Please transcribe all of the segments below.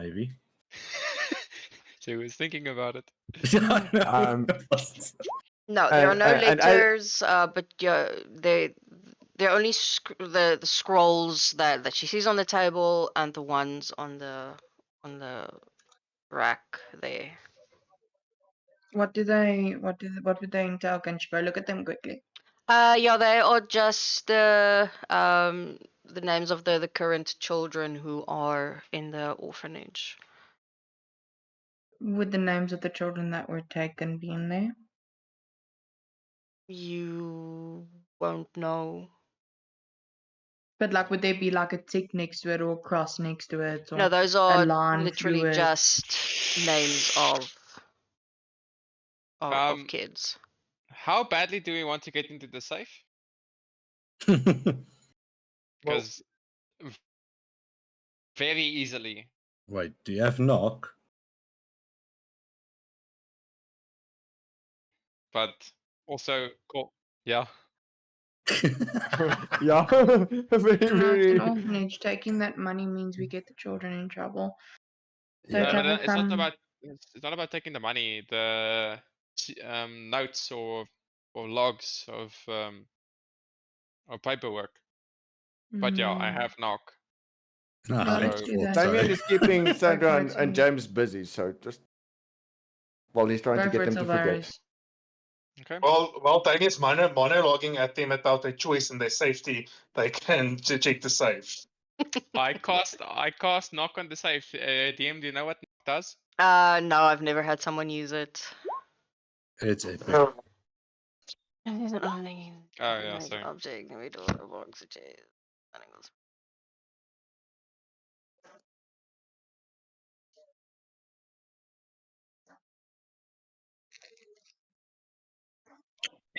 maybe. She was thinking about it. Yeah, I know. No, there are no and letters, but they're only the scrolls that she sees on the table and the ones on the rack there. What would they entail? Can you go look at them quickly? Yeah, they are just the names of the current children who are in the orphanage. Would the names of the children that were taken be in there? You won't know. But like, would there be like a tick next to it or a cross next to it? Or No, those a are line literally through it? just names of Um, kids. How badly do we want to get into the safe? Well, Because very easily. wait, do you have knock? But also, cool. Yeah. Yeah, very, No, it's very. an orphanage. Taking that money means we get the children in trouble. So Yeah. No, but Tavo it's not come- about it's not about taking the money. The notes or logs of paperwork. But yeah, I Mm. have knock. No, Yeah, I let's thought do that. so. Damien is keeping Sandra for it, and James busy, so just while he's trying to Go get for it, them to forget. Tavares. Okay. While Daniel's monologuing at them about their choice and their safety, they can check the safe. I cast knock on the safe. DM, do you know what knock does? No, I've never had someone use it. It's epic. No. It is an only Oh yeah, sorry. object. We do a box of cheese.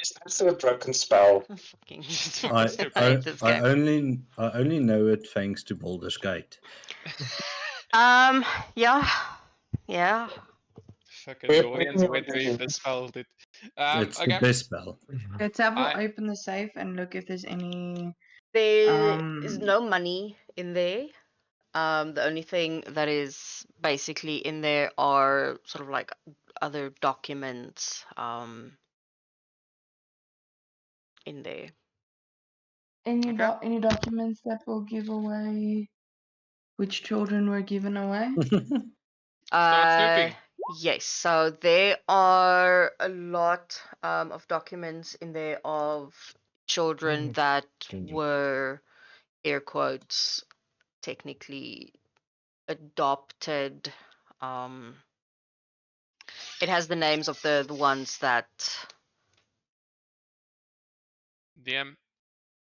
Is that a broken spell? Fucking I, hate this I game. only know it thanks to Baldur's Gate. Yeah. Fucking Dorian's wet dream. This spell did. It's Okay. the best spell. Okay, Tavo, I- open the safe and look if there's any. There is no money in there. The only thing that is basically in there are sort of like other documents in there. Any Okay. any documents that will give away which children were given away? snooping. Yes, so there are a lot of documents in there of children that Ginger. were, air quotes, technically adopted. It has the names of the ones that. DM,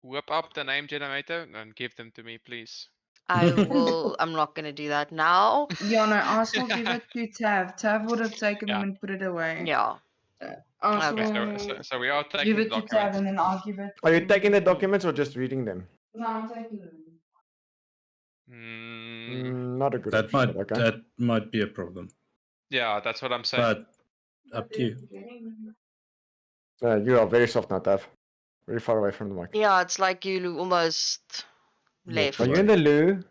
whip up the name generator and give them to me, please. I will. I'm not gonna do that now. Yeah, no, I will give it to Tav. Tav would have taken them Yeah. and put it away. Yeah. I Okay. So we are give taking it to Tav documents. and then I'll give it. Are you taking the to- documents or just reading them? No, I'm taking them. Not a good That option, might but okay. that might be a problem. Yeah, that's what I'm saying. But up to you. You are very soft now, Tav. Very far away from the mic. Yeah, it's like you almost left. Are you in the loo?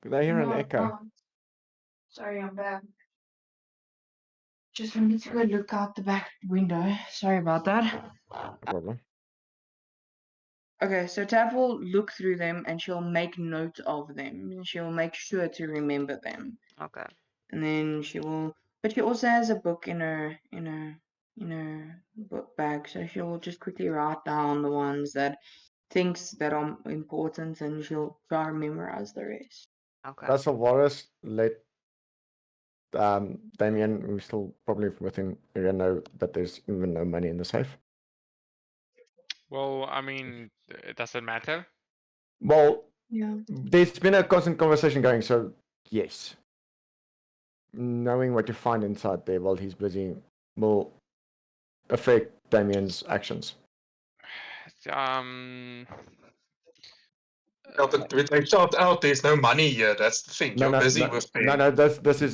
Could I hear an No, echo? Sorry, I'm back. Just wanted to go look out the back window. Sorry about that. No problem. Okay, so Tav will look through them and she'll make note of them. She'll make sure to remember them. Okay. And then she will, but she also has a book in her book bag, so she'll just quickly write down the ones that thinks that are important, and she'll try to memorize the rest. Okay. That's Alvarez let Damien, who's still probably within area, know that there's even no money in the safe. Well, I mean, it doesn't matter. Well, Yeah. there's been a constant conversation going, so yes. Knowing what you find inside there while he's busy will affect Damien's actions. No, but they shout out there's no money here. That's the thing. You're busy with paying. No, this is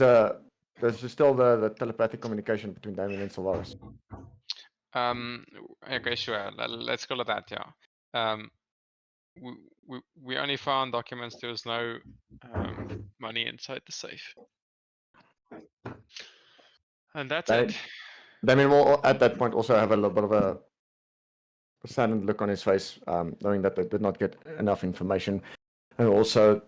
still the telepathic communication between Damien and Solaris. Okay, sure. Let's call it that. Yeah. we only found documents. There was no money inside the safe. And that's Right. it. Damien will at that point also have a little bit of a saddened look on his face, knowing that they did not get enough information, and also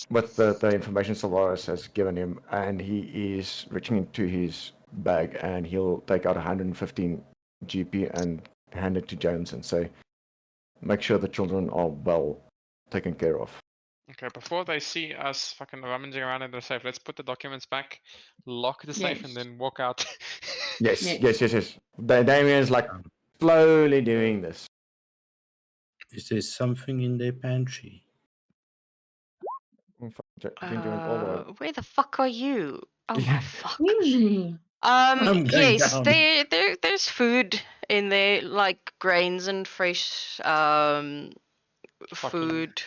with the information Solaris has given him, and he is reaching into his bag and he'll take out 115 GP and hand it to Jones and say, make sure the children are well taken care of. Okay, before they see us fucking rummaging around in the safe, let's put the documents back, lock the safe, and Yes. then walk out. Yes, Yes. yes. Damien's like slowly doing this. Is there something in their pantry? Oh, fuck, Ginger went all the way. Where the fuck are you? Oh my Yeah. fuck. Easy. I'm going Yes, down. there's food in there, like grains and fresh food.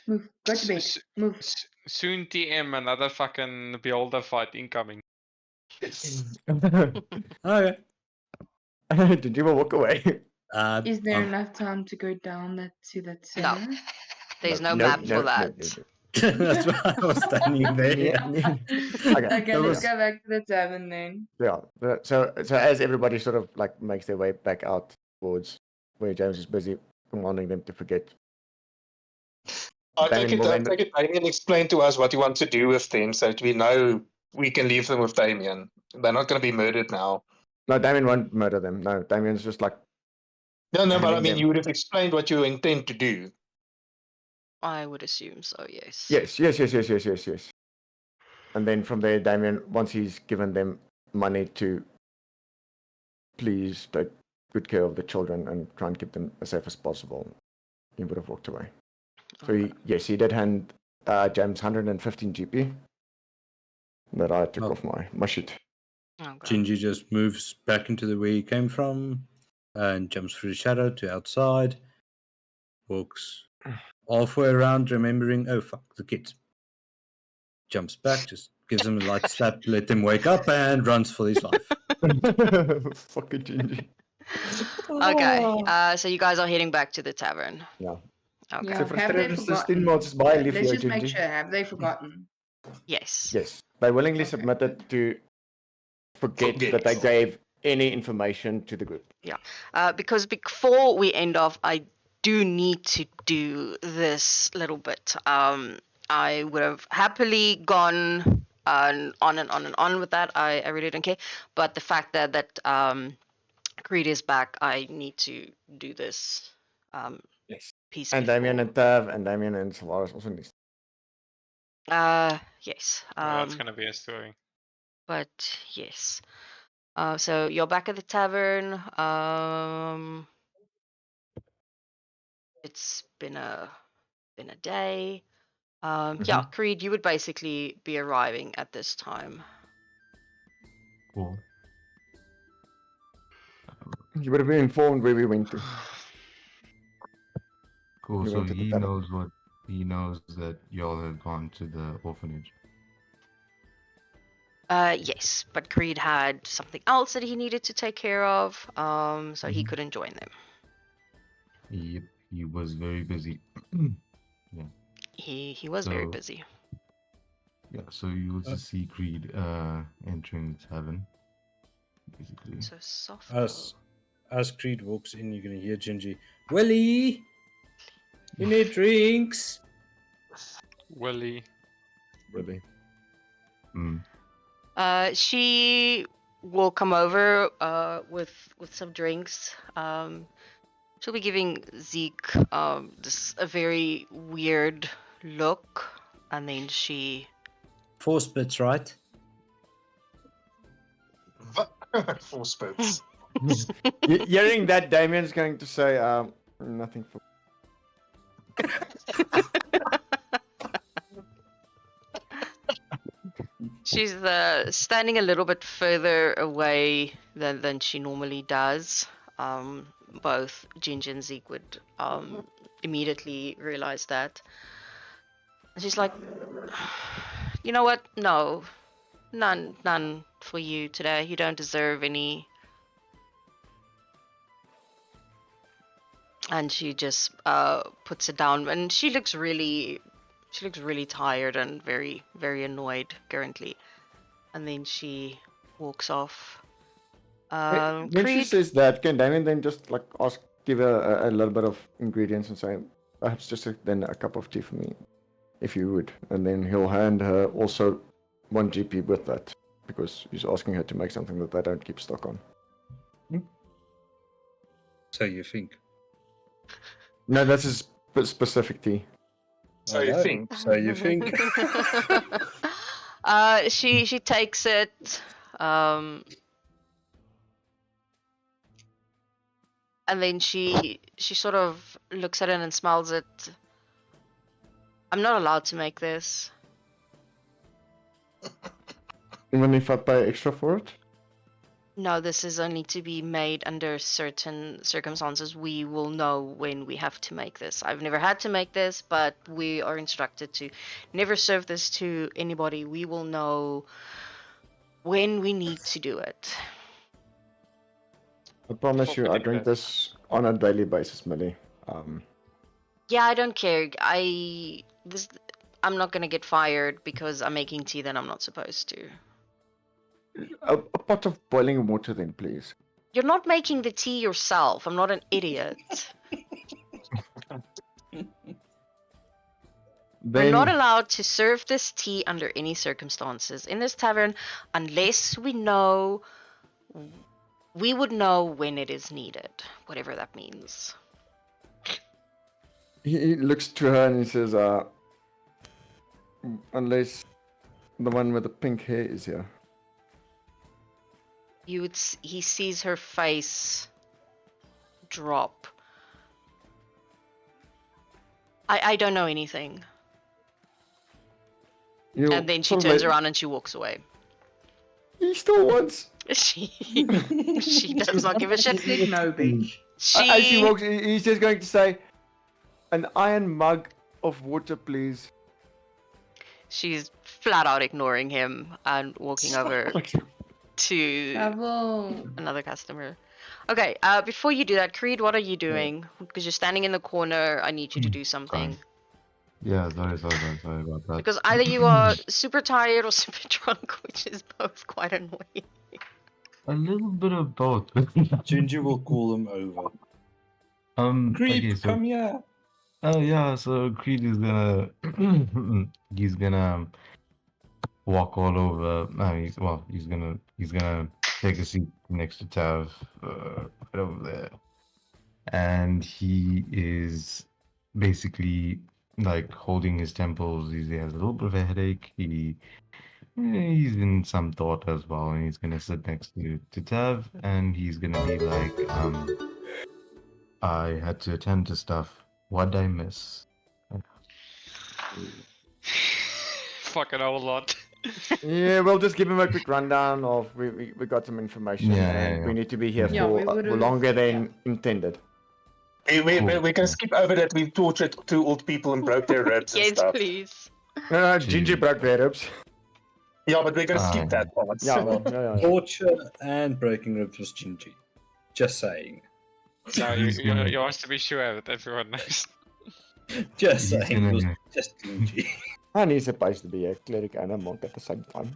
Move. Go to bed. S- Move. Soon TM another fucking beholder fight incoming. Okay. Did you walk away? Is there I'm- enough time to go down that to that No. center? There's no map for that. That's why I was standing there. Okay, Okay, that let's was- go back to the tavern then. Yeah. So as everybody sort of like makes their way back out towards where James is busy commanding them to forget. I Damien take it, will I end- take it, Damien, explain to us what you want to do with them so that we know we can leave them with Damien. They're not going to be murdered now. No, Damien won't murder them. No, Damien's just like, No, but I Handing mean, them. you would have explained what you intend to do. I would assume so, yes. yes. And then from there, Damien, once he's given them money to please take good care of the children and try and keep them as safe as possible, he would have walked away. So he did hand James 115 GP that I took Oh. off my sheet. Okay. Gingy just moves back into the way he came from and jumps through the shadow to outside. Walks halfway around, remembering, oh fuck, the kids. Jumps back, just gives him a light slap, let them wake up, and runs for his life. Fucking Gingy. Okay, so you guys are heading back to the tavern. Yeah. Okay. Yeah. So Have they forgotten? Let's just make sure. Have they forgotten? Yes. Yes, they willingly Okay. submitted to forget Forget. that they gave any information to the group. Because before we end off, I do need to do this little bit. I would have happily gone on and on with that. I really don't care. But the fact that Creed is back, I need to do this Yes. piece. And Damien before. and Tav and Damien and Solaris also needs. Yes. That's gonna be a story. But yes. So you're back at the tavern. It's been a day. Yeah, Creed, you would basically be arriving at this time. Cool. You would have been informed where we went to. Cool. You So went to the he tavern. knows that y'all have gone to the orphanage. Yes, but Creed had something else that he needed to take care of, so he Mhm. couldn't join them. Yep, he was very busy. He was very So- busy. Yeah, so you will just see Creed entering the tavern. Basically. So soft. As Creed walks in, you're going to hear Gingy, Willie! You need drinks! Willie. Really? Mm. She will come over with some drinks. She'll be giving Zeke just a very weird look, and then she 4 spits, right? 4 spits. Hearing that, Damien's going to say, nothing for. she's standing a little bit further away than she normally does. Both Ginger and Zeke would immediately realize that. And she's like, you know what? No, none for you today. You don't deserve any and she just puts it down, and she looks really tired and very, very annoyed currently. And then she walks off. When she Creed, says that, can Damien then just like give her a little bit of ingredients and say, perhaps just then a cup of tea for me, if you would, and then he'll hand her also 1 GP with that because he's asking her to make something that they don't keep stock on. So you think? No, that's his specific tea. So I you know. think? So you think? she takes it, and then she sort of looks at it and smells it. I'm not allowed to make this. Even if I pay extra for it? No, this is only to be made under certain circumstances. We will know when we have to make this. I've never had to make this, but we are instructed to never serve this to anybody. We will know when we need to do it. I promise you, I Hopefully drink that- this on a daily basis, Millie. Yeah, I don't care. I'm not gonna get fired because I'm making tea that I'm not supposed to. A pot of boiling water, then, please. You're not making the tea yourself. I'm not an idiot. We're Then not allowed to serve this tea under any circumstances in this tavern unless we would know when it is needed, whatever that means. he looks to her and he says, unless the one with the pink hair is here. He sees her face drop. I don't know anything. And then she turns around and she walks away. He still wants. She does not give a shit. She said no, bitch. As she walks, he's just going to say, an iron mug of water, please. She's flat out ignoring him and walking over to Bravo. another customer. Okay, before you do that, Creed, what are you doing? Because you're standing in the corner, I need you to do something. Yeah, sorry about that. Because either you are super tired or super drunk, which is both quite annoying. A little bit of both. Ginger will call him over. Creed, okay, so, come here. oh yeah, so Creed is gonna he's gonna walk all over. He's gonna take a seat next to Tav, right over there, and he is basically like holding his temples. He has a little bit of a headache. He's in some thought as well, and he's gonna sit next to Tav, and he's gonna be like, I had to attend to stuff. What'd I miss? Fucking whole lot. Yeah, we'll just give him a quick rundown of we got some information Yeah, and yeah. we need to be here Yeah, we for would've- longer than intended. We can skip over that. We tortured 2 old people and broke their ribs and Yes, stuff. please. No, Ginger Jeez. broke their ribs. Yeah, but we're gonna Ah, skip that part. Yeah, so- well, yeah. Torture and breaking ribs was Gingy. Just saying. No, He's you gonna- want to be sure that everyone knows. Just He's saying. It was gonna- just Gingy. And he's supposed to be a cleric and a monk at the same time.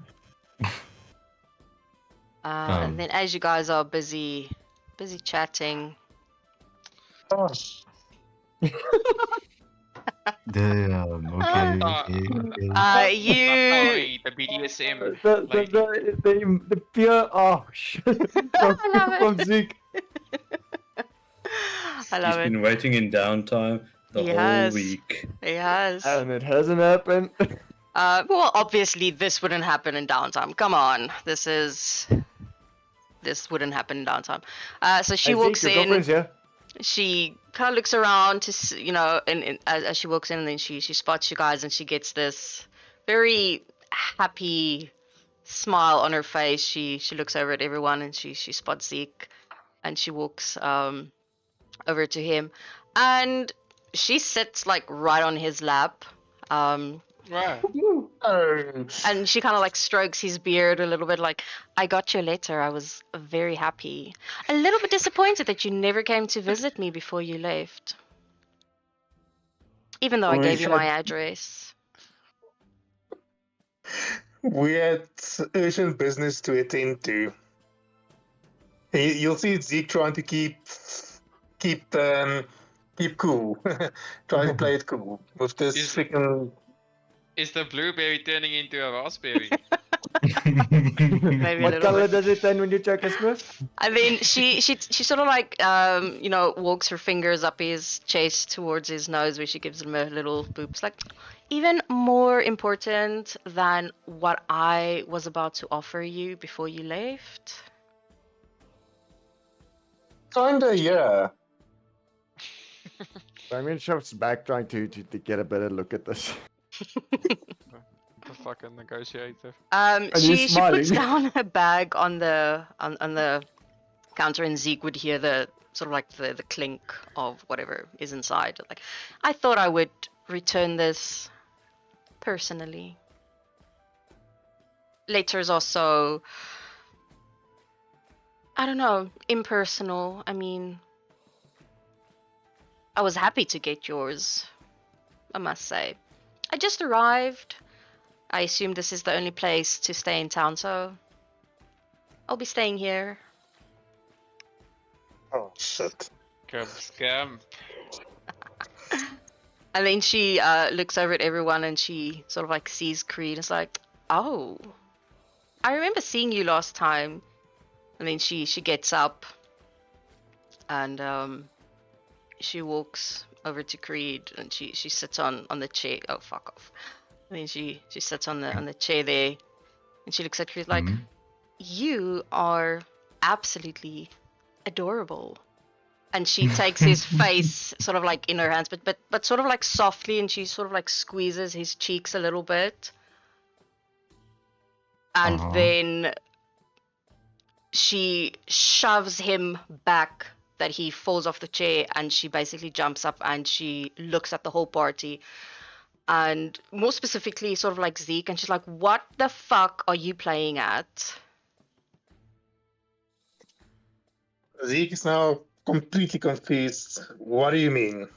And then as you guys are busy chatting, Oh, Damn. Okay. you Sorry, the BDSM. The pure shit from Zeke. I love He's it. been waiting in downtime the He whole has. week. He has. And it hasn't happened. Well, obviously this wouldn't happen in downtime. Come on, this wouldn't happen in downtime. So she Hey, walks Zeke, your in. girlfriend's here. She kind of looks around to and as she walks in, and then she spots you guys, and she gets this very happy smile on her face. She looks over at everyone, and she spots Zeke, and she walks over to him, and she sits like right on his lap, Wow. Oh, And she kind of like strokes his beard a little bit, like, I got your letter. I was very happy. A little bit disappointed that you never came to visit me before you left. Even though I gave you my address. we had urgent business to attend to. You'll see Zeke trying to keep cool, trying to play it cool with this Is- freaking. Is the blueberry turning into a raspberry? Maybe a What little color bit. does it turn when you choke a Smith? And then she sort of like you know, walks her fingers up his chest towards his nose, where she gives him a little boop. It's like, even more important than what I was about to offer you before you left. Kinda, yeah. Damien shoves back, trying to get a better look at this. The fucking negotiator. And She he's puts smiling. down her bag on the counter, and Zeke would hear the sort of like the clink of whatever is inside. Like, I thought I would return this personally. Letters are so, I don't know, impersonal. I mean, I was happy to get yours, I must say. I just arrived. I assume this is the only place to stay in town, so I'll be staying here. Oh shit. Scam. And then she looks over at everyone and she sort of like sees Creed. It's like, oh, I remember seeing you last time. And then she gets up and she walks over to Creed and she sits on the chair. Oh, fuck off. And then she sits on the chair there and she looks at Creed like, Mhm. you are absolutely adorable. And she takes his face sort of like in her hands, but sort of like softly, and she sort of like squeezes his cheeks a little bit. And Uh-huh. then she shoves him back that he falls off the chair, and she basically jumps up and she looks at the whole party. And more specifically, sort of like Zeke, and she's like, what the fuck are you playing at? Zeke is now completely confused. What do you mean?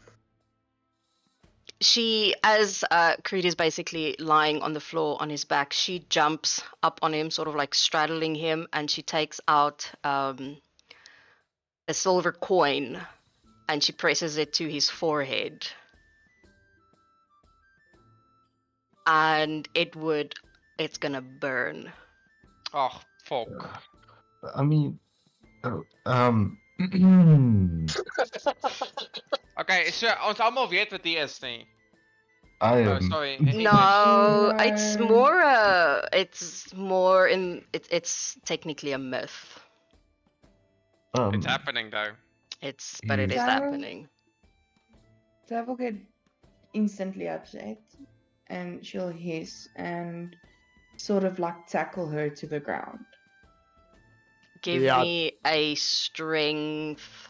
She, as Creed is basically lying on the floor on his back, she jumps up on him, sort of like straddling him, and she takes out a silver coin and she presses it to his forehead. And it's gonna burn. Oh, fuck. I mean, Okay, so ons almal weet wat die is nie. I Oh, am. sorry. No, it's No. more it's technically a myth. It's happening though. But it is Yes. happening. Tav will get instantly upset and she'll hiss and sort of like tackle her to the ground. Give Yeah. me a strength.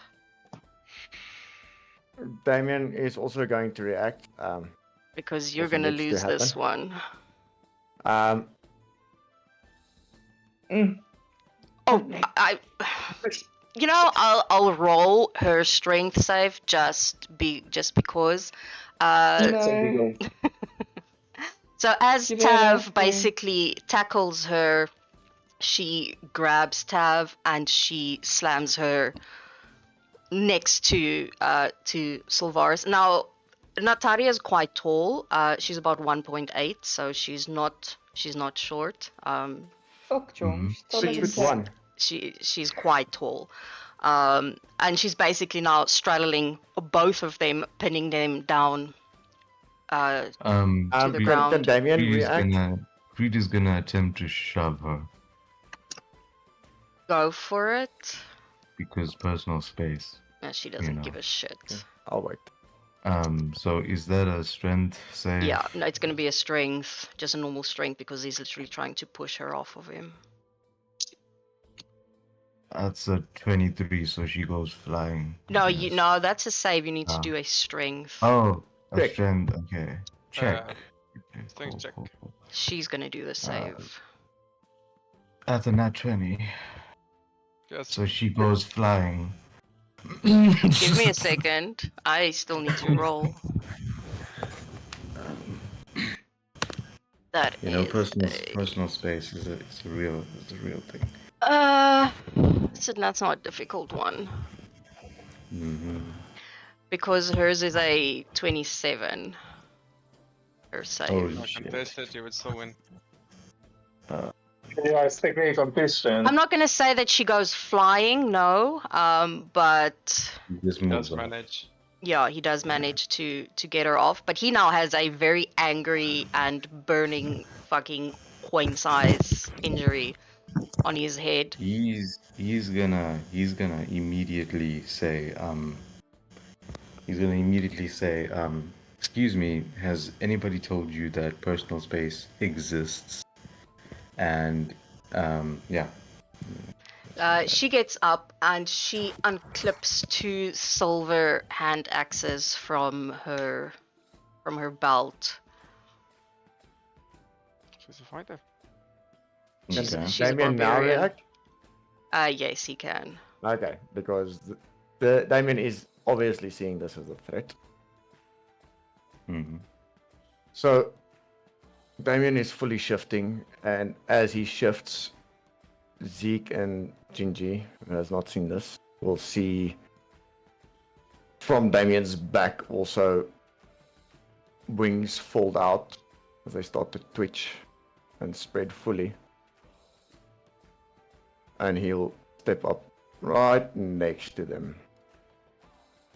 Damien is also going to react. Because you're If it gonna needs to lose this happen. one. Oh, Okay. you know, I'll roll her strength save just because. No. So as You better Tav not, basically tackles her, she grabs Tav and she slams her next to Sylvaris. Now, Natalia is quite tall. She's about 1.8, so she's not short. Fuck, John. Mhm. She's taller than 6'1". She's quite tall. And she's basically now straddling both of them, pinning them down. To the Can ground. Damien react? Creed is gonna attempt to shove her Go for it. because personal space. No, she doesn't know. give a shit. Okay. I'll wait. So is that a strength save? Yeah, no, it's gonna be a strength, just a normal strength, because he's literally trying to push her off of him. That's a 23, so she goes flying. No, Yes. no, that's a save. You need to Ah. do a strength. Oh, a Check. strength. Okay. Check. Strength check. She's gonna do the save. That's a nat 20. Yes. So she goes flying. Give me a second. I still need to roll. That You know, is personal space is a real thing. so that's not a difficult one Mm-hmm. because hers is a 27. Her save. Oh, If I shit. contested, you would still win. Yeah, it's technically contestant. I'm not gonna say that she goes flying, no. But This Does moves on. manage. yeah, he does manage to get her off. But he now has a very angry and burning fucking coin-size injury on his head. He's gonna immediately say excuse me, has anybody told you that personal space exists? And yeah. She gets up and she unclips 2 silver hand axes from her belt. She's a fighter. She's- Okay. she's a Damien now barbarian. react? Yes, he can. Okay, because the Damien is obviously seeing this as a threat. Mm-hmm. So Damien is fully shifting, and as he shifts, Zeke and Gingy, who has not seen this, will see from Damien's back also wings fold out as they start to twitch and spread fully. And he'll step up right next to them.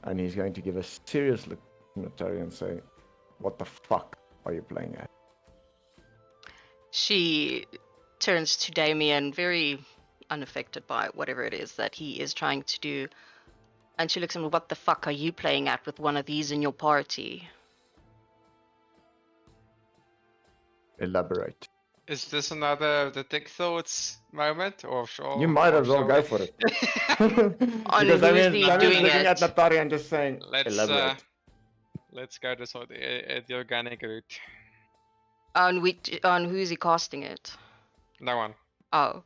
And he's going to give a serious look at Notari and say, "What the fuck are you playing at?" She turns to Damien, very unaffected by whatever it is that he is trying to do. And she looks at him, "What the fuck are you playing at with one of these in your party?" Elaborate. Is this another the Dick Thoughts moment? Or sure? You might or as well shall go we- for it. On Because who's Damien's he Damien's doing looking at it? Natari and just saying, Let's elaborate. let's go this one, the organic route. On who is he casting it? No one. Oh.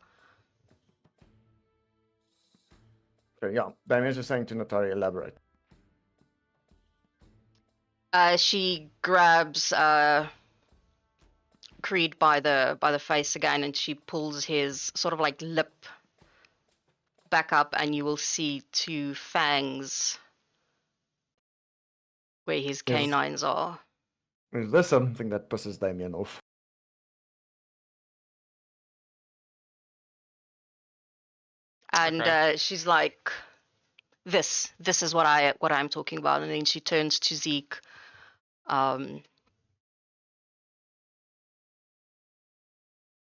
So yeah, Damien's just saying to Natari, elaborate. She grabs Creed by the face again, and she pulls his sort of like lip back up, and you will see 2 fangs where his canines are. Is this something that pisses Damien off? And Okay. she's like, this is what I'm talking about. And then she turns to Zeke.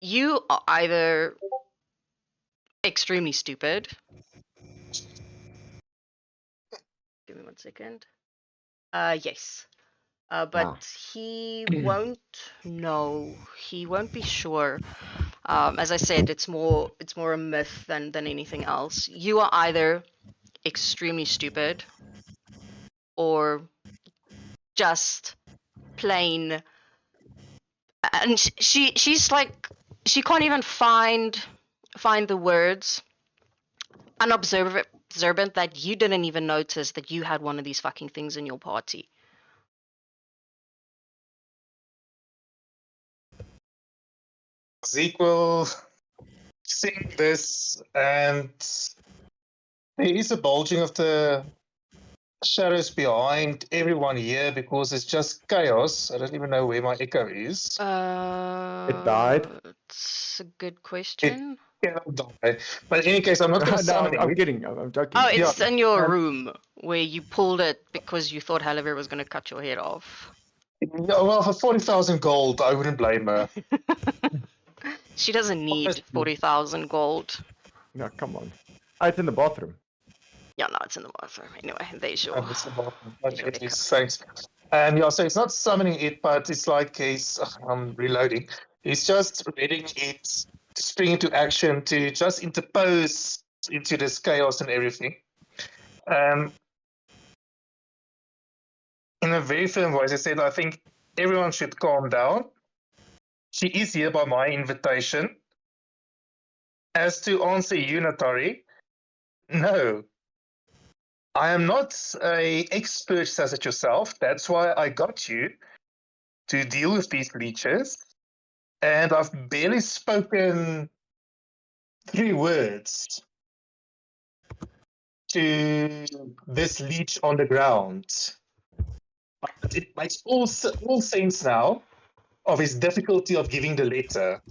You are either extremely stupid. Give me 1 second. Yes. But he won't know. He won't be sure. As I said, it's more a myth than anything else. You are either extremely stupid or just plain. And she's like, she can't even find the words. Unobservant that you didn't even notice that you had one of these fucking things in your party. Zeke will sing this, and there is a bulging of the shadows behind everyone here because it's just chaos. I don't even know where my echo is. died? It's a good question. Cannot die. But in any case, I'm not going to No, summon I'm it. kidding. I'm joking. Oh, it's Yeah, in your and- room where you pulled it because you thought Halaver was going to cut your head off. Yeah, well, for 40,000 gold, I wouldn't blame her. She doesn't need Honestly. 40,000 gold. No, come on. It's in the bathroom. Yeah, no, it's in the bathroom. Anyway, there's your. And it's about- There's your it echo. is, thanks. Yeah, so it's not summoning it, but it's like he's reloading. He's just letting it to spring into action to just interpose into this chaos and everything. In a very firm voice, I said, I think everyone should calm down. She is here by my invitation. As to answer you, Natari, no. I am not a expert such as yourself. That's why I got you to deal with these leeches. And I've barely spoken 3 words to this leech on the ground. But it makes all sense now of his difficulty of giving the letter.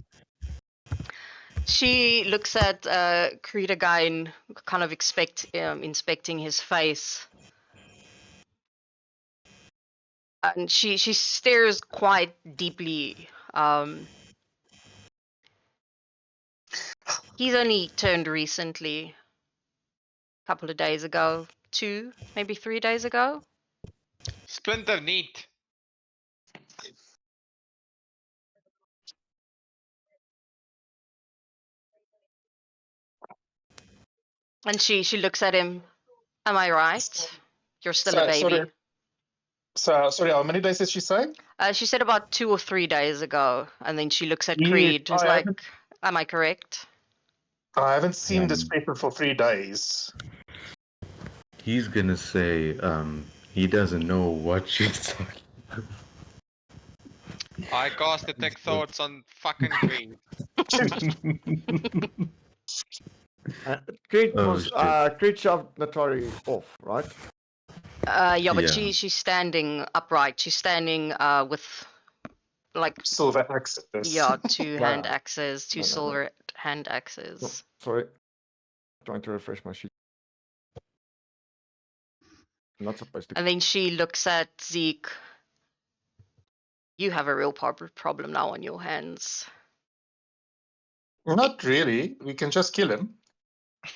She looks at Creed again, kind of inspecting his face. And she stares quite deeply. He's only turned recently, a couple of days ago, 2, maybe 3 days ago. Splinter neat. And she looks at him. Am I right? You're still a baby. Sorry, how many days did she say? She said about 2 or 3 days ago, and then she looks at Yes, Creed. Is I like, haven't- am I correct? I haven't seen this Um, paper for 3 days. He's gonna say he doesn't know what she's talking. I cast detect thoughts on fucking Green. Creed Oh, was shit. Creed shoved Natari off, right? Yeah, but Yeah. she's standing upright. She's standing with like Silver axes. 2 hand axes, 2 No. silver hand No, axes. sorry. Trying to refresh my sheet. I'm not supposed to. And then she looks at Zeke. You have a real problem now on your hands. Not really. We can just kill him.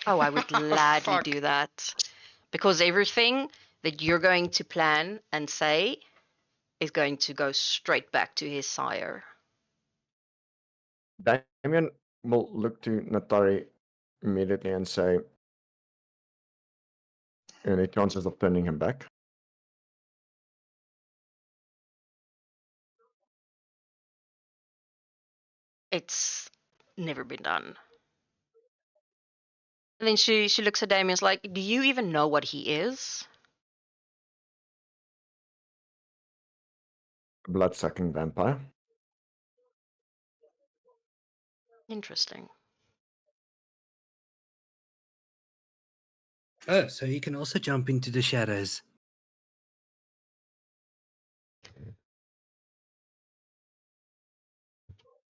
Oh, I would gladly Fuck. do that. Because everything that you're going to plan and say is going to go straight back to his sire. Damien will look to Natari immediately and say, any chances of turning him back? It's never been done. And then she looks at Damien's like, do you even know what he is? Blood-sucking vampire. Interesting. Oh, so he can also jump into the shadows.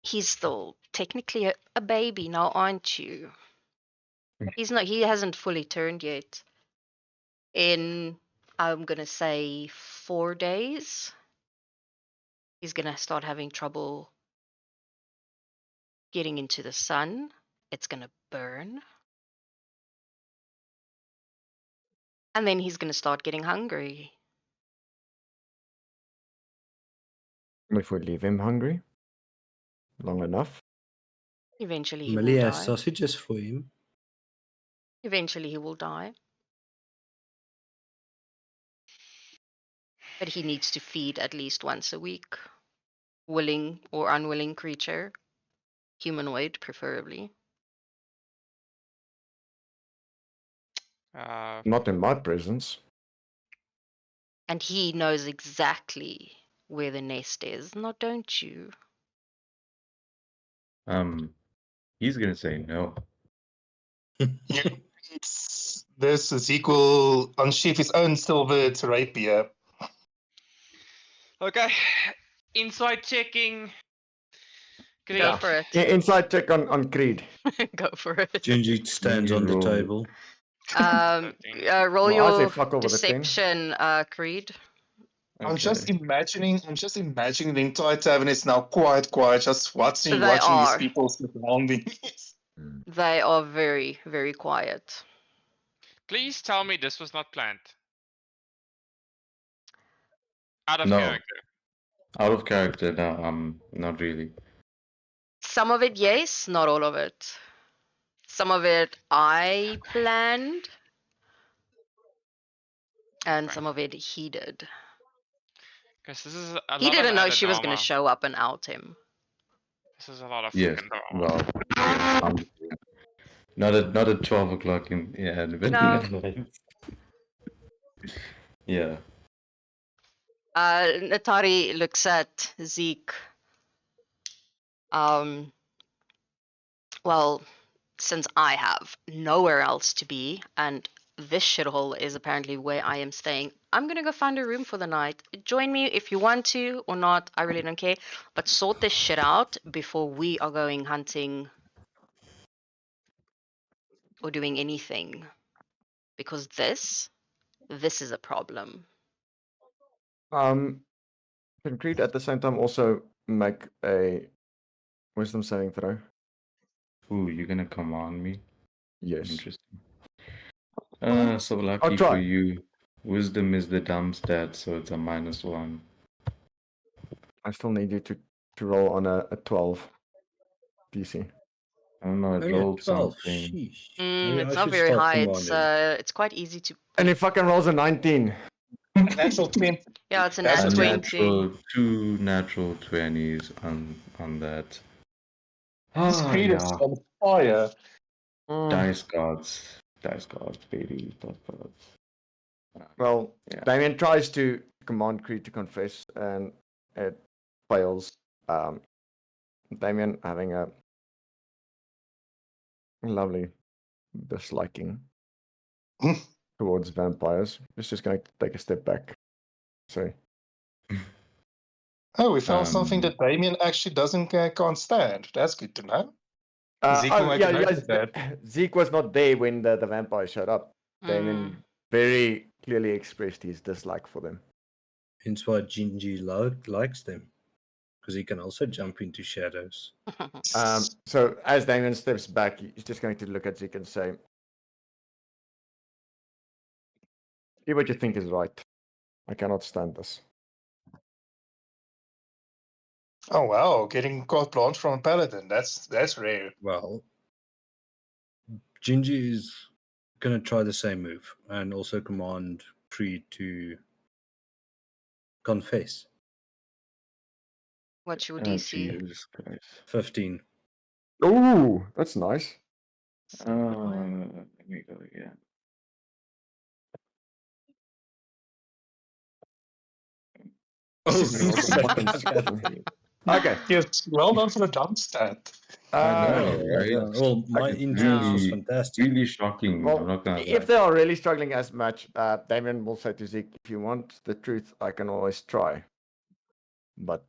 He's still technically a baby now, aren't you? He hasn't fully turned yet. In, I'm gonna say 4 days, he's gonna start having trouble getting into the sun. It's gonna burn. And then he's gonna start getting hungry. If we leave him hungry long enough. Eventually he Millie will has die. sausages for him. Eventually he will die. But he needs to feed at least once a week. Willing or unwilling creature. Humanoid, preferably. Not in my presence. And he knows exactly where the nest is. Now, don't you? He's gonna say no. This is equal unsheath his own silver rapier. Okay. Inside checking. Go Creed. for it. Inside check on Creed. Go for it. Gingy stands on the roll. table. Roll Well, I say your fuck over the 10. deception, Creed. I'm just Okay. imagining the entire tavern is now quiet, just watching They these are. people surroundings. They are very, very quiet. Please tell me this was not planned. Out of No. character. Out of character, no, not really. Some of it, yes, not all of it. Some of it I planned, and Okay. some of it he did. Because this is a lot He of didn't know added she was going drama. to show up and out him. This is a lot of Yes. fucking drama. Well, yes, not at 12 o'clock in the No. night. Yeah. Natari looks at Zeke. Well, since I have nowhere else to be, and this shithole is apparently where I am staying, I'm gonna go find a room for the night. Join me if you want to or not, I really don't care. But sort this shit out before we are going hunting or doing anything. Because this is a problem. Can Creed at the same time also make a wisdom saving throw? Ooh, you're gonna command me? Yes. Interesting. So lucky try. for you, wisdom is the dumb stat, so it's a -1. I still need you to roll on a 12 DC. I don't know, I Only a rolled 12. something. Sheesh. Maybe It's I not should very start high. commanding. It's quite easy to. And if fucking rolls a 19. Natural 20. Yeah, it's a That's nat A a 20. two natural 20s on that. This Ah, Creed is yeah. on fire. Dice gods, baby, dice gods. Well, Yeah. Damien tries to command Creed to confess, and it fails. Damien having a lovely disliking towards vampires. He's just going to take a step back. So, Oh, we found something Um, that Damien actually can't stand. That's good to know. Zeke will make a note of that. Zeke was not there when the vampire showed up. Mm. Damien very clearly expressed his dislike for them. Hence why Gingy likes them. Because he can also jump into shadows. So as Damien steps back, he's just going to look at Zeke and say, "Do what you think is right. I cannot stand this." Oh wow, getting carte blanche from a paladin. That's rare. Well, Gingy is going to try the same move and also command Creed to confess. What's your oh, DC? Jesus Christ. 15. Ooh, that's nice. Let me go again. Okay. Yes, well done for the dump stat. I know, Well right? done. Well, my Okay. intuition was Really, fantastic. really shocking. Well, I'm not gonna if lie. they are really struggling as much, Damien will say to Zeke, "If you want the truth, I can always try." But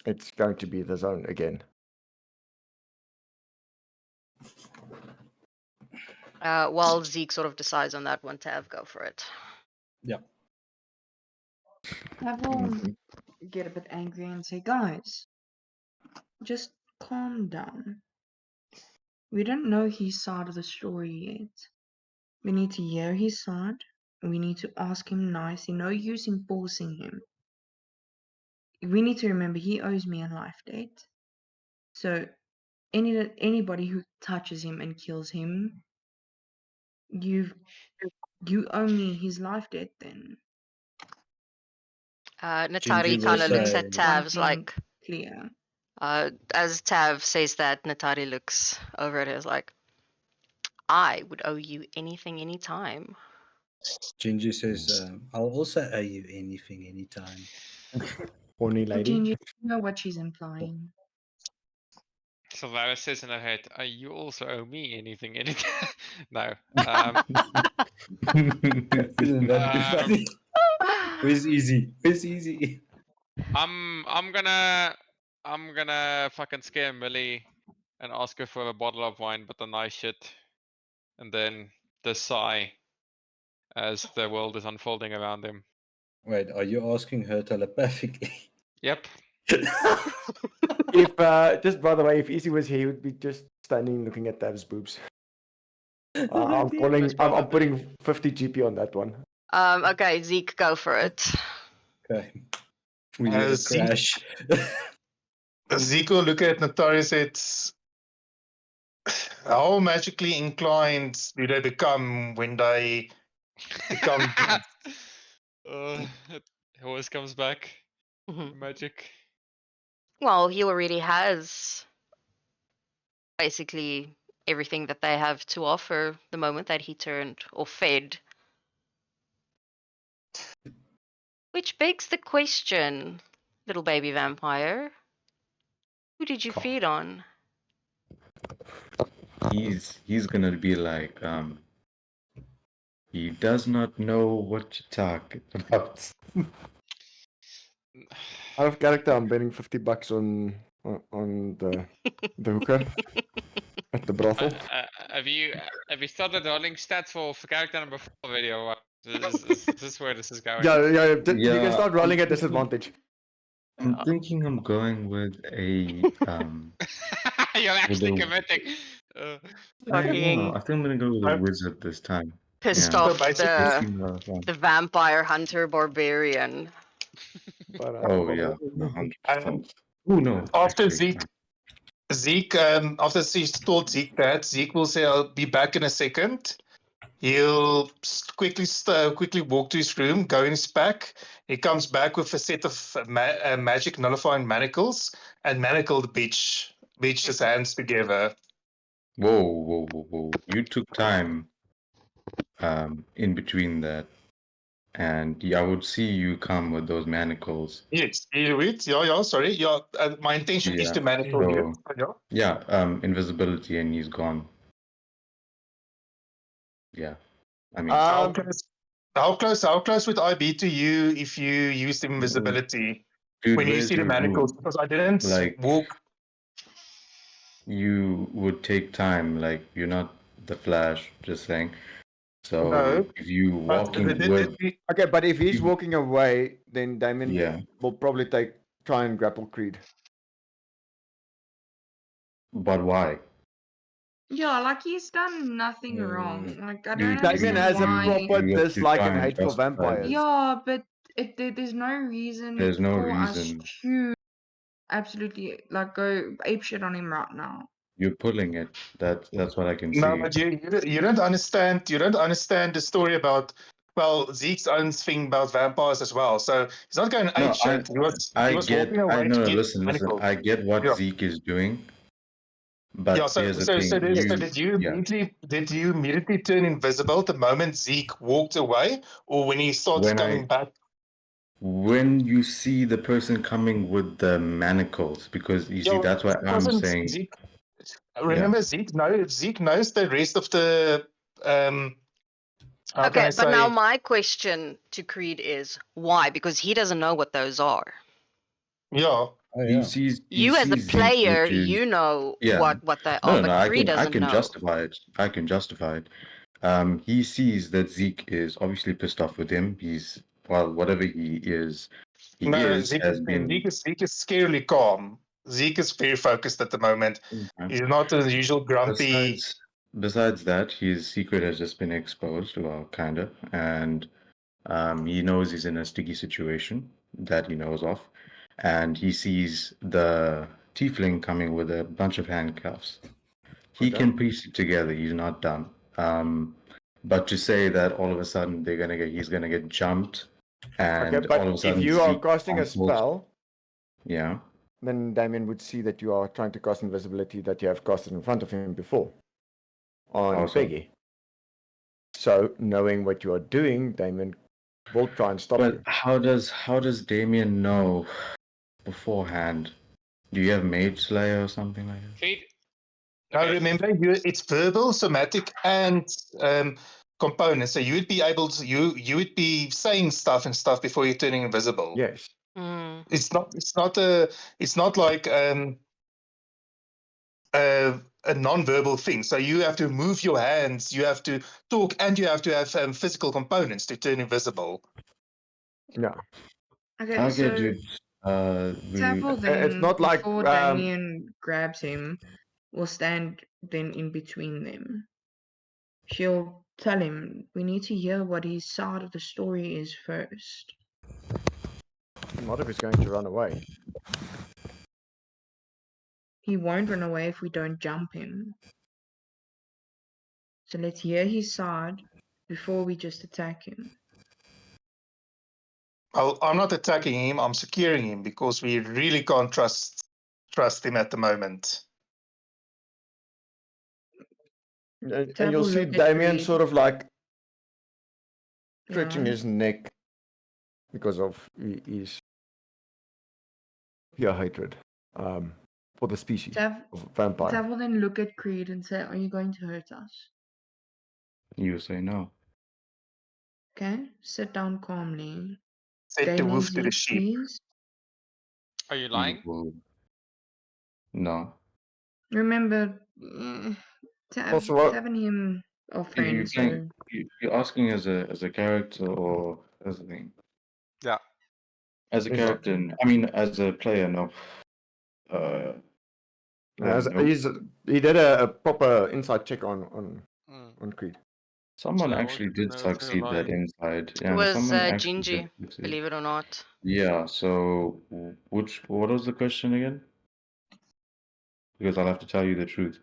it's going to be the zone again. While Zeke sort of decides on that one, Tav, go for it. I will get a bit angry and say, guys, just calm down. We don't know his side of the story yet. We need to hear his side. We need to ask him nicely. No use in forcing him. We need to remember he owes me a life debt. So anybody who touches him and kills him, you owe me his life debt then. Natari will kind of looks say- at Tav's One thing like, clear. as Tav says that, Natari looks over at her like, I would owe you anything, anytime. Gingy says, I'll also owe you anything, anytime. Horny lady. Ginger, you know what she's implying. So Lara says in her head, you also owe me anything, anytime. No. Isn't that be Um, funny? Where's Easy? Where's Easy? I'm gonna fucking scare Millie and ask her for a bottle of wine, but the nice shit, and then the sigh as the world is unfolding around him. Wait, are you asking her telepathically? Yep. If just by the way, if Easy was here, he would be just standing looking at Tav's boobs. I'm putting 50 GP on that one. Okay, Zeke, go for it. Okay. We hear a Zeke- crash. Zeke will look at Natari and says, how magically inclined do they become when they become It always comes back. Mhm. Magic. Well, he already has basically everything that they have to offer the moment that he turned or fed. Which begs the question, little baby vampire, who did you Cough. feed on? He's gonna be like, he does not know what you're talking about. Out of character, I'm betting $50 on the hooker at the brothel. Have you started rolling stats for character number 4 video? Is this where this is going? Yeah, you can Yeah, start rolling I'm at disadvantage. I'm thinking I'm going with a You're actually the- committing. I Fucking think I'm gonna go with a wizard this time. pissed Yeah. off basically- the vampire hunter barbarian. But, Oh yeah, 100%. And Oh no. after actually, Zeke, after he's told Zeke that, Zeke will say, "I'll be back in a second." He'll quickly walk to his room, go in his pack. He comes back with a set of magic nullifying manacles and manacle the bitch his hands together. Whoa. You took time in between that. And yeah, I would see you come with those manacles. Yes, you read? Yeah, sorry. Yeah, my intention is Yeah, to manacle you. so- Yeah. Yeah, invisibility and he's gone. Yeah. I mean How close would I be to you if you used invisibility dude, when you where's see the your manacles? room? Because I didn't Like- walk. You would take time, like you're not the Flash, just saying. So No, if you but walking did- with okay, but if he's You- walking away, then Damien yeah, will probably try and grapple Creed. but why? Yeah, like he's done nothing Mm, wrong. Like I you- don't Damien understand has a why. proper You have to dislike try and and hate for justify vampires. this. Yeah, but there's no reason There's no for us reason. to absolutely like go apeshit on him right now. You're pulling it. That's what I can No, see. but you don't understand. You don't understand the story about. Well, Zeke's own thing about vampires as well. So he's not going No, apeshit. He was walking away. I to know. get Listen. manacles. I get what Yeah. Zeke is doing, but Yeah, so here's the so thing. so did, so you, did you yeah. immediately turn invisible the moment Zeke walked away, or when he starts When coming back? When you see the person coming with the manacles, because you see, Yeah, that's why I'm wasn't saying. Zeke, remember Zeke knows the rest of the how can Okay, I but now say? my question to Creed is why? Because he doesn't know what those are. Yeah, He sees. he You as a sees Zeke, player, which is- you know Yeah. what they are, but I Creed can doesn't know. justify it. I can justify it. He sees that Zeke is obviously pissed off with him. He's whatever he is, Zeke has been. Zeke is scarily calm. Zeke is very focused at the moment. He's not the usual grumpy. Besides that, his secret has just been exposed, well, kinda, and he knows he's in a sticky situation that he knows of, and he sees the tiefling coming with a bunch of handcuffs. He Okay. can piece it together. He's not dumb. But to say that all of a sudden he's gonna get jumped, and Okay, but all of a sudden if you are Zeke casting a cancels- spell, yeah, then Damien would see that you are trying to cast invisibility that you have casted in front of him before on Also. Peggy. So knowing what you are doing, Damien will try and stop but you. how does Damien know beforehand? Do you have Mage Slayer or something like that? Creed. Now Okay. remember, it's verbal, somatic, and components. So you would be able to you would be saying stuff before you're turning invisible. Yes. Mm. It's not like a non-verbal thing. So you have to move your hands, you have to talk, and you have to have physical components to turn invisible. Yeah. Okay, Okay, so dude. Tapple it's then not like, before Damien grabs him, will stand then in between them. She'll tell him we need to hear what his side of the story is first. Not if he's going to run away. He won't run away if we don't jump him. So let's hear his side before we just attack him. I'm not attacking him. I'm securing him because we really can't trust him at the moment. And Tab you'll will see look at Damien Creed. sort of like stretching Yeah. his neck because of his pure hatred for the species Tab, of vampire. Tab will then look at Creed and say, "Are you going to hurt us?" You say no. Okay. Sit down calmly. Set the Damien wolf to the Zeke, sheep. please. Are you You lying? will... No. Remember, Tab, Also, what- Tab and him are You friends, playing, so you're asking as a character or as a thing? Yeah. As a He's character, I mean, as a player, no. No. he did a proper inside check on Creed. Someone So I actually want to did know if you're succeed that lying. inside. It Yeah, was someone actually Gingy, did succeed. believe it or not. Yeah, so what was the question again? Because I'll have to tell you the truth.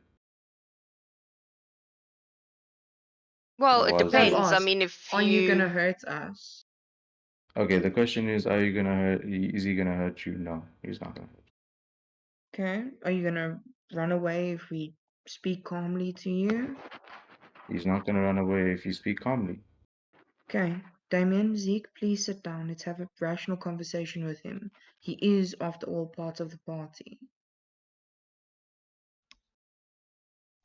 Well, it Was Tab it- depends. I asked, mean, if "Are you gonna hurt us?" Okay, the question is, are you gonna hurt? Is he gonna hurt you? No, he's not gonna. Okay. Are you gonna run away if we speak calmly to you? He's not gonna run away if you speak calmly. Okay. Damien, Zeke, please sit down. Let's have a rational conversation with him. He is, after all, part of the party.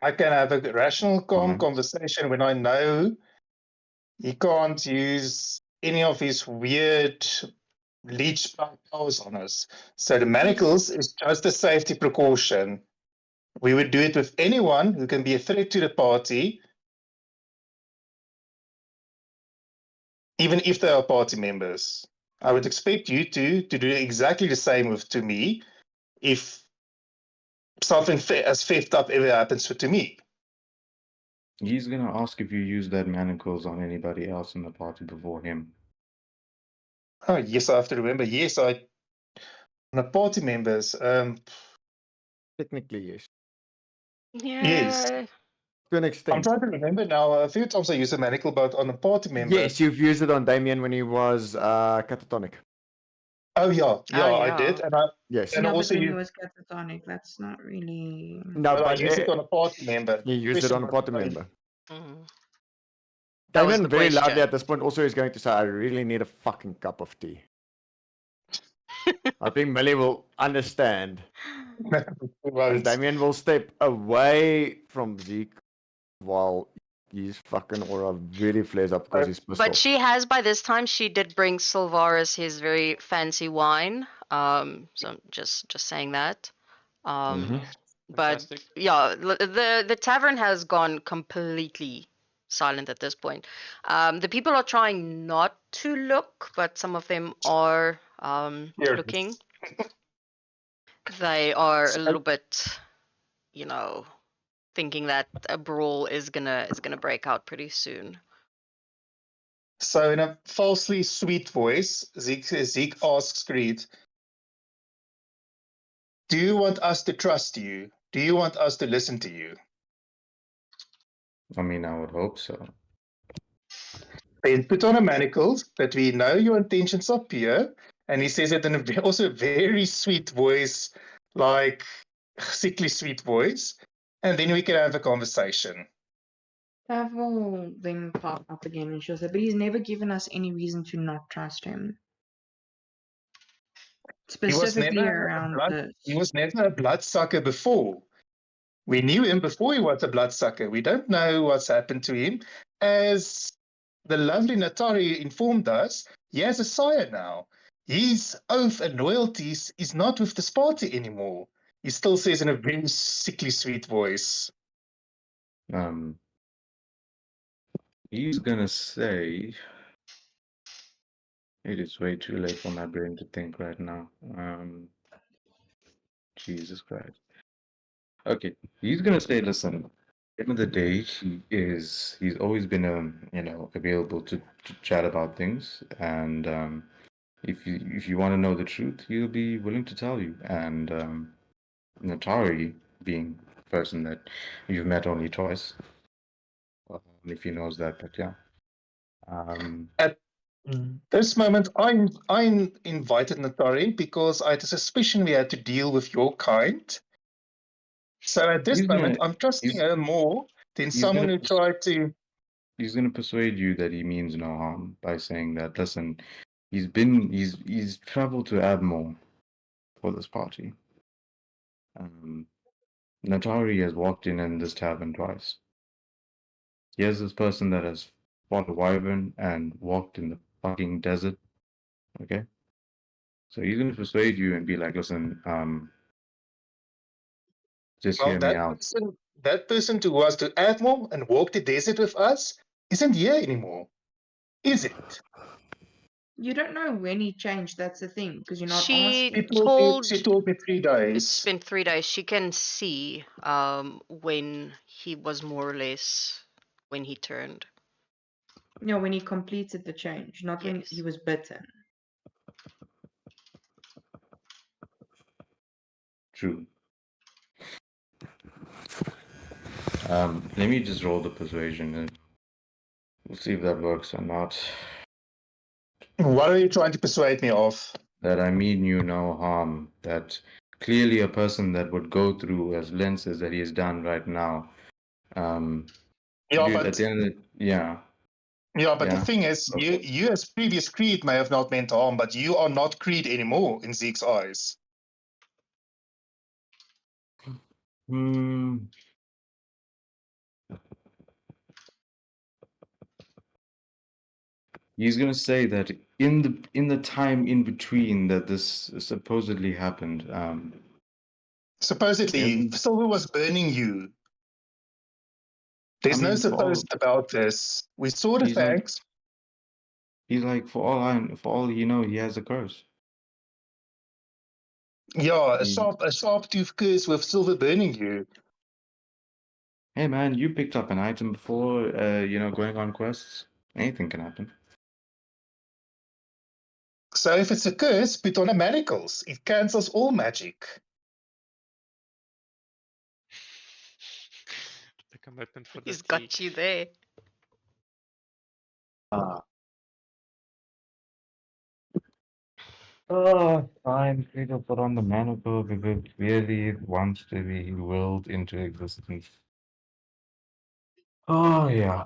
I can have a rational, calm Comment. conversation when I know he can't use any of his weird leech powers on us. So the manacles is just a safety precaution. We would do it with anyone who can be a threat to the party, even if they are party members. I would expect you to do exactly the same with to me if something as fifth up ever happens to me. He's gonna ask if you use that manacles on anybody else in the party before him. Oh, yes, I have to remember. Yes, on the party members. Technically, yes. Yes. Yeah. To an I'm extent. trying to remember now. A few times I used a manacle, but on a party member. Yes, you've used it on Damien when he was catatonic. Oh yeah, I yeah. did, and I Yes. And no, but also when he you- was catatonic, that's not really. No, but I but used it on a party member. he used it Question on a mark, party sorry. member. Mhm. That was Damien the very loudly question. at this point also is going to say, "I really need a fucking cup of tea." I think Millie will understand. As Won't. Damien will step away from Zeke while his fucking aura really flares up because he's pissed But off. she has, by this time, she did bring Sylvaris his very fancy wine. So I'm just saying that. Mhm. But Fantastic. yeah, the tavern has gone completely silent at this point. The people are trying not to look, but some of them are Here it looking. is. They are a So- little bit, thinking that a brawl is gonna break out pretty soon. So in a falsely sweet voice, Zeke asks Creed, "Do you want us to trust you? Do you want us to listen to you?" I mean, I would hope so. Then put on a manacle that we know your intentions are pure. And he says it in a also very sweet voice, like sickly sweet voice. And then we can have a conversation. Tav will then pop up again and she'll say, "But he's never given us any reason to not trust him." Specifically around this. He was never a bloodsucker before. We knew him before he was a bloodsucker. We don't know what's happened to him. As the lovely Natari informed us, he has a sire now. His oath and loyalties is not with this party anymore. He still says in a very sickly sweet voice. He's gonna say. It is way too late for my brain to think right now. Jesus Christ. Okay, he's gonna say, listen, at the end of the day, he's always been available to chat about things, and if you want to know the truth, he'll be willing to tell you. And Natari, being a person that you've met only twice, if he knows that, but yeah. This moment, I invited Natari because I had a suspicion we had to deal with your kind. So at this He's moment, gonna- I'm trusting he's- her more than he's someone gonna who pers- tried to. He's gonna persuade you that he means no harm by saying that. Listen, he's traveled to Admiral for this party. Natari has walked in this tavern twice. Here's this person that has fought a wyvern and walked in the fucking desert. Okay? So he's gonna persuade you and be like, listen, just Well, hear me out. that person who was to Admiral and walked the desert with us isn't here anymore, is it? You don't know when he changed. That's the thing, because you're not She asking. She told me 3 days. It's been 3 days. She can see when he was more or less when he turned. No, when he completed the change, not when he Yes. was bitten. True. Let me just roll the persuasion and we'll see if that works or not. What are you trying to persuade me of? That I mean you no harm. That clearly a person that would go through as lenses that he has done right now. Yeah, Dude, but at the end of the, yeah. the Yeah. thing is, you as previous Creed may have not meant harm, but you are not Creed anymore in Zeke's eyes. Hmm. He's gonna say that in the time in between that this supposedly happened, Supposedly, Yes. Silver was burning you. There's I no mean, supposed about this. We saw the he's like- facts. he's like for all you know, he has a curse. Yeah, He- a sharp tooth curse with Silver burning you. Hey man, you picked up an item before, going on quests. Anything can happen. So if it's a curse, put on a manacles. It cancels all magic. The commitment for the He's G. got you there. Oh, fine. People put on the manacle because clearly it wants to be willed into existence. Oh yeah.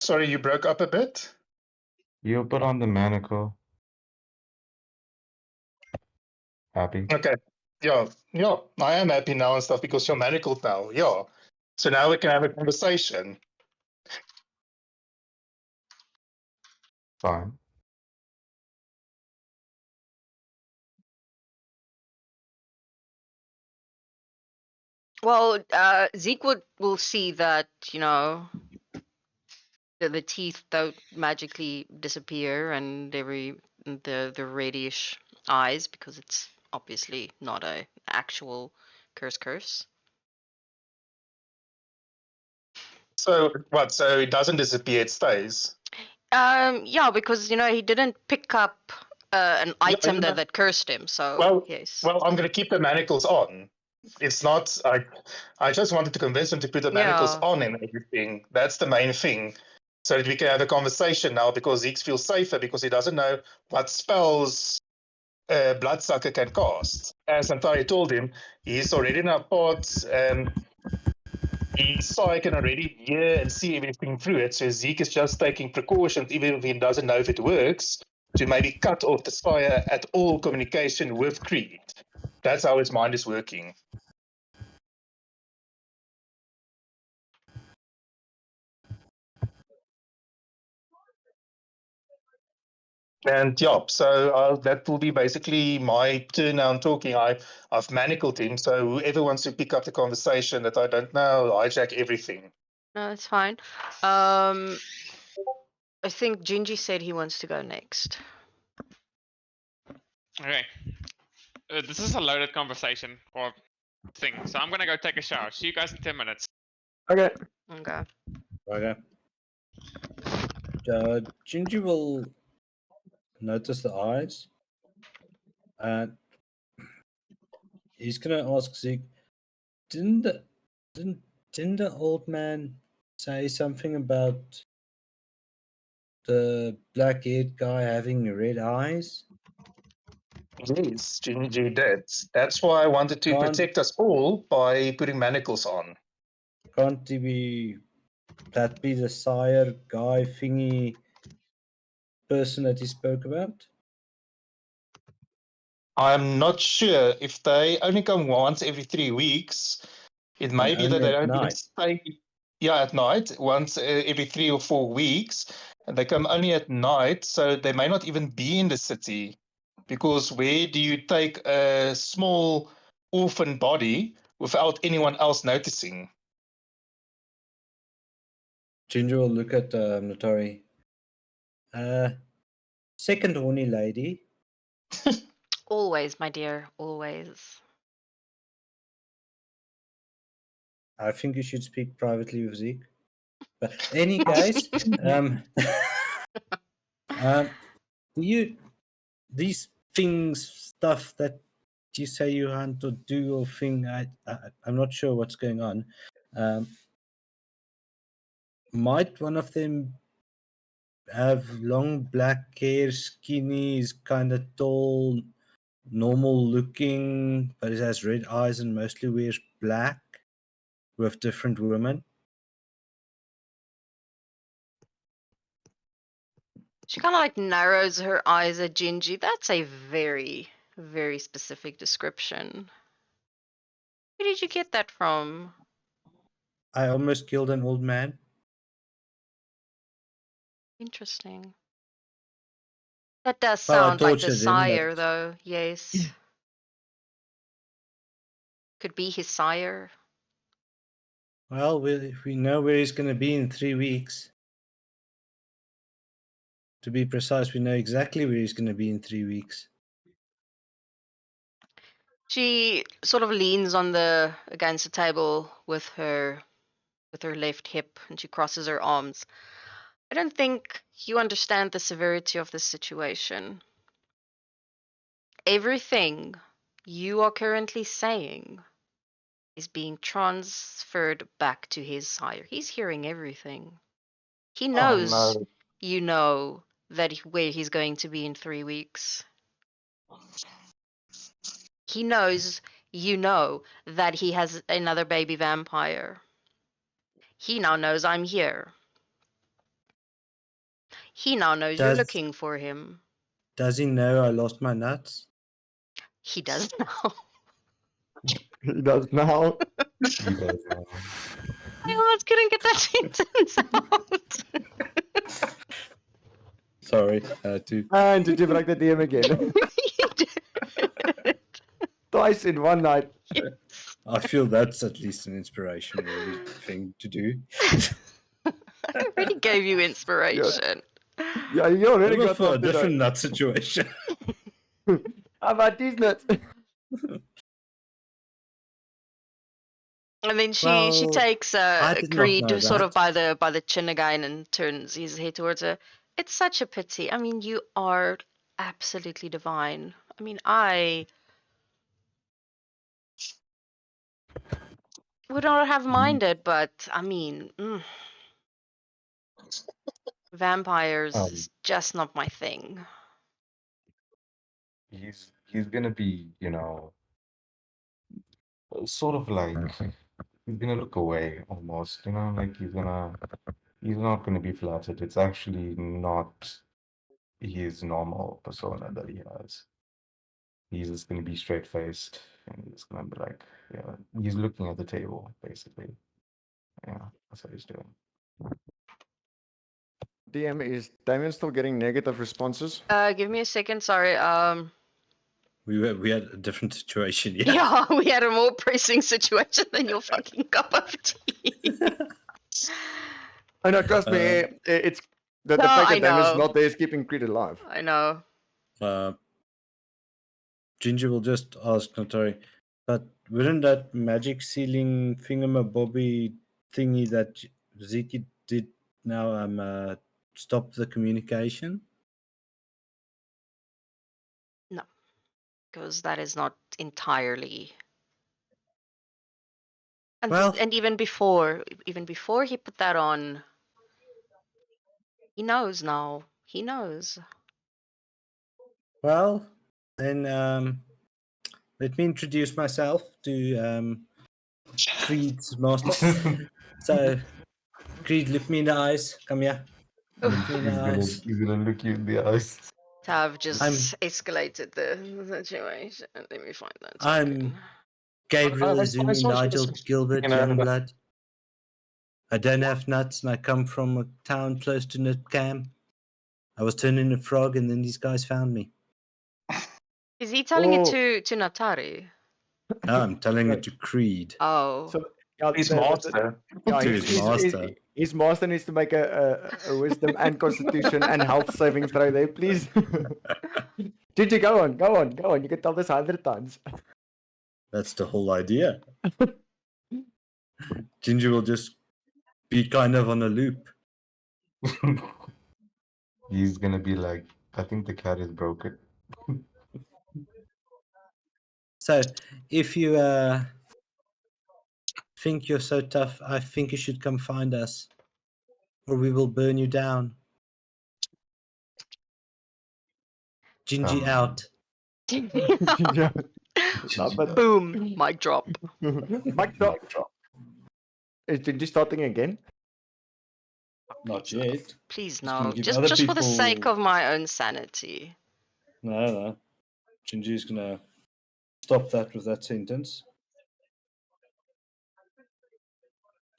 Sorry, you broke up a bit. You put on the manacle. Happy. Okay. Yeah, I am happy now and stuff because you're manacled now. Yeah. So now we can have a conversation. Fine. Well, Zeke will see that, the teeth don't magically disappear and the reddish eyes because it's obviously not a actual curse. So what? So it doesn't disappear, it stays. Yeah, because he didn't pick up an item you know- that cursed him. So Well, yes. Well, I'm gonna keep the manacles on. It's not I just wanted to convince him to put the manacles Yeah. on and everything. That's the main thing. So that we can have a conversation now because Zeke feels safer because he doesn't know what spells Bloodsucker can cast. As Antari told him, he's already in our pods. Sai can already hear and see everything through it. So Zeke is just taking precautions, even if he doesn't know if it works, to maybe cut off the Spire at all communication with Creed. That's how his mind is working. And yeah, so that will be basically my turn now. I'm talking. I've manacled him. So whoever wants to pick up the conversation that I don't know, hijack everything. No, it's fine. I think Gingy said he wants to go next. Okay. This is a loaded conversation or thing, so I'm gonna go take a shower. See you guys in 10 minutes. Okay. Okay. Okay. Gingy will notice the eyes, and he's gonna ask Zeke, didn't the old man say something about the black-haired guy having red eyes? Yes, Ginger did. That's why I wanted to Can't- protect us all by putting manacles on. Can't he be that be the sire guy thingy person that he spoke about? I'm not sure if they only come once every 3 weeks. It may be that only they at don't even night. stay. Yeah, at night, once every 3 or 4 weeks, and they come only at night, so they may not even be in the city. Because where do you take a small orphan body without anyone else noticing? Ginger will look at Notori. Second horny lady. Always, my dear, always. I think you should speak privately with Zeke. But any case, do you these things stuff that you say you hunt or do your thing? I'm not sure what's going on. Might one of them have long black hair, skinny, is kind of tall, normal looking, but it has red eyes and mostly wears black with different women? She kind of like narrows her eyes at Gingy. That's a very, very specific description. Where did you get that from? I almost killed an old man. Interesting. That does Well, I sound like the tortured him, but- sire, though. Yes. Could be his sire. Well, we know where he's going to be in 3 weeks. To be precise, we know exactly where he's going to be in 3 weeks. She sort of leans on the against the table with her left hip, and she crosses her arms. I don't think you understand the severity of this situation. Everything you are currently saying is being transferred back to his sire. He's hearing everything. He knows no. you know that where he's going to be in 3 weeks. He knows you know that he has another baby vampire. He now knows I'm here. He now knows you're Does- looking for him. Does he know I lost my nuts? He does now. He does now. He does now. I almost couldn't get that sentence out. Sorry, to And did you break the DM again? You did. Twice in one night. I feel that's at least an inspirational thing to do. I already gave you inspiration. Yeah, you already That was got for a one different today. nut situation. How about these nuts? And then she Well, takes I did not Creed know sort of that. by the chin again and turns his head towards her. It's such a pity. I mean, you are absolutely divine. I mean, I would not have minded, but I mean, vampires is just not my thing. He's gonna be, you know, sort of like he's gonna look away almost, you know, like he's not gonna be flattered. It's actually not his normal persona that he has. He's just gonna be straight faced and he's gonna be like, yeah, he's looking at the table basically. Yeah, that's what he's doing. DM, is Damien still getting negative responses? Give me a second. Sorry. We had a different situation. Yeah. Yeah, we had a more pressing situation than your fucking cup of tea. Oh no, trust me, it's the No, fact I that Damien's know. not there is keeping Creed alive. I know. Ginger will just ask Notori, but wouldn't that magic ceiling thingamabobby thingy that Ziki did now stop the communication? No, because that is not entirely. And Well- and even before he put that on, He knows now. He knows. Well, then let me introduce myself to Creed's master. So, Creed, look me in the eyes. Come here. Oof. Look me in the eyes. He's gonna look you in the eyes. Tav just I'm- escalated the situation. Let me find that. I'm screen. Gabriel that's fine, Izumi so she Nigel was Gilbert speaking around that. Youngblood. I don't have nuts, and I come from a town close to Nutcam. I was turning into a frog, and then these guys found me. Is he telling it Oh. to Natari? No, I'm telling Right. it to Creed. Oh. So yeah, His the- master. yeah, To his master. his master needs to make a wisdom and constitution and health saving throw there, please. Gigi, go on. You can tell this 100 times. That's the whole idea. Ginger will just be kind of on a loop. He's gonna be like, I think the cat is broken. So, if you think you're so tough, I think you should come find us, or we will burn you down. Gingy out. Yeah. No, but Boom. Mic drop. Mic drop. Is Gigi starting again? Not yet. Please Just gonna no. give Just other for the sake people- of my own sanity. No. Gingy's gonna stop that with that sentence.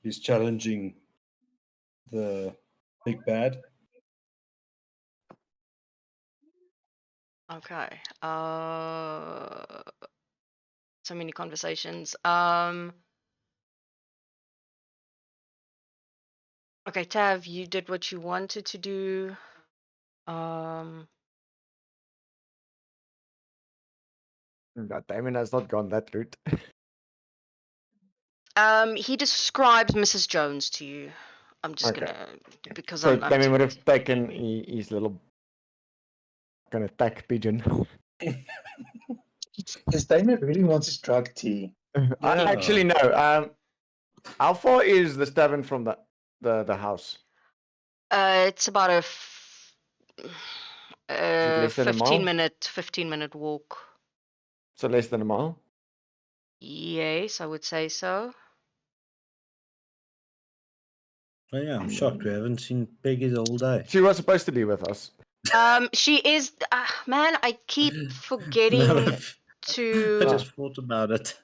He's challenging the big bad. Okay. So many conversations. Okay, Tav, you did what you wanted to do. God, Damien has not gone that route. He describes Mrs. Jones to you. I'm just Okay. gonna because So I'm Damien would too- have taken his little kind of tack pigeon. Does Damien really wants his drug tea? I actually know. How far is the tavern from the house? It's about a less than a mile? 15-minute walk. So less than a mile. Yes, I would say so. Oh yeah, I'm shocked. We haven't seen Peggy all day. She was supposed to be with us. She is. Man, I keep forgetting No, I to just thought about it.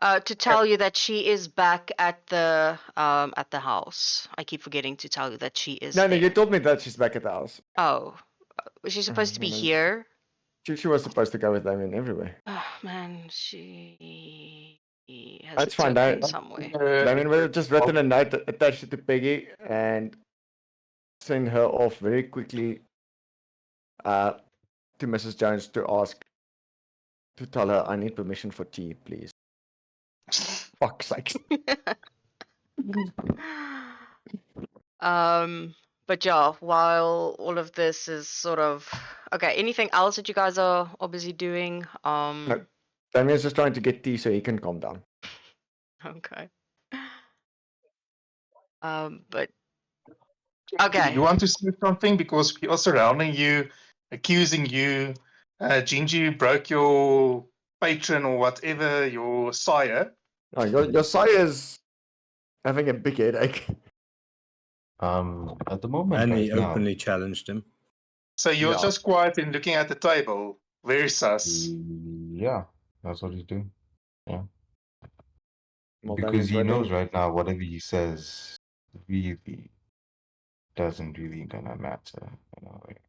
to tell you that she is back at the house. I keep forgetting to tell you that she is. No, there. you told me that she's back at the house. Oh, was she supposed to be no. here? She was supposed to go with Damien everywhere. Oh man, she has That's a fine, token that- somewhere. Damien would have just written a note attached it to Peggy and send her off very quickly to Mrs. Jones to tell her I need permission for tea, please. Fuck's sake. But yeah, while all of this is sort of okay, anything else that you guys are busy doing? No. Damien's just trying to get tea so he can calm down. Okay. But okay. You want to say something because we are surrounding you, accusing you. Gingy broke your patron or whatever, your sire. Oh, your sire's having a big headache. At the moment, And he right now, openly challenged him. So you're Yeah. just quiet and looking at the table. Very sus. yeah, that's what he's doing. Well, Because Damien's he waiting. knows right now, whatever he says really doesn't really gonna matter. You know, like,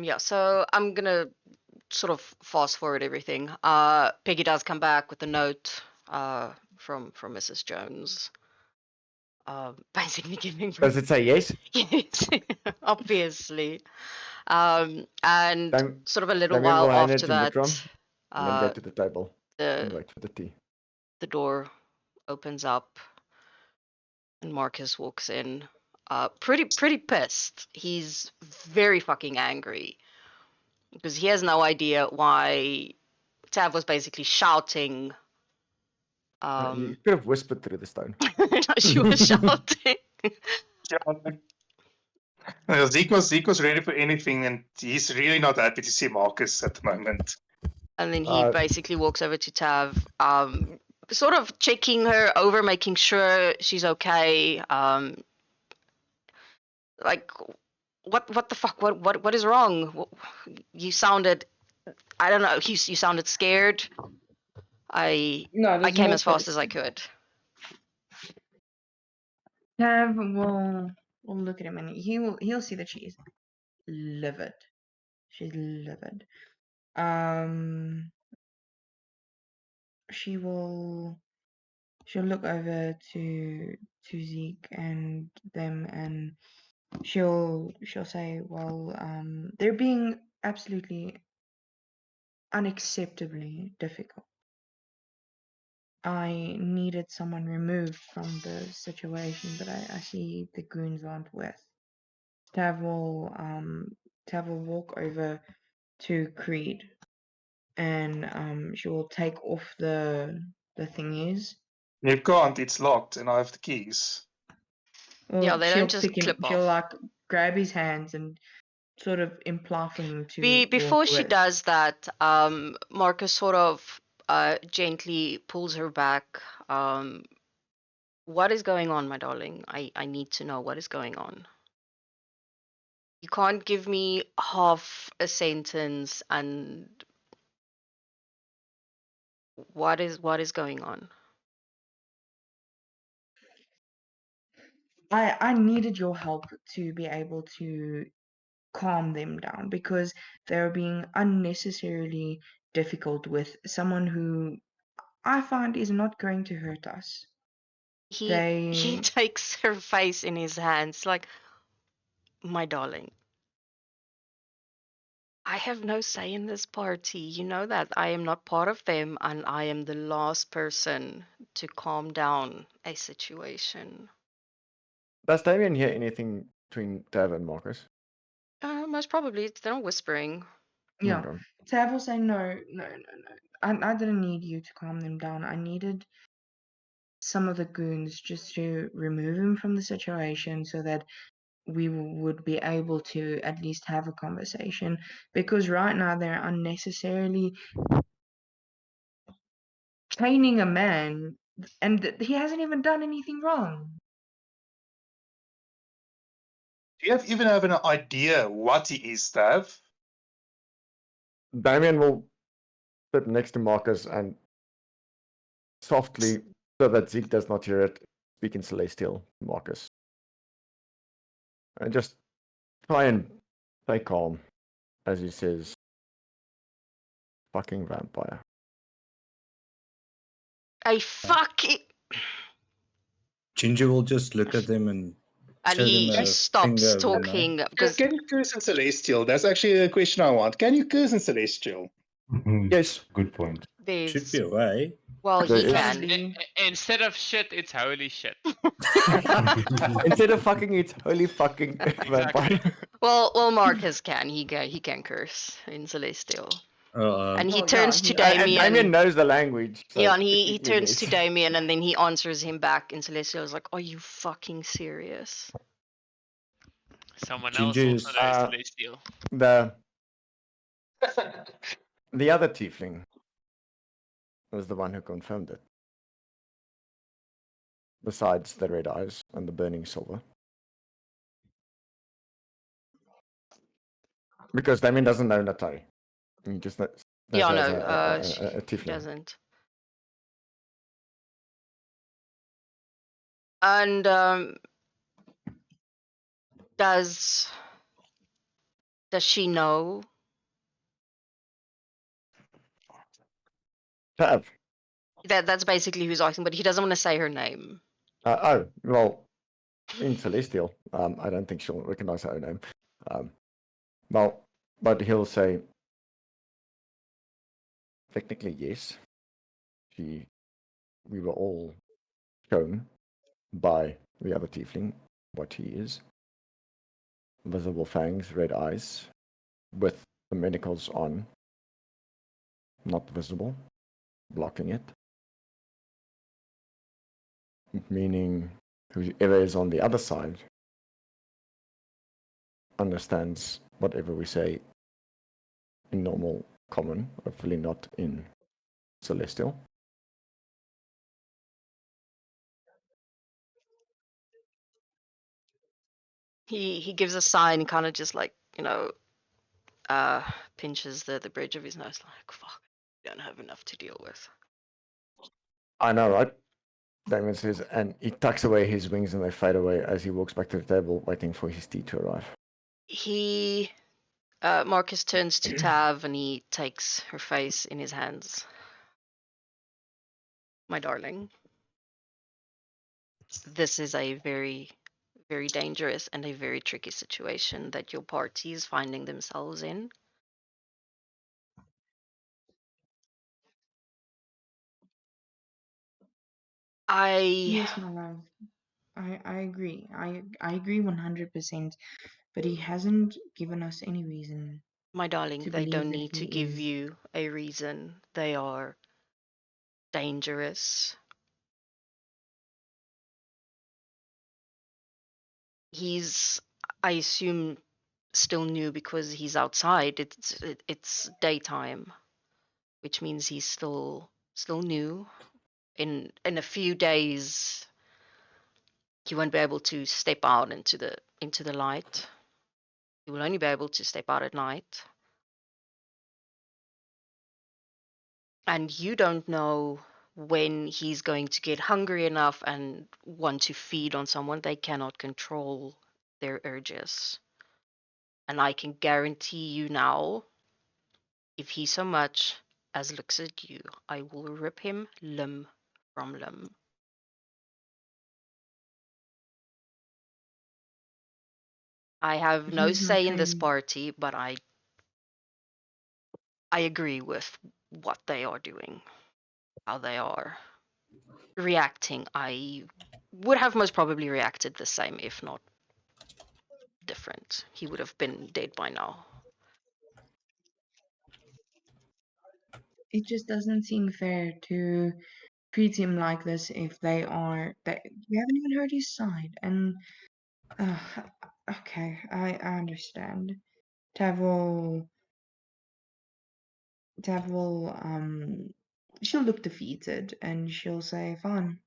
Yeah, so I'm gonna sort of fast forward everything. Peggy does come back with a note from Mrs. Jones. Basically giving Does it say yes? yes, obviously. And Dam- sort of a little Damien while will hand it after to that, Mitram and then go to the table and the wait for the tea. the door opens up and Marcus walks in. Pretty pissed. He's very fucking angry because he has no idea why Tav was basically shouting. You could have whispered through the stone. She was shouting. Zeke was ready for anything, and he's really not happy to see Marcus at the moment. And then he Uh, basically walks over to Tav, sort of checking her over, making sure she's okay. Like, what the fuck? What is wrong? You sounded, I don't know. You sounded scared. I No, there's came more as fast as I place. could. Tav will look at him and he'll see that she is livid. She's livid. She'll look over to Zeke and them, and she'll say, well, they're being absolutely unacceptably difficult. I needed someone removed from the situation, but I see the goons aren't with. Tav will walk over to Creed, and she will take off the thingies. You can't, it's locked, and I have the keys. Well, Yeah, they she'll don't just pick him. clip She'll off. like grab his hands and sort of imply for him to Before walk she away. does that, Marcus sort of gently pulls her back. What is going on, my darling? I need to know what is going on. You can't give me half a sentence and what is going on? I needed your help to be able to calm them down because they're being unnecessarily difficult with someone who I find is not going to hurt us. He They takes her face in his hands like, my darling, I have no say in this party. You know that I am not part of them and I am the last person to calm down a situation. Does Damien hear anything between Tav and Marcus? Most probably they're not whispering. yeah. Okay. Tav will say no. I didn't need you to calm them down. I needed some of the goons just to remove him from the situation so that we would be able to at least have a conversation, because right now they're unnecessarily training a man and he hasn't even done anything wrong. Do you even have an idea what he is, Tav? Damien will sit next to Marcus and softly, so that Zeke does not hear it, speak in Celestial, Marcus. And just try and stay calm as he says, fucking vampire. A fucking. Ginger will just look at them and And show them he a stops finger over the mouth. talking because Can you curse in Celestial? That's actually a question I want. Can you curse in Celestial? Yes. Good point. Should there's. be a way. Well, There he is. can. Probably. Instead of shit, it's holy shit. Instead of fucking, it's holy fucking vampire. Well, Marcus can. He can curse in Celestial. And he Well, turns yeah, to he- And Damien. Damien knows the language. So Yeah, and he technically, turns to yes. Damien and then he answers him back in Celestial. He's like, "Are you fucking serious?" Someone Ginger else is- also knows Celestial. The other tiefling was the one who confirmed it. Besides the red eyes and the burning silver. Because Damien doesn't know Natari. He just knows Yeah, her no, as a he tiefling. doesn't. And does she know? Tav. That's basically who's asking, but he doesn't want to say her name. Well, in Celestial, I don't think she'll recognize her own name. Well, but he'll say, technically, yes. We were all shown by the other tiefling what he is. Visible fangs, red eyes, with the manacles on, not visible, blocking it. Meaning, whoever is on the other side understands whatever we say in normal common, hopefully not in celestial. He gives a sign, kind of just like, pinches the bridge of his nose, like, fuck, I don't have enough to deal with. I know, right? Damon says, and he tucks away his wings and they fade away as he walks back to the table, waiting for his tea to arrive. Marcus turns to Tav and he takes her face in his hands. My darling, this is a very, very dangerous and a very tricky situation that your party is finding themselves in. Yes, my love. I agree. I agree 100%. But he hasn't given us any reason My darling, to they believe don't that need he to give is. you a reason. They are dangerous. He's, I assume, still new because he's outside. It's daytime, which means he's still new. In a few days, he won't be able to step out into the light. He will only be able to step out at night. And you don't know when he's going to get hungry enough and want to feed on someone. They cannot control their urges. And I can guarantee you now, if he so much as looks at you, I will rip him limb from limb. I have no He's not say in this trained. party, but I agree with what they are doing, how they are reacting. I would have most probably reacted the same, if not different. He would have been dead by now. It just doesn't seem fair to treat him like this if they are. We haven't even heard his side. And uh, okay, I understand. Tav will she'll look defeated and she'll say, "Fine,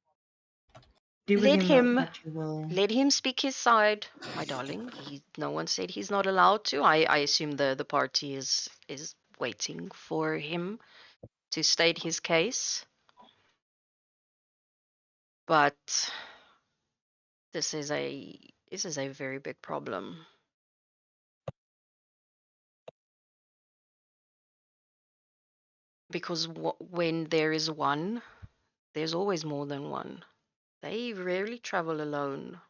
do with Let him him what you will." let him speak his side, my darling. No one said he's not allowed to. I assume the party is waiting for him to state his case. But this is a very big problem. Because when there is one, there's always more than one. They rarely travel alone.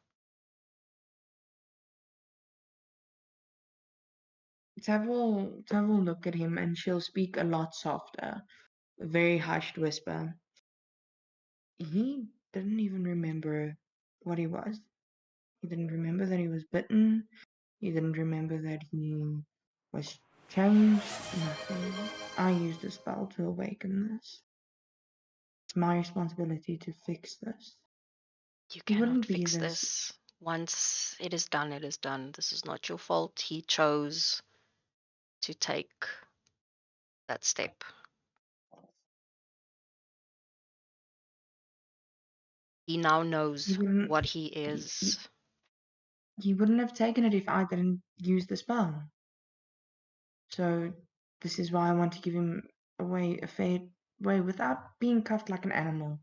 Tav will look at him and she'll speak a lot softer, a very hushed whisper. He didn't even remember what he was. He didn't remember that he was bitten. He didn't remember that he was changed. Nothing. I used a spell to awaken this. It's my responsibility to fix this. You He cannot wouldn't be fix this. this. Once it is done, it is done. This is not your fault. He chose to take that step. He now knows wouldn't- what he is. He wouldn't have taken it if I didn't use the spell. So this is why I want to give him a fair way without being cuffed like an animal.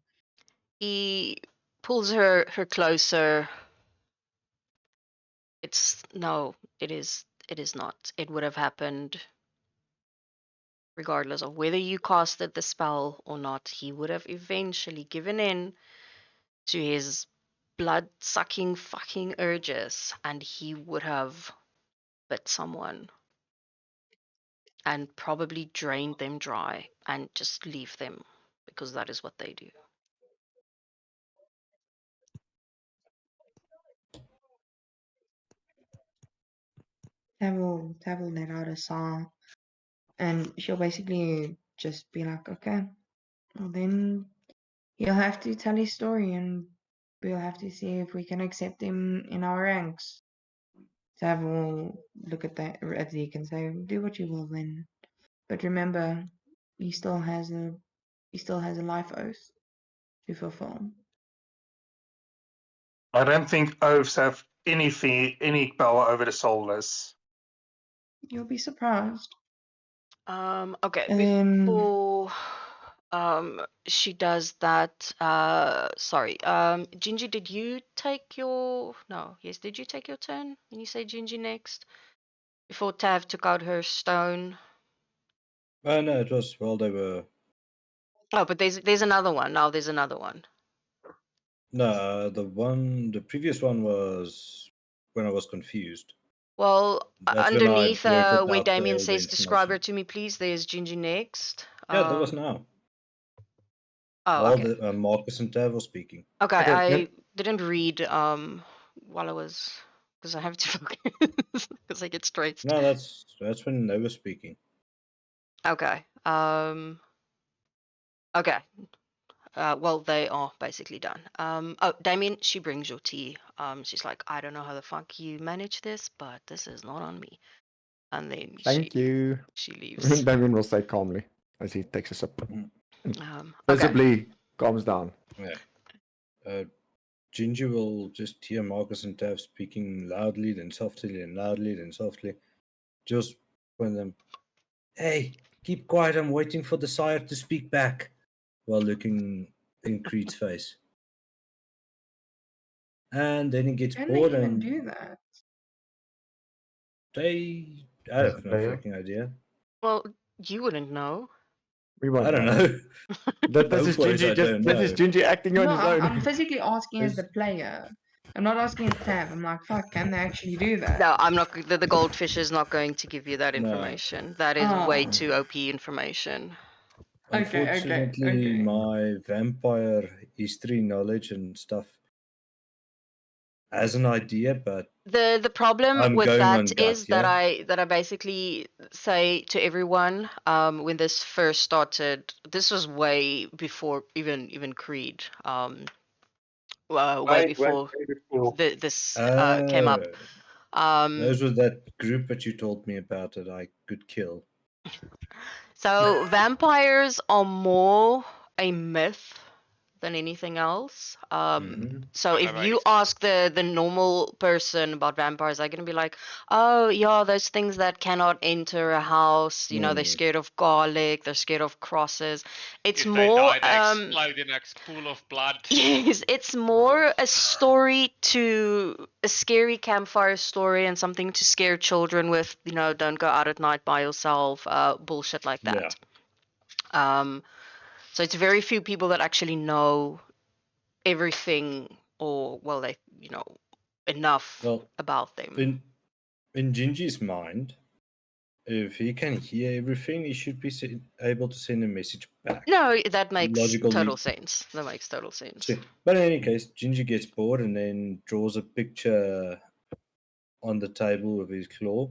He pulls her closer. It is not. It would have happened regardless of whether you casted the spell or not. He would have eventually given in to his blood sucking fucking urges and he would have bit someone and probably drained them dry and just leave them because that is what they do. Tav will let out a sigh, and she'll basically just be like, "Okay, well then he'll have to tell his story, and we'll have to see if we can accept him in our ranks." Tav will look at Zeke and say, "Do what you will then, but remember, he still has a life oath to fulfill." I don't think oaths have any power over the soulless. You'll be surprised. Okay, Um, before she does that, sorry, Gingy, did you take your, no, yes, did you take your turn when you say Gingy next? Before Tav took out her stone. Oh no, it was while they were. Oh, but there's another one. Now there's another one. No, the previous one was when I was confused. Well, That's when I underneath blurted where out Damien all the says describe her information. to me, please, there's Gingy next. Yeah, that was now. Oh, While okay. the Marcus and Tav were speaking. Okay, Okay, I then- didn't read while I was, because I have to focus because I get stressed. No, that's when they were speaking. Okay. Okay. Well, they are basically done. Oh, Damien, she brings your tea. She's like, I don't know how the fuck you manage this, but this is not on me. And then Thank you. she leaves. Damien will say calmly as he takes a sip. Okay. Visibly calms down. Ginger will just hear Marcus and Tav speaking loudly, then softly, then loudly, then softly. Just when them, hey, keep quiet, I'm waiting for the sire to speak back, while looking in Creed's face. And then he gets Can they bored even and do that? I have no Player. fucking idea. Well, you wouldn't know. We won't I don't know. This is Both ways, I Gingy don't this is know. Gingy acting on No, his own. I'm physically asking as Is- the player. I'm not asking as Tav. I'm like, fuck, can they actually do that? No, I'm not. The goldfish is not going to give you that No. information. That is way Oh. too OP information. Okay, Unfortunately, okay. my vampire history knowledge and stuff has an idea, but The problem I'm with going on that gut, is that yeah? I basically say to everyone when this first started. This was way before even Creed. Way before this came up. Those were that group that you told me about that I could kill. So vampires are more a myth than anything else. Mhm. So if Whatever, you it's- ask the normal person about vampires, they're gonna be like, "Oh yeah, those things that cannot enter a house. You know, they're Mm. scared of garlic. They're scared of crosses." It's If they more die, they explode in a pool of blood. yes, it's more a story to a scary campfire story and something to scare children with. You know, don't go out at night by yourself. Bullshit like that. So it's very few people that actually know everything or well they enough Well, about them. in Gingy's mind, if he can hear everything, he should be able to send a message back. No, that makes Logical total leap. sense. That makes total sense. See, but in any case, Gingy gets bored and then draws a picture on the table with his claw,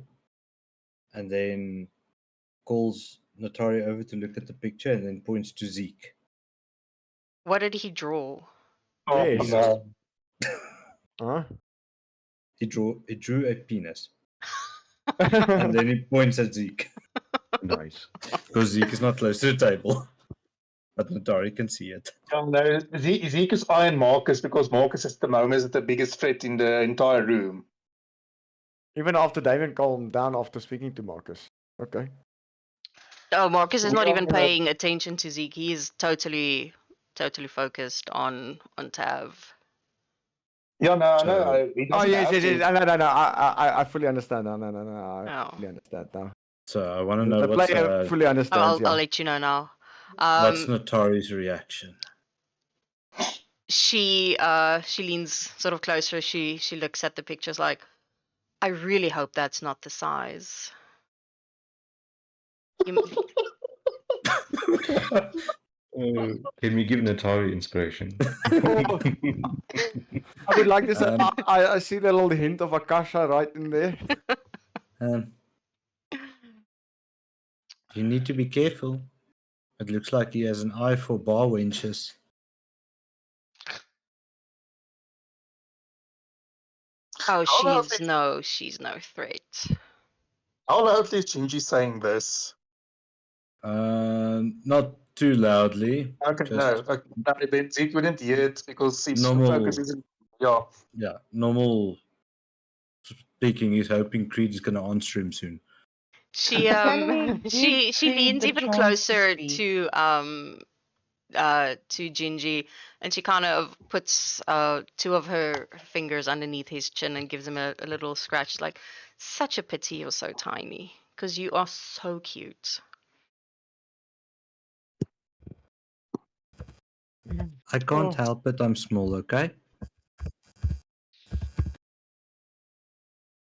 and then calls Natari over to look at the picture, and then points to Zeke. What did he draw? Oh, Yes. no. Huh? He drew a penis, and then he points at Zeke Nice. because Zeke is not close to the table, but Natari can see it. No, Zeke is eyeing Marcus because Marcus at the moment is the biggest threat in the entire room. Even after Damien calmed down after speaking to Marcus. Okay. Oh, Marcus is not Yeah, even but- paying attention to Zeke. He is totally focused on Tav. Yeah, no, So- no. He Oh doesn't yes, have yes, to. yes. No. I fully understand now. No. I Oh. fully understand now. So I want to know The what's player fully understands. I'll let you know now. what's Natari's reaction. She leans sort of closer. She looks at the pictures like, I really hope that's not the size. You- Can we give Natari inspiration? I would like to say Um, I see the little hint of Akasha right in there. You need to be careful. It looks like he has an eye for bar wenches. Oh, How loudly, she's no threat. how loudly is Gingy saying this? Not too loudly. Okay, Just no. Okay, then Zeke wouldn't hear it because his Normal. focus isn't. Yeah. yeah, normal speaking. He's hoping Creed is gonna answer him soon. She Can we give she Creed leans the even chance to closer speak? to Gingy, and she kind of puts two of her fingers underneath his chin and gives him a little scratch, like, such a pity you're so tiny, because you are so cute. I can't help it. I'm small. Okay.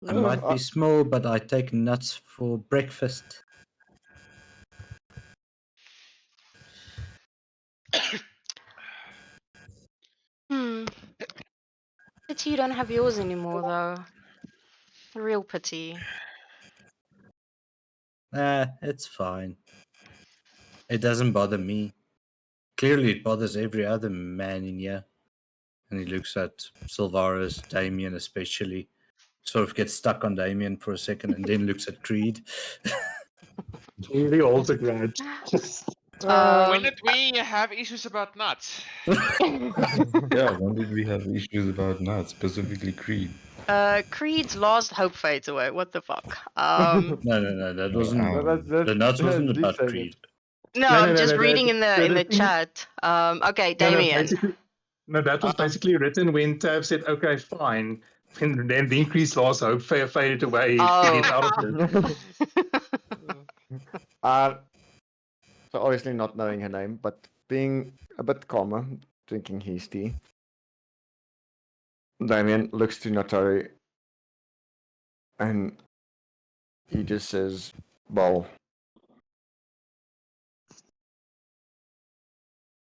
I might be small, but I take nuts for breakfast. Hmm. Pity you don't have yours anymore, though. Real pity. It's fine. It doesn't bother me. Clearly, it bothers every other man in here. And he looks at Sylvaris, Damien especially. Sort of gets stuck on Damien for a second and then looks at Creed. Really holds a grudge. When Um, did we have issues about nuts? Yeah, when did we have issues about nuts, specifically Creed? Creed's last hope fades away. What the fuck? No, that wasn't. Um, The nuts wasn't Zeke about saying Creed. No, No, I'm no, just no, reading in the thing- chat. Okay, No, Damien. basically, no, that was basically written when Tab said, "Okay, fine," and then the increased loss hope faded away. Oh. Get out of it. So obviously not knowing her name, but being a bit calmer, drinking his tea. Damien looks to Natori and he just says, well,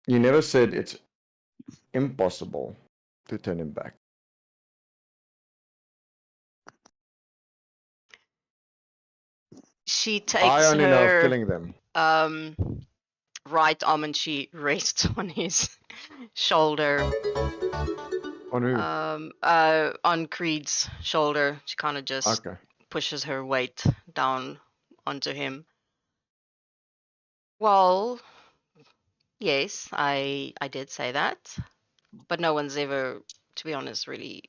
you never said it's impossible to turn him back. She takes I only know of her killing them. right arm and she rests on his shoulder. On who? On Creed's shoulder. She kind of just Okay. pushes her weight down onto him. Well, yes, I did say that, but no one's ever, to be honest, really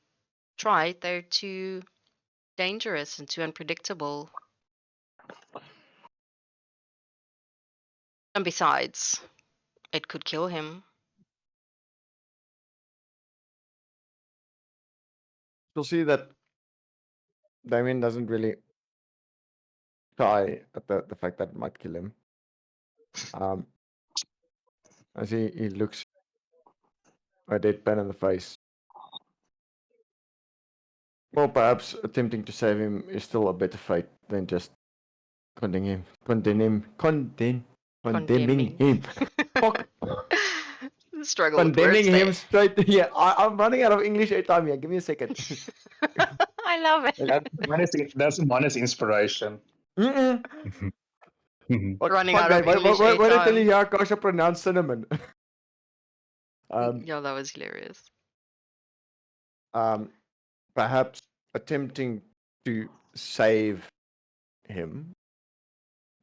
tried. They're too dangerous and too unpredictable. And besides, it could kill him. You'll see that Damien doesn't really try at the fact that it might kill him. As he looks a deadpan in the face. Well, perhaps attempting to save him is still a better fate than just condemning him. Fuck. Struggle Condemning with words him straight. Yeah, I'm running out of English airtime here. Give me a second. I love it. That's minus inspiration. Mm-mm. What, Running fuck out of that. English Why did airtime. tell you how Kasha pronounce cinnamon? Yeah, that was hilarious. Perhaps attempting to save him,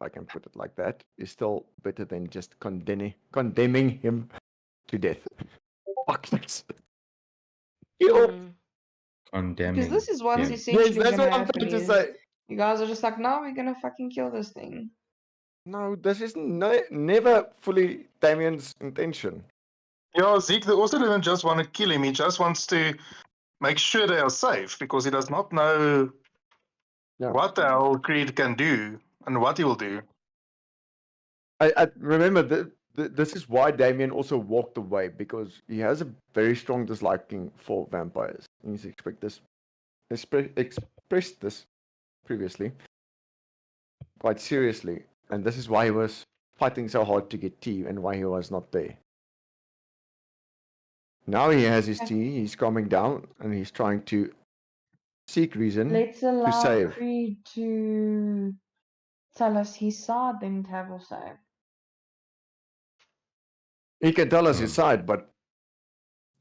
if I can put it like that, is still better than just condemning him to death. Fuck this. Mm. Condemning. Because this is what's him. essentially Yes, that's gonna what I'm happen. trying to Is say. you guys are just like, no, we're gonna fucking kill this thing. No, this is never fully Damien's intention. Yeah, Zeke also didn't just want to kill him. He just wants to make sure they are safe because he does not know what the hell Creed can do and what he will do. I remember that this is why Damien also walked away, because he has a very strong disliking for vampires. He's expressed this previously quite seriously, and this is why he was fighting so hard to get tea and why he was not there. Now he has his tea, he's calming down, and he's trying to seek reason Let's to allow save. Creed to tell us his side, then Tab will say. He can tell us his side, but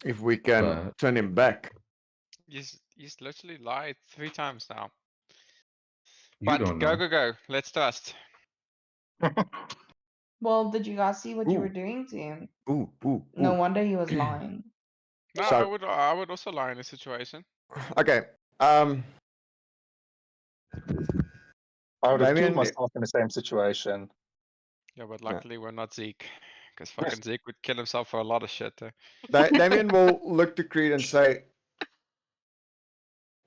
if we can But- turn him back, He's literally lied 3 times now. You But don't go, know. go, go. Let's trust. Well, did you guys see what you were Ooh. doing to him? Ooh, ooh, No ooh. wonder he was lying. No, So- I would also lie in this situation. Okay. I would have Damien, killed myself in the same situation. Yeah, but Yeah. luckily we're not Zeke. Because fucking Zeke would kill himself for a lot of shit. Eh? Damien will look to Creed and say,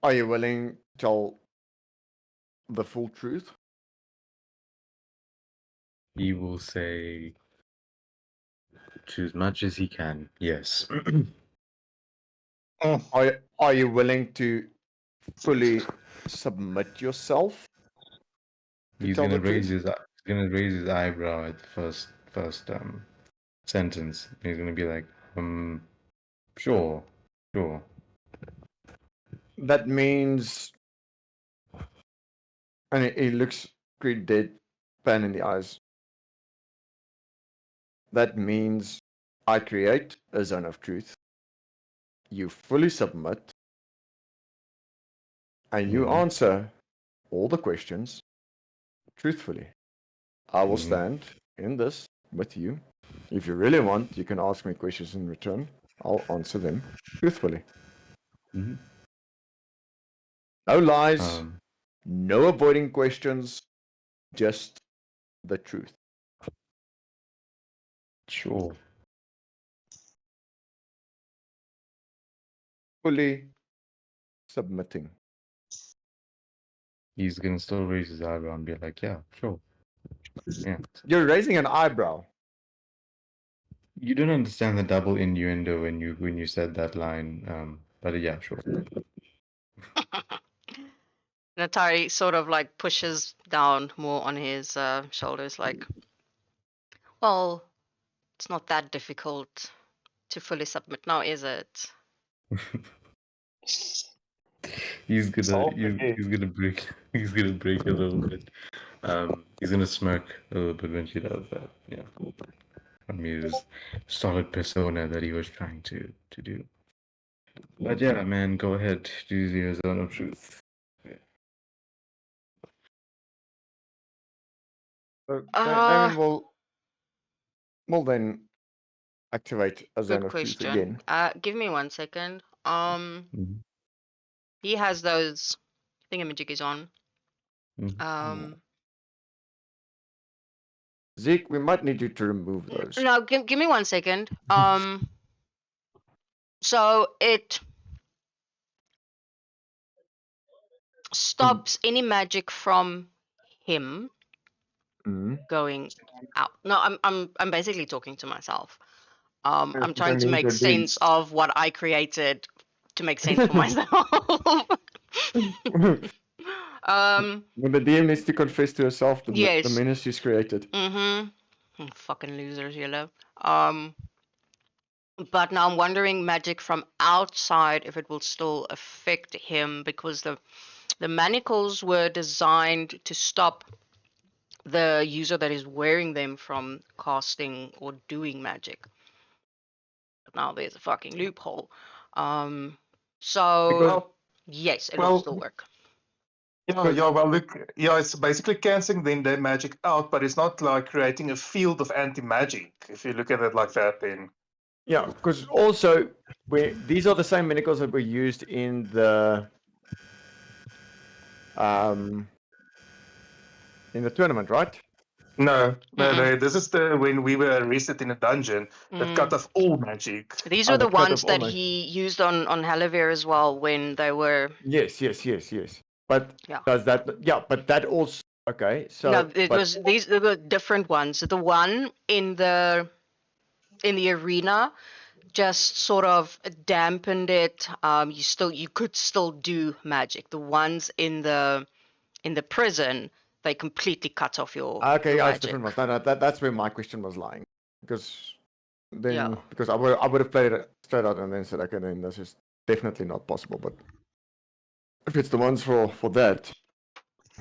"Are you willing to tell the full truth?" He will say to as much as he can. Yes. Are you willing to fully submit yourself? To He's tell gonna the truth? raise his eyebrow at the first sentence. He's gonna be like, sure. That means, and he looks Creed dead, pan in the eyes. That means I create a zone of truth. You fully submit, and you Mhm. answer all the questions truthfully. I will Mhm. stand in this with you. If you really want, you can ask me questions in return. I'll answer them truthfully. Mhm. No lies, Um, no avoiding questions, just the truth. sure. Fully submitting. He's gonna still raise his eyebrow and be like, yeah, sure. Yeah. You're raising an eyebrow. You don't understand the double innuendo when you said that line. But yeah, sure. Natari sort of like pushes down more on his shoulders, like, well, it's not that difficult to fully submit now, is it? He's gonna Solve the game. he's gonna break he's gonna break a little bit. He's gonna smirk a little bit when she does that. Yeah. I mean, his solid persona that he was trying to do. But yeah, man, go ahead, do your zone of truth. So Uh, Damien will then activate a zone Good of truth question. again. Give me 1 second. Mhm. He has those thingamajiggies on. Mhm. Zeke, we might need you to remove those. No, give me 1 second. So it stops any magic from him Mhm. going out. No, I'm basically talking to myself. I'm Yes, trying to then make you're sense beast. of what I created to make sense for myself. When the DM needs to confess to herself the Yes. menace she's created. Fucking losers, yellow. But now I'm wondering magic from outside if it will still affect him because the manacles were designed to stop the user that is wearing them from casting or doing magic. But now there's a fucking loophole. So Because- yes, it will Well, still work. yeah, well, look, yeah, it's basically canceling then their magic out, but it's not like creating a field of anti-magic. If you look at it like that, then Yeah, because also these are the same manacles that were used in the tournament, right? no, Mm-mm. this is the when we were arrested in a dungeon that cut off all magic. These Oh, are the that cut ones off all that my- he used on Halaver as well when they were. Yes. But Yeah. does that? Yeah, but that also okay. So No, it but- was these they were different ones. The one in the arena just sort of dampened it. You could still do magic. The ones in the prison, they completely cut off your Okay, your yeah, it's magic. different ones. No, that's where my question was lying. Because then, Yeah. because I would have played it straight out and then said, okay, then this is definitely not possible. But if it's the ones for that,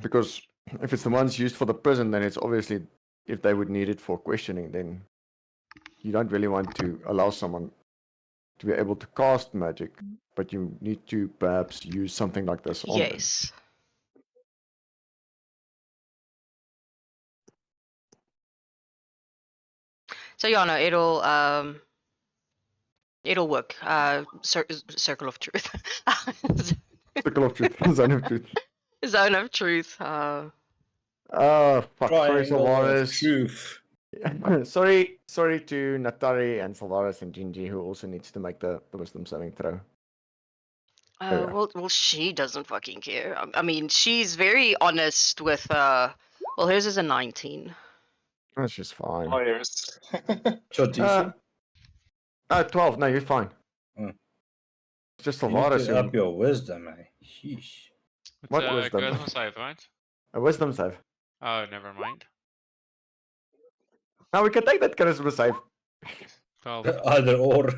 because if it's the ones used for the prison, then it's obviously if they would need it for questioning, then you don't really want to allow someone to be able to cast magic, but you need to perhaps use something like this on them. Yes. So yeah, no, it'll work. Circle of truth. Circle of truth, zone of truth. Zone of truth. Oh fuck! Sorry, Triangle of Sylvaris. truth. sorry to Natari and Sylvaris and Gingy, who also needs to make the wisdom saving throw. yeah. Well, she doesn't fucking care. I mean, she's very honest with. Well, hers is a 19. That's just fine. Liars. Short DC. 12. No, you're fine. Hmm. It's just You need Sylvaris. to up your wisdom, eh? Sheesh. What It's a wisdom? charisma save, right? A wisdom save. Oh, never mind. Now we can take that charisma save. 12. Either or.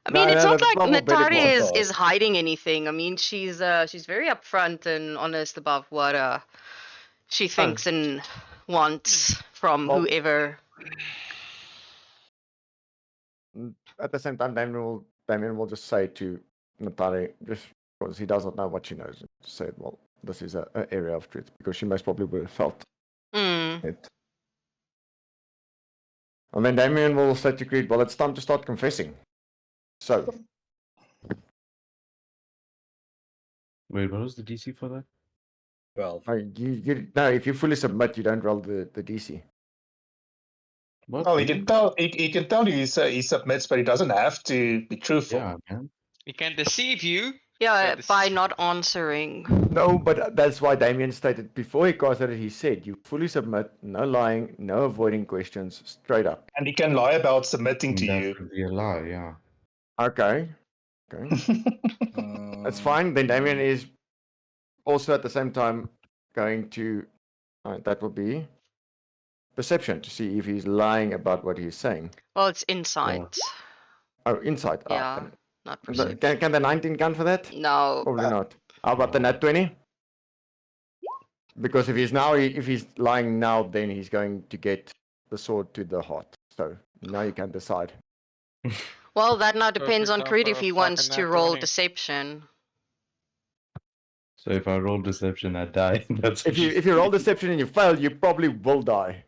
I mean, it's no, not the like probability Natari was is off. hiding anything. I mean, she's very upfront and honest about what she thinks and wants from Well- whoever. At the same time, Damien will just say to Natari, just because he does not know what she knows, just say, well, this is an area of truth, because she most probably would have felt Mm. it. And then Damien will say to Creed, well, it's time to start confessing. So, Wait, what was the DC for that? 12. no, if you fully submit, you don't roll the DC. What? Oh, he can tell. He can tell you he submits, but he doesn't have to be truthful. Yeah, man. He can deceive you. Yeah, this- by not answering. No, but that's why Damien stated before he casted it, he said, you fully submit, no lying, no avoiding questions, straight up. And he can lie about submitting to That you. could be a lie, yeah. Okay. That's fine. Then Damien is also at the same time going to, that will be perception to see if he's lying about what he's saying. Well, it's insight. Oh, insight. Yeah, Then. not perception. Can the 19 count for that? No. Probably not. How about the nat 20? Because if he's lying now, then he's going to get the sword to the heart. So now you can decide. Well, that now for depends on Creed if example, he a wants fucking to nat roll 20. deception. So if I roll deception, I die. That's If you roll deception and you fail, you probably will die.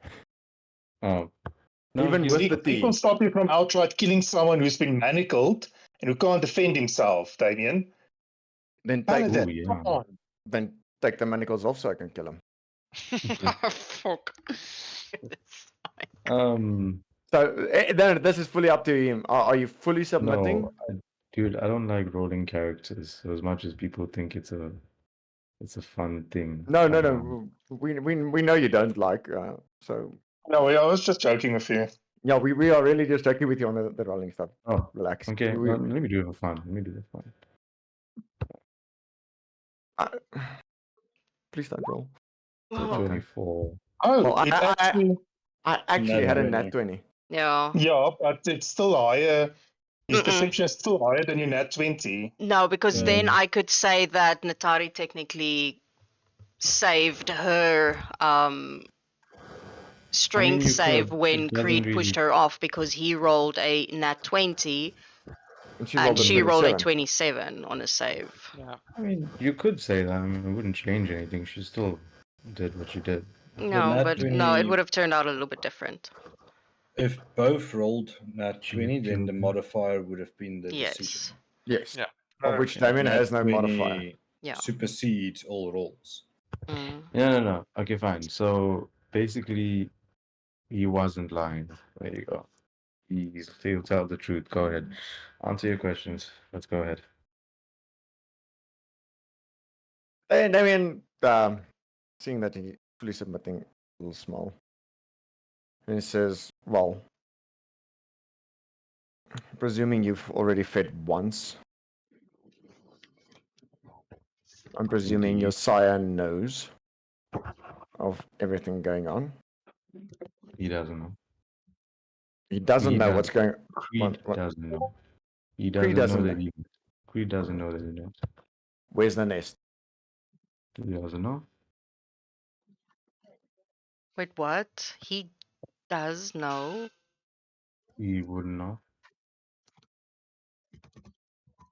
Oh. No, Even he's- with He the he T. can stop you from outright killing someone who's been manacled and who can't defend himself, Damien. Then Paladin, Ooh, yeah. come on. then take the manacles off so I can kill him. Fuck. So then this is fully up to him. Are you fully submitting? No, dude, I don't like rolling characters as much as people think it's a fun thing. No. We know you don't like. So No, I was just joking with you. yeah, we are really just joking with you on the rolling stuff. Oh, Relax. okay. We- Let me do it for fun. Let me do it for fun. Please don't roll. So Oh, Okay. 24. Oh, Well, it I- actually, I actually Nat had a 20. nat 20. yeah. yeah, but it's still higher. His Mm-mm. deception is still higher than your nat 20. No, because then Um, I could say that Natari technically saved her strength you save could. when It doesn't Creed pushed really- her off because he rolled a nat 20 And she and rolled a she rolled a 27. 27 on a save. Yeah. I mean, you could say that. I mean, it wouldn't change anything. She still did what she did. No, nat but no, it 20 would have turned out a little bit different. If both rolled nat 20, then the Mhm. modifier would have been the Yes. decision. Yes. Yeah. Of which And Damien nat has no 20 modifier. Yeah. Supersedes all rolls. Mm. No. Okay, fine. So basically, he wasn't lying. There you go. He'll tell the truth. Go ahead. Answer your questions. Let's go ahead. And Damien, seeing that he fully submitting, a little small. And he says, well, presuming you've already fed once, I'm presuming your Indeed. sire knows of everything going on. He doesn't know. He doesn't He know does. what's going on. Creed what- doesn't know. He Creed doesn't know doesn't that he. Creed doesn't know that he knows. Where's the nest? He doesn't know. Wait, what? He does know? He wouldn't know.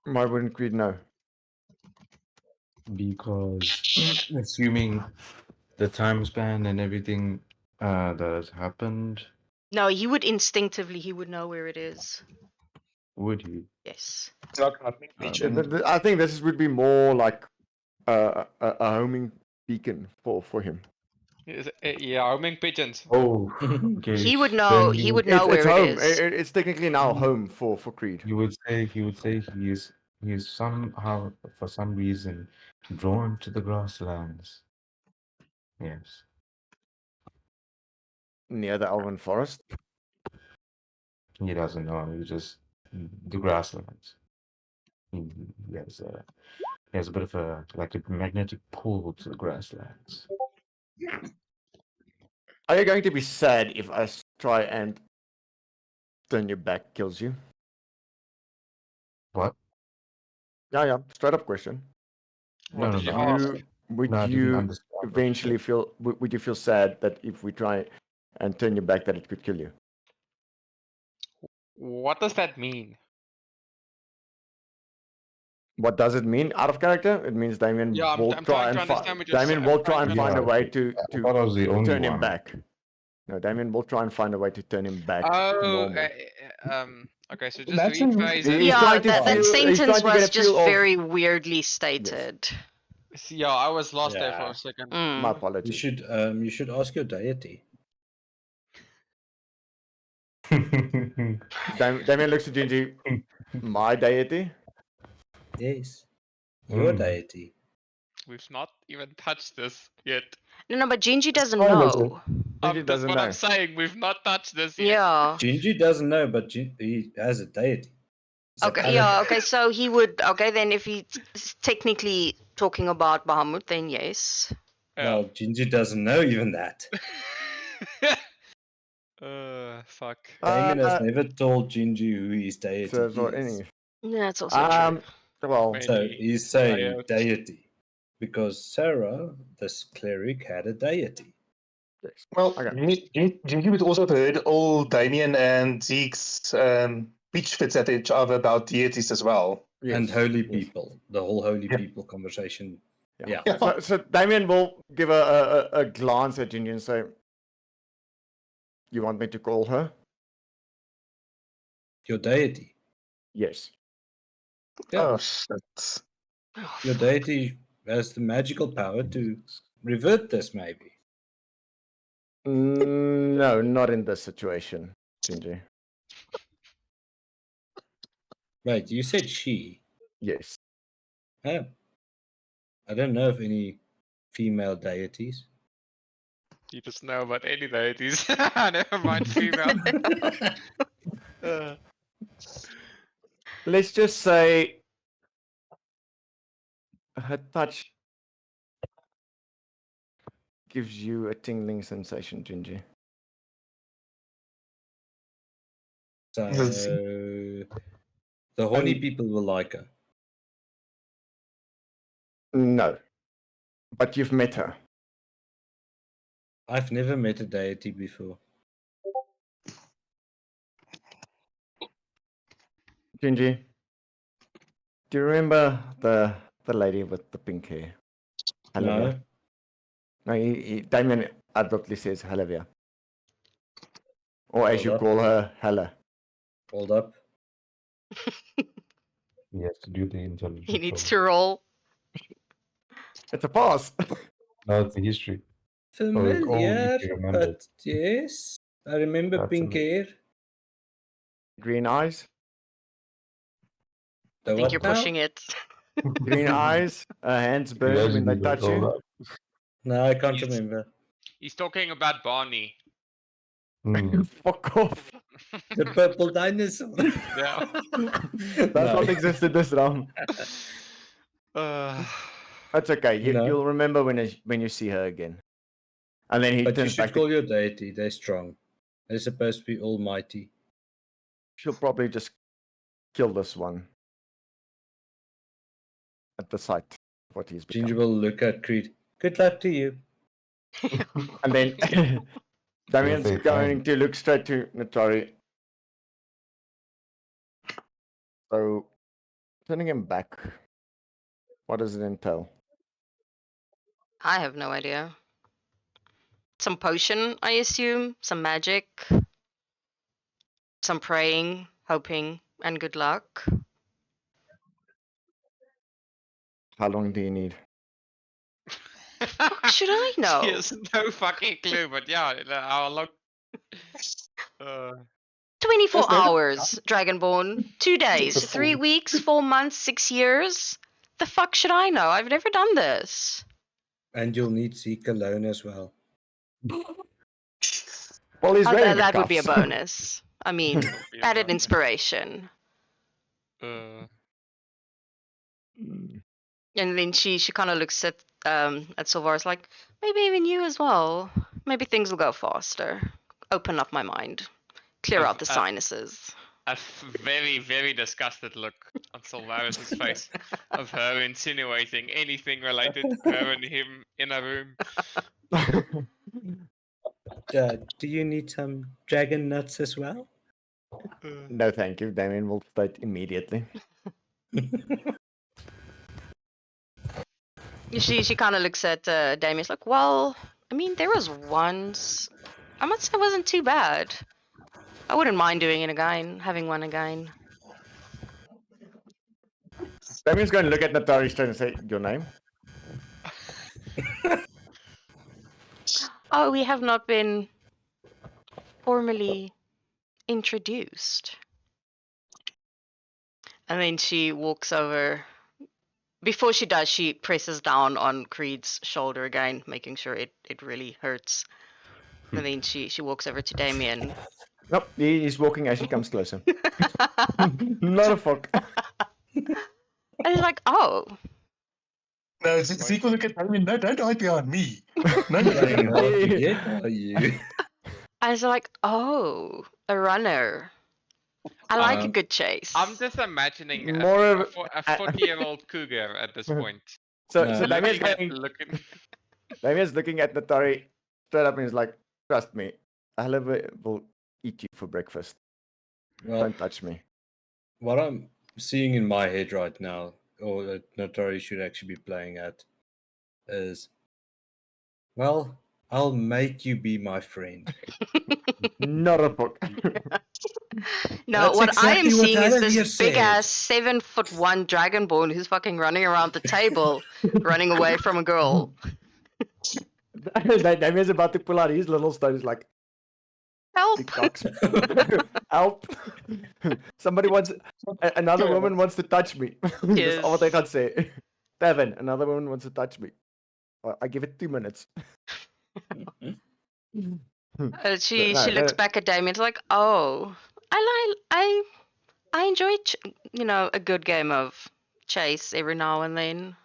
Why wouldn't Creed know? Because assuming the time span and everything that has happened, No, he would instinctively. He would know where it is. would he? Yes. It's not homing pigeon. I think this would be more like a homing beacon for him. Yeah, homing pigeons. Oh, okay. He would then know. He would know It's where home. it is. It's technically now home for Creed. He would say he's somehow for some reason drawn to the grasslands. Yes. Near the Elven Forest. He doesn't know. He just the grasslands. He, he has a bit of a magnetic pull to the grasslands. Are you going to be sad if I try and turn your back kills you? What? Yeah. Straight up question. What No, did you no. ask? Would No, I didn't you understand what you eventually said. feel? Would you feel sad that if we try and turn your back, that it could kill you? What does that mean? What does it mean? Out of character, it means Damien Yeah, will I'm try trying to and understand what you're Damien saying. will I'm try trying and to find a Yeah, way to I thought I was the only turn him one. back. No, Damien will try and find a way to turn him back to Oh, normal. okay, so just Imagine rephrase He's it. Yeah, trying to that feel- he's trying sentence to get was a just feel of- very weirdly stated. Yeah, I was lost there for Yeah. a second. My Mm. You apologies. should ask your deity. Damien looks at Gingy. My deity. Yes. Your Mm. deity. We've not even touched this yet. No, but Gingy doesn't spoilers, know. Gingy That's doesn't what know. I'm saying. We've not touched this yet. Yeah. Gingy doesn't know, but he has a deity. He's a Okay. paladin. Yeah. Okay. So he would. Okay. Then, if he's technically talking about Bahamut, then yes. Well, Gingy doesn't know even that. Fuck. Damien has Uh, never told Gingy who his deity So, is. anyway. Yeah, that's also true. Well, Wait. So he's saying Diodes. deity because Sarah, this cleric, had a deity. yes. Well, Okay. you would also have heard all Damien and Zeke's pitch fits at each other about deities as well. And Yes, holy yes. people, the whole holy Yeah. people conversation. Yeah. Yeah. So Damien will give a glance at Gingy and say, "You want me to call her?" Your deity. Yes. Yeah. Oh shit. Your deity has the magical power to revert this, maybe. No, not in this situation, Gingy. Wait, you said she. Yes. Oh. I don't know of any female deities. You just know about any deities. Never mind female. Let's just say her touch gives you a tingling sensation, Gingy. So Yes. the horny And- people will like her. No. But you've met her. I've never met a deity before. Gingy, do you remember the lady with the pink hair? No. No, Damien abruptly says Halavia. Or as Hold you up. call her, Hella. Hold up. He has to do the intelligence. He needs roll. to roll. It's a pass. No, it's the history. Familiar, you remember. but yes. I remember That's pink hair. Green eyes. The I think what you're now? pushing it. Green eyes. Her hands You burn guys when they need to touch roll you. up. No, I can't Yes. remember. He's talking about Barney. Hmm. Fuck off. The purple dinosaur. Yeah. That's No. what existed this round. Uh, That's okay. No. You'll remember when you see her again. And then he But you turns should back. call your deity. They're strong. They're supposed to be almighty. She'll probably just kill this one at the sight of what he's become. Ginger will look at Creed. Good luck to you. And then Damien's say going thanks. to look straight to Notori. So Sending him back. What does it entail? I have no idea. Some potion, I assume. Some magic. Some praying, hoping, and good luck. How long do you need? Should I know? She has no fucking clue, but yeah, I'll look. 24 Yes, no, hours, Dragonborn. 2 days, Just a 3 fool. weeks, 4 months, 6 years. The fuck should I know? I've never done this. And you'll need Zeke alone as well. Well, he's Oh, wearing the that would be a cuffs. bonus. I mean, added inspiration. Mm. And then she kind of looks at Sylvaris like, maybe even you as well. Maybe things will go faster. Open up my mind. Clear out the sinuses. A very, very disgusted look on Sylvaris' face of her insinuating anything related to her and him in a room. Do you need some dragon nuts as well? No, thank you. Damien will state immediately. She kind of looks at Damien's like, well, I mean, there was once. I must say it wasn't too bad. I wouldn't mind doing it again, having one again. Damien's going to look at Natari straight and say, your name? Oh, we have not been formally introduced. And then she walks over. Before she does, she presses down on Creed's shoulder again, making sure it really hurts. And then she walks over to Damien. Nope, he's walking as she comes closer. Not a fuck. And he's like, oh. No, Zeke will look at Damien. No, don't hide behind me. No, Playing no, hard to get, are you? I was like, oh, a runner. I like a good chase. I'm just imagining More a of- 40-year-old cougar at this point. So, No. so Damien's, Looking Damien's looking at Natari straight up and he's like, trust me, Oliver will eat you for breakfast. Well, Don't touch me. what I'm seeing in my head right now, or that Natari should actually be playing at, is, well, I'll make you be my friend. Not a fuck. No, That's what I am exactly what seeing is Alavir this big said. ass 7'1" dragonborn who's fucking running around the table, running away from a girl. Damien's about to pull out his little stone. He's like, Help! big cocks. Help. Somebody wants, another woman wants to touch me. That's all what I can say. Devin, another woman wants to touch me. I give it 2 minutes. She No, looks no. back at Damien like, oh, I enjoy a good game of chase every now and then.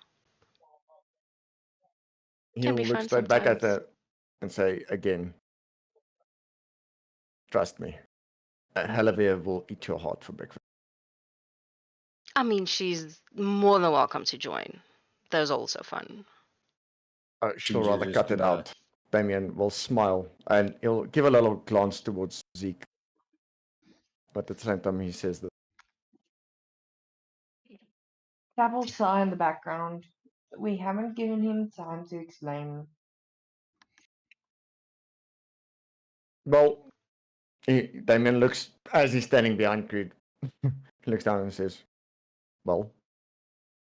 He'll be look fun straight back at sometimes. her and say again, trust me, Halavir will eat your heart for breakfast. I mean, she's more than welcome to join. Those are also fun. She'll Ginger rather just cut it gonna- out. Damien will smile and he'll give a little glance towards Zeke. But at the same time, he says that That will sigh in the background. We haven't given him time to explain. well, Damien looks, as he's standing behind Creed, he looks down and says, well,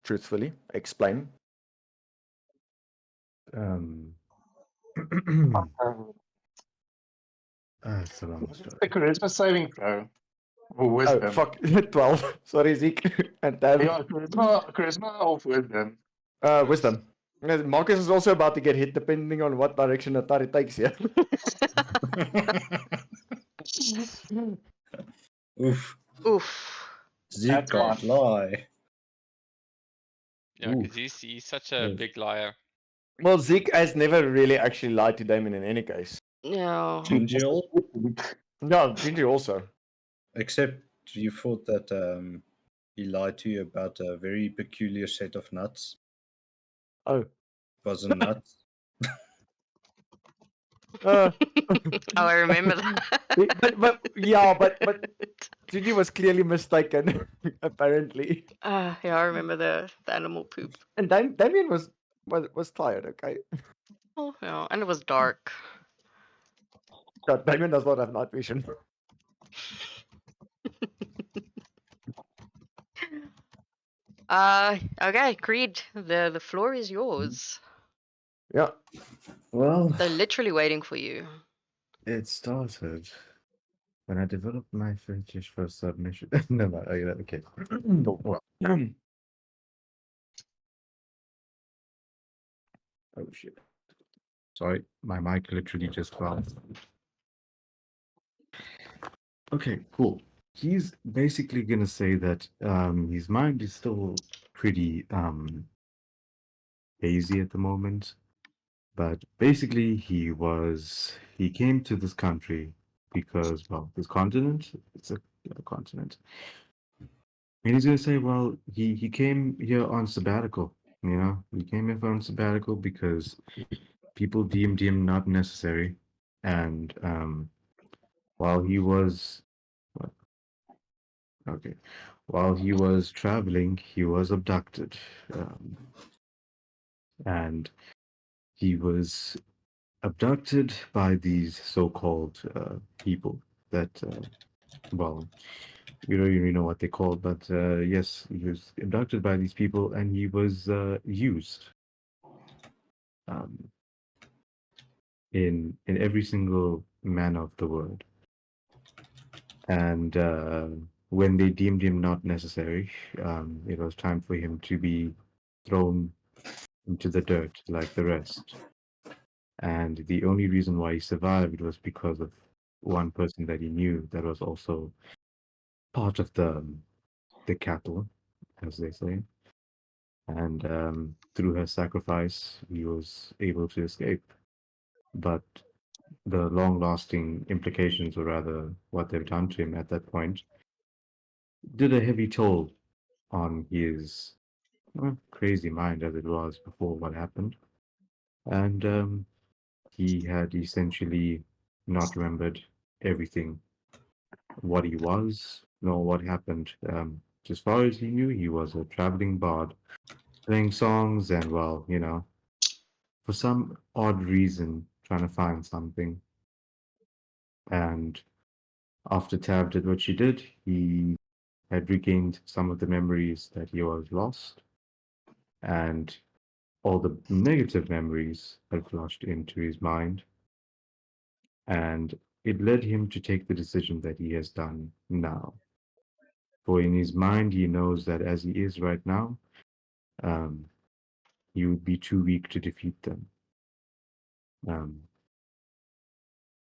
truthfully, explain. It's a long story. The charisma saving throw. Or Oh, wisdom. fuck, 12. Sorry, Zeke. And David. Yeah, charisma or wisdom. Wisdom. Marcus is also about to get hit depending on what direction Atari takes here. Oof. Oof. Zeke That's can't lie. Yeah, Ooh. because he's such a Yes. big liar. Well, Zeke has never really actually lied to Damon in any case. No. Gingial, No, Ginger also. except you thought that he lied to you about a very peculiar set of nuts. Oh. Wasn't nuts. Uh, Oh, I remember that. but yeah, but Gigi was clearly mistaken, apparently. Yeah, I remember the animal poop. And Damien was tired, okay? Oh, yeah, and it was dark. God, Damien does not have night vision. Okay, Creed, the floor is yours. Yeah. Well, They're literally waiting for you. it started when I developed my fetish for submission. No, but okay. Well, oh shit. Sorry, my mic literally just fell. Okay, cool. He's basically gonna say that his mind is still pretty hazy at the moment. But basically he came to this country because, well, this continent, it's a continent. And he's gonna say, well, he came here on sabbatical, you know? He came here on sabbatical because people deemed him not necessary. And while he was what? Okay. While he was traveling, he was abducted. And he was abducted by these so-called people that, well, we don't really know what they called, but yes, he was abducted by these people and he was used um, in every single manner of the word. And when they deemed him not necessary, it was time for him to be thrown into the dirt like the rest. And the only reason why he survived was because of one person that he knew that was also part of the cattle, as they say. And through her sacrifice, he was able to escape. But the long-lasting implications, or rather, what they've done to him at that point, did a heavy toll on his crazy mind as it was before what happened. And he had essentially not remembered everything, what he was, nor what happened. As far as he knew, he was a traveling bard, playing songs and, well, you know, for some odd reason, trying to find something. And after Tav did what she did, he had regained some of the memories that he was lost, and all the negative memories had flushed into his mind. And it led him to take the decision that he has done now. For in his mind, he knows that as he is right now, he would be too weak to defeat them.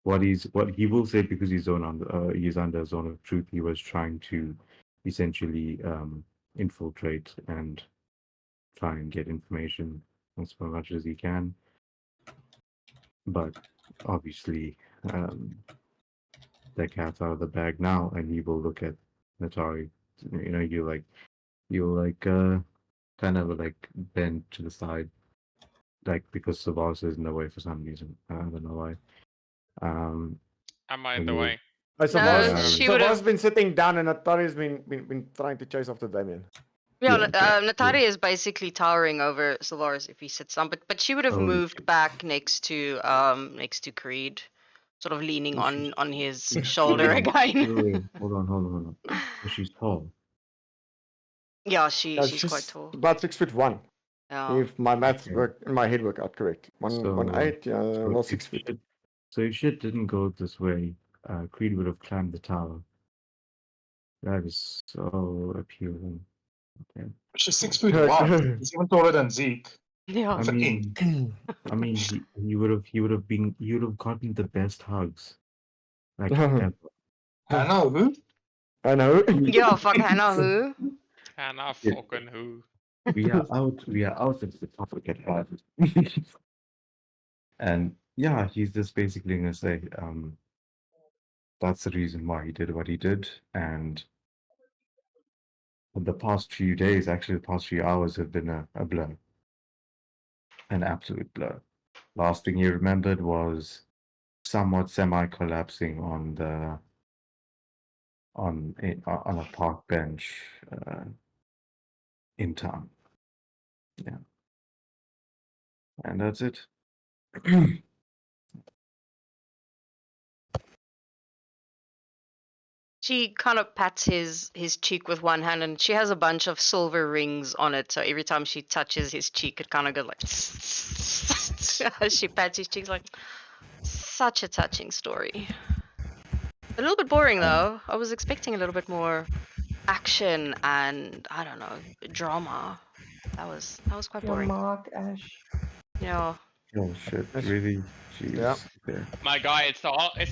What he will say, because he's under a zone of truth, he was trying to essentially infiltrate and try and get information as much as he can. But obviously, the cat's out of the bag now, and he will look at Natari. You know, you'll kind of like bend to the side, like because Savaris is in the way for some reason. I don't know why. Am I in And the you will- way? No, she would've- Savaris been sitting down and Atari's been trying to chase after Damien. Yeah, Yeah, okay, Natari yeah. is basically towering over Sylvaris if he sits down, but she would have Holy moved shit. back next to Creed, sort of leaning Oh, she's- on his she's- shoulder hold on. again. Wait, hold on. So she's tall. Yeah, Yeah, she's quite tall. about 6'1". Yeah. If my maths Okay. work in my head work out correct. So- 1'8", So well if 6 feet. if shit didn't go this way, Creed would have climbed the tower. That is so appealing. Okay. She's 6'1". He's even taller than Zeke. Yeah. I mean, he would have gotten the best hugs, like ever. I know who. I know. Yeah, fuck Hannah who? Hannah Yeah. fucking who? We are out of the topic at hand. And yeah, he's just basically gonna say, that's the reason why he did what he did. And the past few days, actually the past few hours, have been a blur. An absolute blur. Last thing he remembered was somewhat semi collapsing on the on a park bench in town. Yeah, and that's it. She kind of pats his cheek with one hand, and she has a bunch of silver rings on it. So every time she touches his cheek, it kind of goes like. As she pats his cheeks, like such a touching story. A little bit boring though. I was expecting a little bit more action and I don't know drama. That was quite Your boring. mark, Ash. You know, Oh shit! Yes. Really? Jeez. Yeah. Okay. My guy, it's the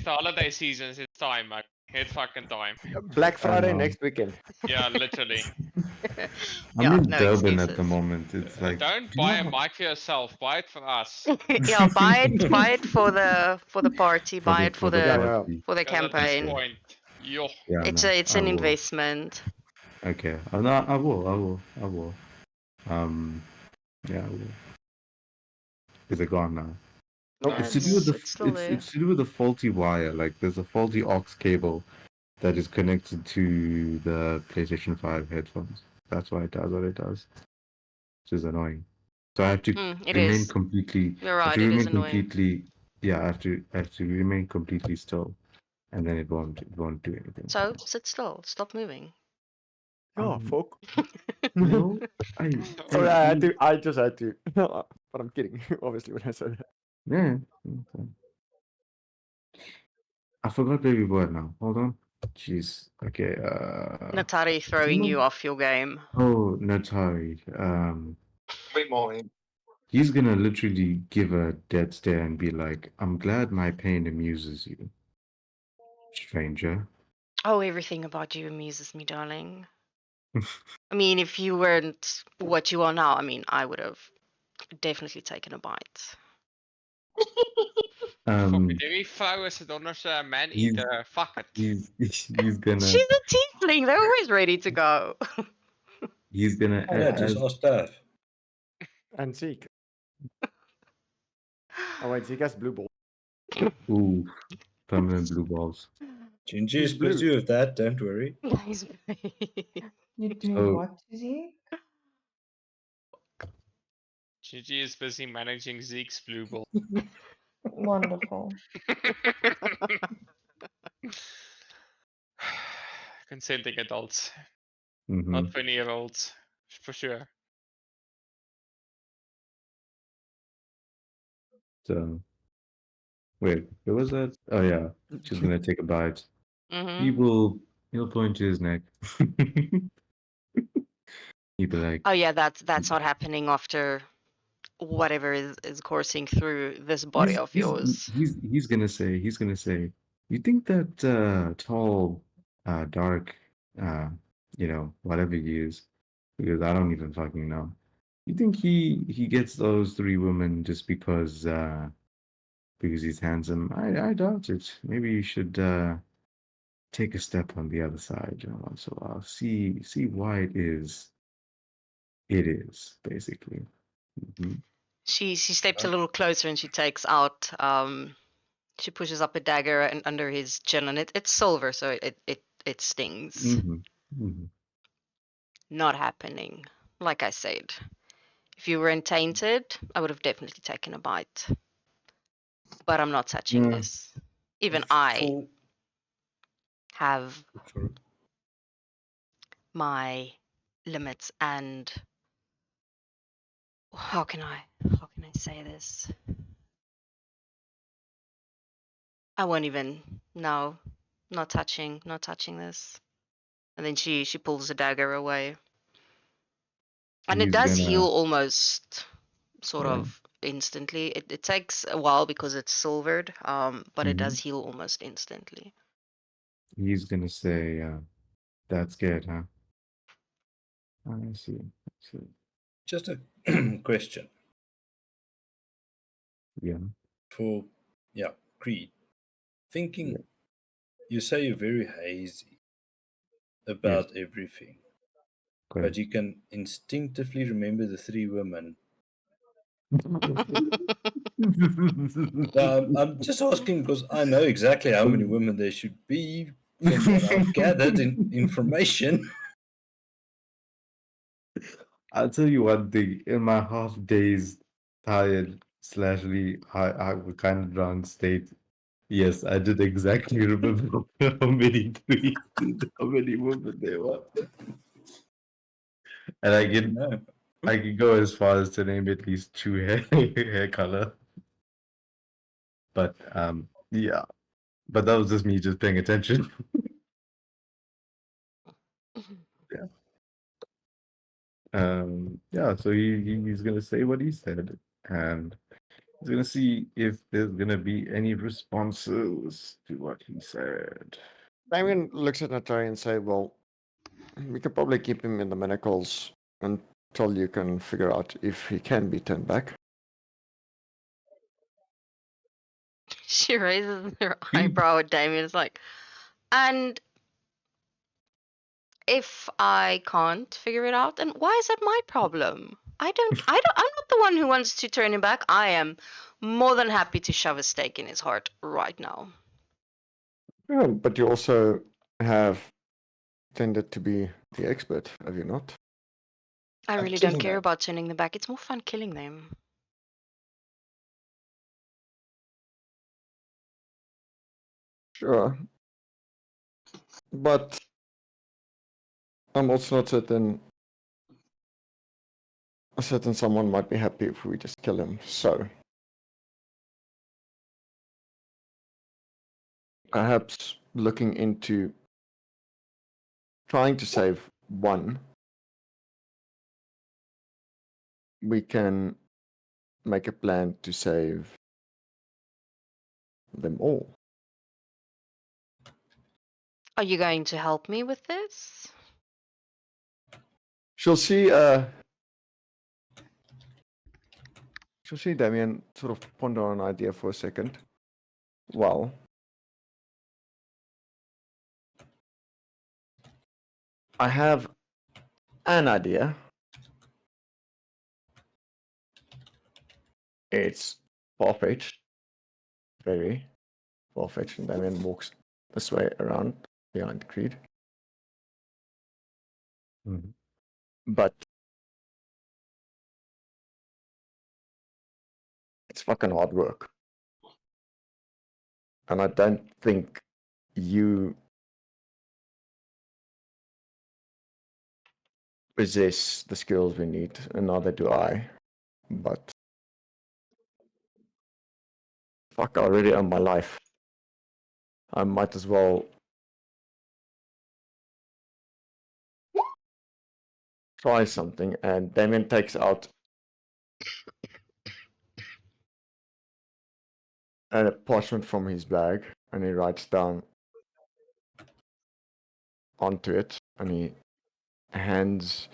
holiday season. It's time, man. It's fucking time. Black Friday know. next weekend. Yeah, literally. I'm yeah, in no Durban at the excuses. moment. It's like Don't do you buy a know- mic for yourself. Buy it for us. Yeah, buy it for the party. Buy it for the Yeah, yeah. party. for the 'Cause at this campaign. point, yo, Yeah, It's no, it's I an will. investment. Okay. No, I will. Yeah, I will. Is it gone now? Nope. No, It's to do with the it's still there. it's to do with the faulty wire. Like there's a faulty aux cable that is connected to the PlayStation 5 headphones. That's why it does what it does. Which is annoying. So I have to It remain is. completely You're I have right. to It remain is annoying. completely I have to remain completely still, and then it won't do anything. So sit still. Stop moving. Oh, fuck. No, I Sorry, I had to. I just had to. But I'm kidding, obviously, when I said that. Yeah. Okay. I forgot where we were now. Hold on. Jeez. Okay. Natari throwing you off your game. Oh, Natari. Bit more. in. He's gonna literally give a dead stare and be like, "I'm glad my pain amuses you, stranger." Oh, everything about you amuses me, darling. I mean, if you weren't what you are now, I mean, I would have definitely taken a bite. Dewey throw is het onder zijn man he's- eater. Fuck it. he's gonna She's a tiefling. They're always ready to go. he's gonna Oh, yeah, just as- ask Dave. And Zeke. Oh, wait, Zeke has blue ball. ooh, permanent blue balls. Gingy He's is busy blue. with that, don't worry. Nice. You're doing So- what, Zeke? GG is busy managing Zeke's blue ball. Wonderful. Consenting adults, Mhm. not 20-year-olds, for sure. So wait, where was that? Oh yeah, she's gonna take a bite. hmm He'll point to his neck. He'd be like, Oh yeah, that's not happening after whatever is coursing through this body of yours. He's gonna say, you think that tall, dark, whatever he is, because I don't even fucking know. You think he gets those three women just because he's handsome? I doubt it. Maybe you should take a step on the other side, once in a while. See why it is basically. Mhm. She steps a little closer and she takes out she pushes up a dagger and under his chin, and it's silver, so it stings. Mhm. Mhm. Not happening. Like I said, if you weren't tainted, I would have definitely taken a bite. But I'm not touching Yeah. this. Even I Full- have Sorry. my limits, and how can I say this? I won't even. No, not touching this. And then she pulls the dagger away. And it He's does gonna- heal almost sort Yeah. of instantly. It takes a while because it's silvered, but it does Mhm. heal almost instantly. He's gonna say, "That's good, huh?" I see. Just a question Yeah. for, Creed. Thinking, you say you're very hazy about everything, Great. but you can instinctively remember the three women. I'm just asking because I know exactly how many women there should be, From what I've gathered in information. I'll tell you one thing. In my half days, tired slashly, I was kind of drunk state. Yes, I did exactly remember how many trees, how many women there were, and No. I can go as far as to name at least two hair color. But yeah. But that was just me just paying attention. Yeah, so he's gonna say what he said, and he's gonna see if there's gonna be any responses to what he said. Damien looks at Natari and say, "Well, we could probably keep him in the manacles until you can figure out if he can be turned back." She raises her eyebrow at Damien. It's like, and if I can't figure it out, then why is that my problem? I'm not the one who wants to turn him back. I am more than happy to shove a stake in his heart right now. Yeah, but you also have tended to be the expert, have you not? I I'm really don't killing care them. about turning them back. It's more fun killing them. Sure. But I'm also not certain someone might be happy if we just kill him. So perhaps looking into trying to save one, we can make a plan to save them all. Are you going to help me with this? She'll see Damien sort of ponder on an idea for a second. Well, I have an idea. It's far-fetched. Very far-fetched. And Damien walks this way around behind Creed. Mhm. But it's fucking hard work. And I don't think you possess the skills we need, and neither do I. But fuck, I already own my life. I might as well try something. And Damien takes out a parchment from his bag and he writes down onto it and he hands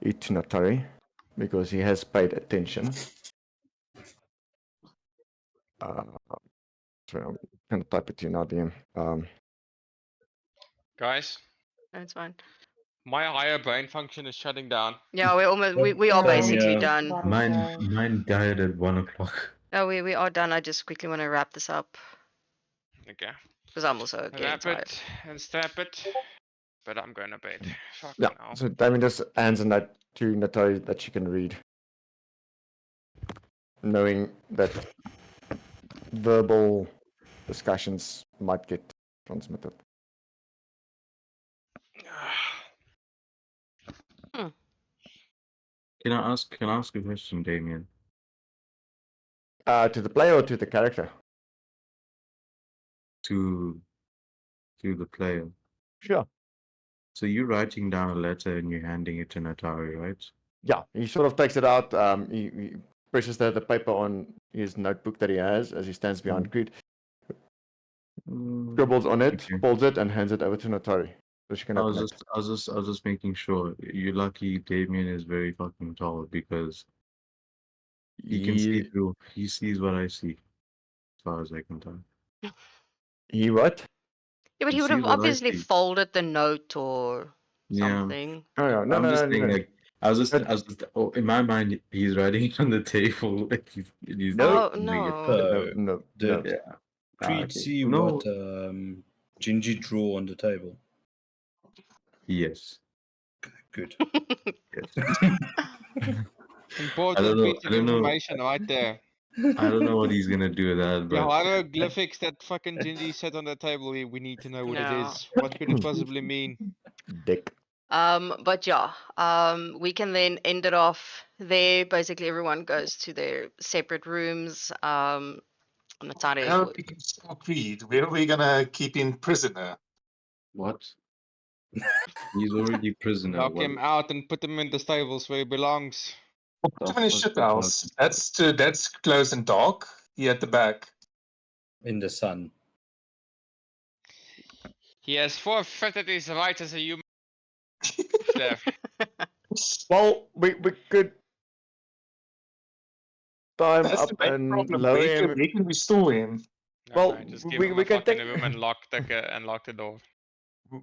it to Natari because he has paid attention. So I'm gonna type it to you now, DM. Guys, That's fine. my higher brain function is shutting down. Yeah, we're almost we are Yeah, basically yeah. done. Gotta Mine go. mine died at 1 o'clock. No, we are done. I just quickly want to wrap this up Okay. because I'm also getting Wrap tired. it and strap it. But I'm going to bed. Fucking Yeah, hell. so Damien just hands a note to Natari that she can read. Knowing that verbal discussions might get transmitted. Can I ask a question, Damien? To the player or to the character? To the player. Sure. So you're writing down a letter and you're handing it to Natari, right? Yeah, he sort of takes it out. He presses the paper on his notebook that he has as he stands behind Creed, scribbles on it, Okay. folds it, and hands it over to Natari. So she can I open was it. just making sure. You're lucky Damien is very fucking tall because he can see through. He sees what I see, as far as I can tell. He what? Yeah, but he You would see have what I obviously see. folded the note or Yeah. something. Oh no, no, I'm no, just no, saying, no. like, I was just oh, in my mind, he's writing it on the table. Like he's No. Oh like, doing it. no. No, So no, the no. Yeah. Creed Okay. see No. what Gingy draw on the table. Yes. Good. Yes. Important know- piece I of don't know. information right there. I don't know what he's gonna do with that, The but hieroglyphics that fucking Gingy set on the table, we need to know what it Yeah. is. What could it possibly mean? Dick. But yeah, we can then end it off there. Basically, everyone goes to their separate rooms. Natare How would. big is Creed? Where are we gonna keep him prisoner? what? He's already prisoner. Lock What him out and put him in the stables where he belongs. the Put him in a fuck ship is that? house. That's close and dark. Here at the back. In the sun. He has forfeited his right as a human. There. Well, we could time That's up the main and problem. lower Where him. can we store him? No, Well, no, just give we- him we a can fucking take- room and lock the door.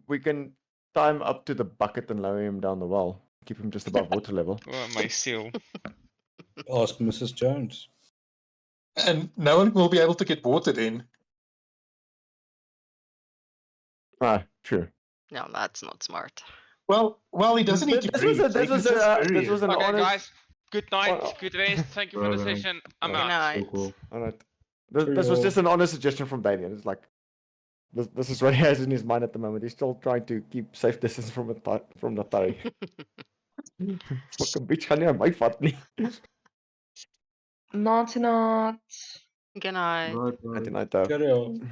We can time up to the bucket and lower him down the well. Keep him just above water level. Oh, my seal. Ask Mrs. Jones. And no one will be able to get water then. Ah, sure. No, that's not smart. Well, he doesn't need to This breathe. was They can just bury him. an Okay, honest. guys. Good night. Oh, Good rest. Thank you for the Bye-bye. session. I'm Good out. night. So cool. All right. This was just an honest suggestion from Damien. It's like this is what he has in his mind at the moment. He's still trying to keep safe distance from Natari. Fucking bitch, gaan nie aan my vat nie. Not. Good night. Bye-bye. Night night though. Carry on.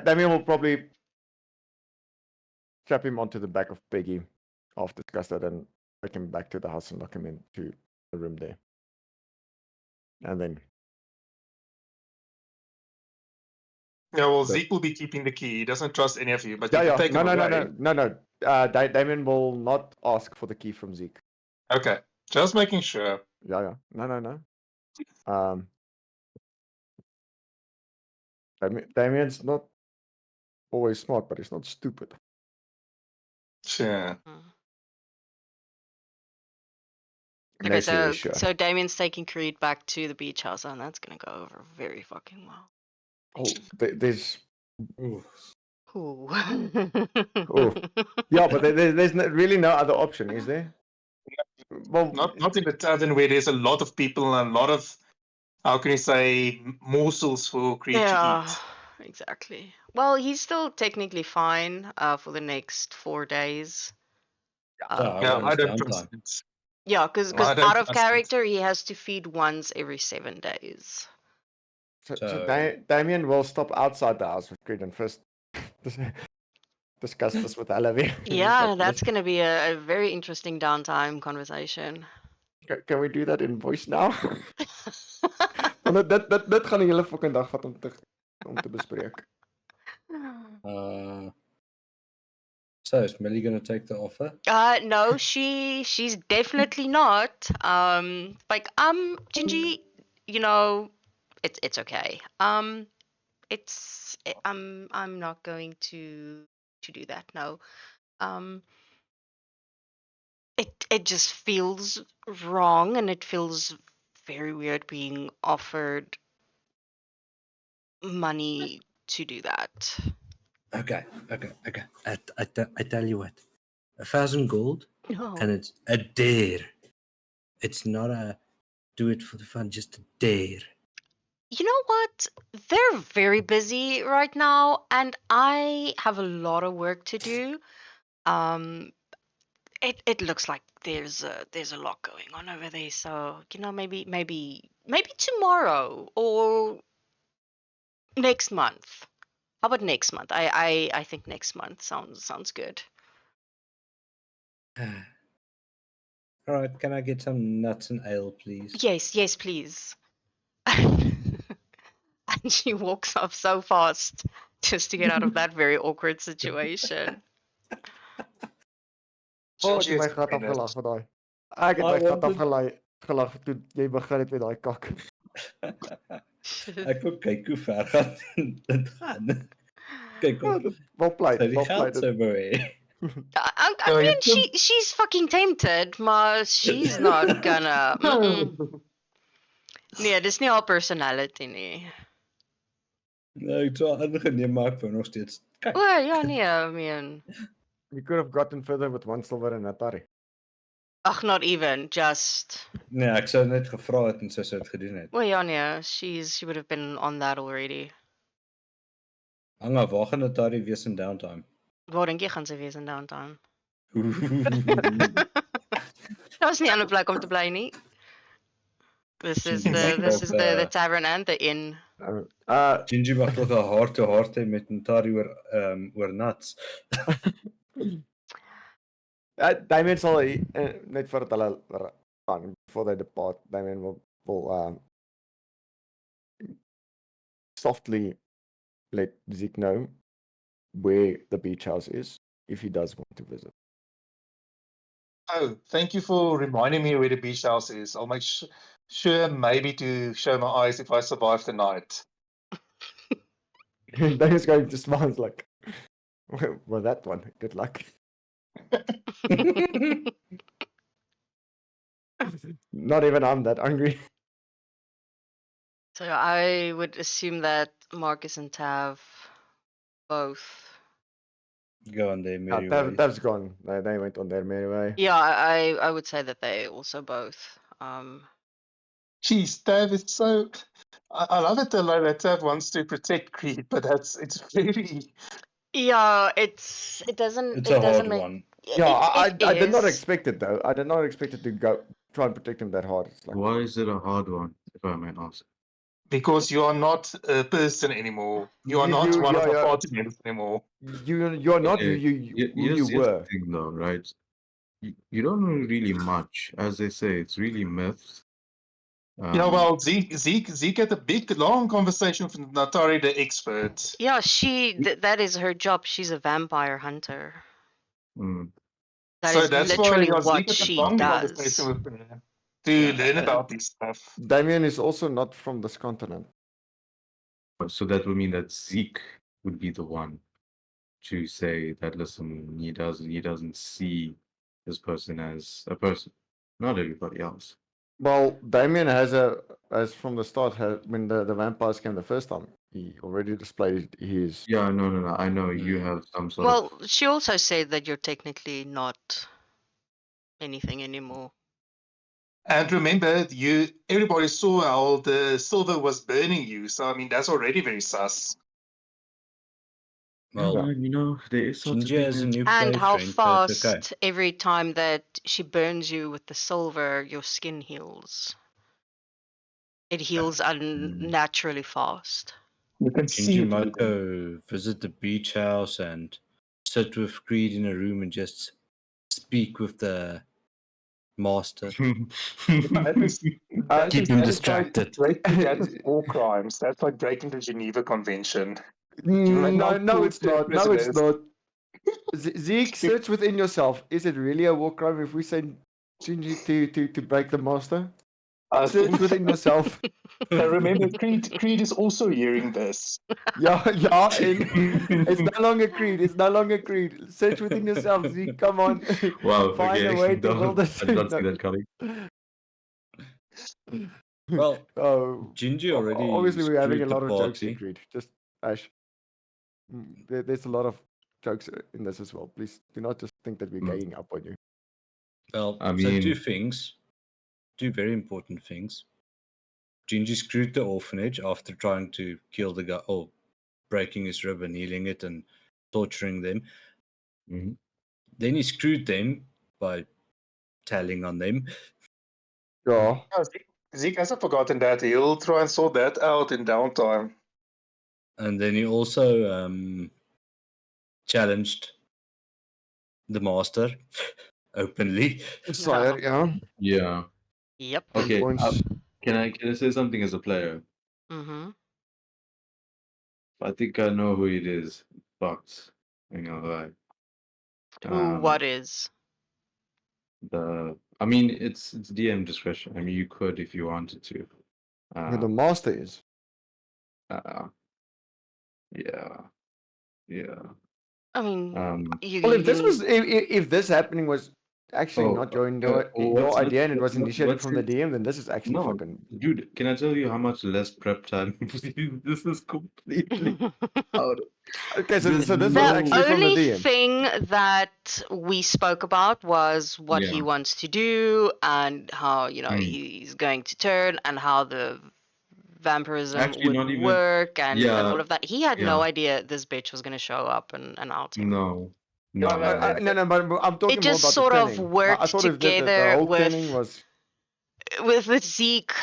Damien will probably strap him onto the back of Peggy after disgusted and take him back to the house and lock him into the room there. And then Yeah, well, But- Zeke will be keeping the key. He doesn't trust any of you, but yeah, you yeah. can take No, him no, away. no. Damien will not ask for the key from Zeke. Okay, just making sure. Yeah. No. Damien's not always smart, but he's not stupid. Sure. Okay, Unless he so is sure. so Damien's taking Creed back to the beach house, and that's gonna go over very fucking well. Oh, there's Ooh. Ooh. yeah, but there's really no other option, is there? Well, Not in the tavern where there's a lot of people and a lot of, how can you say, morsels for Creed Yeah, to eat. exactly. Well, he's still technically fine for the next 4 days. Yeah, Yeah, want I his don't downtime. trust it. Yeah, because I don't out of trust it. character, he has to feed once every 7 days. so So- Damien will stop outside the house with Creed and first discuss this with Alavi. Yeah, that's going to be a very interesting downtime conversation. Can we do that in voice now? Want dit gaan 'n hele fucking dag vat om te bespreek. So is Millie gonna take the offer? No, she's definitely not. Gingy, you know, it's okay. I'm not going to do that. No. It just feels wrong, and it feels very weird being offered money to do that. Okay. I tell you what. 1,000 gold, No. and it's a dare. It's not a do it for the fun, just a dare. You know what? They're very busy right now, and I have a lot of work to do. It looks like there's a lot going on over there. So maybe tomorrow or next month. How about next month? I think next month sounds good. All right, can I get some nuts and ale, please? Yes, please. And she walks off so fast just to get out of that very awkward situation. Oh, ek Gingy het my is gat fine, afgelag vir daai. Ek het I my gat wanted- afgelag toe jy begin het met daai kak. Ek wil kyk hoe ver gaan dit gaan. Kyk of Wel pleit, sy die wel geld pleit. sou beweeg. I No, you mean, she's fucking tempted, maar she's not gonna. Nee, dis nie haar personality nie. Nee, ek sou aangeneem maar ek wou nog steeds kyk. O ja, nee, I mean, You could have gotten further with 1 silver and Atari. ag, not even, just. Nee, ek sou net gevra het en sy sou dit gedoen het. O ja, nee, she would have been on that already. Hang af, waar gaan Atari wees in downtime? Waar dink jy gaan sy wees in downtime? Daar was nie 'n ander plek om te bly nie. This is the tavern and the inn. Gingy mag toch 'n hart-to-hart hê met Atari oor nuts. Damien sal net voordat hulle gaan, before they depart, Damien will softly let Zeke know where the beach house is if he does want to visit. Oh, thank you for reminding me where the beach house is. I'll make sure maybe to show my eyes if I survive the night. Damien's going to smile like, well, that one, good luck. Not even I'm that hungry. So I would assume that Marcus and Tav both. Go on their merry ways. Tav's gone. They went on their merry way. Yeah, I would say that they also both. Jeez, Tav is so. I love it that Tav wants to protect Creed, but it's very. Yeah, it doesn't. It's it a doesn't hard make. one. Yeah, I did not is. expect it though. I did not expect it to go try and protect him that hard. It's like, Why is it a hard one, if I might ask? Because you are not a person anymore. You are not one of the party members anymore. you're not Okay, who you Here's the were. thing though, right? You don't know really much. As they say, it's really myths. Yeah, well, Zeke had a big, long conversation with Natari, the expert. Yeah, that is her job. She's a vampire hunter. mm, That So is that's literally why what Zeke had a she long does. conversation with her to learn about this stuff. Damien is also not from this continent. so that would mean that Zeke would be the one to say that, listen, he doesn't see this person as a person, not everybody else. Well, Damien has from the start, when the vampires came the first time, he already displayed his. Yeah, no. I know you have some sort Well, of. she also said that you're technically not anything anymore. And remember, everybody saw how the silver was burning you. So I mean, that's already very sus. Well, There is such a Gingy has a thing. new And how boyfriend, so it's fast okay. every time that she burns you with the silver, your skin heals. It heals unnaturally fast. You can see Gingy it. might even. go visit the beach house and sit with Creed in a room and just speak with the master. That is- Keep him distracted. That is war crimes. That's like breaking the Geneva Convention. No, it's not. No, it's prisoners. not. Zeke, search within yourself. Is it really a war crime if we send Gingy to break the master? I Search think- within yourself. Now remember, Creed is also hearing this. Yeah, it's no longer Creed. It's no longer Creed. Search within yourself, Zeke. Come on. Wow, Find okay. a way to No, build a I did not see that coming. Well, Oh, Gingy already obviously we're having a screwed the lot of jokes in party. Creed. Just Ash. There's a lot of jokes in this as well. Please do not just think that we're gaying up on you. Well, I so two mean- things, two very important things. Gingy screwed the orphanage after trying to kill the guy, or breaking his rib and healing it and torturing them. Mhm. Then he screwed them by telling on them. Yeah. Oh, Zeke hasn't forgotten that. He'll try and sort that out in downtime. And then he also challenged the master openly. Sire, yeah. Yeah. Yep. Okay. Points. Can I say something as a player? Mm-hmm. I think I know who it is. Bucks. Ain't gonna lie. Who? What is? I mean, it's DM discretion. I mean, you could if you wanted to. Who the master is. Yeah. I mean, Um, you. Well, you if this can- was if this happening was actually Oh, not your what's idea and it was initiated what's from the it? DM, then this is actually No, fucking. dude, can I tell you how much less prep time? This is completely out. Okay, so There's this is The actually from the only DM. thing that we spoke about was what he Yeah. wants to do and how, you know, Mm. he's going to turn and how the vampirism Actually, would not even. work and Yeah, all of that. He had no yeah. idea this bitch was going to show up and out him. No, Yeah, no. No, but I'm talking It more just about sort the of turning. I worked thought if the together whole with turning was. with Zeke,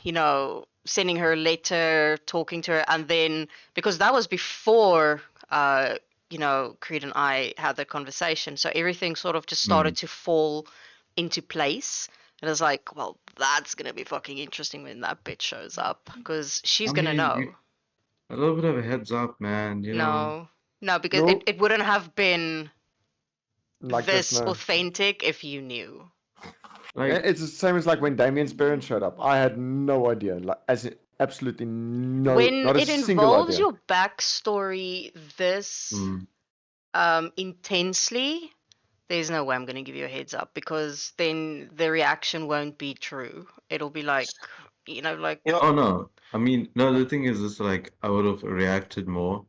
you know, sending her a letter, talking to her, and then because that was before, you know, Creed and I had that conversation, so everything sort of just started to fall into place. And I was like, well, that's gonna be fucking interesting when that bitch shows up, because she's I gonna mean, know. a little bit of a heads up, man. You know. No, because No. it wouldn't have been Like this no. authentic if you knew. Like, It's the same as like when Damien's parents showed up. I had no idea, like as in absolutely no, When not a it single involves idea. your backstory this intensely, there's no way I'm going to give you a heads up, because then the reaction won't be true. It'll be like, you know, like Yeah. oh no. I mean, no. The thing is, it's like I would have reacted more.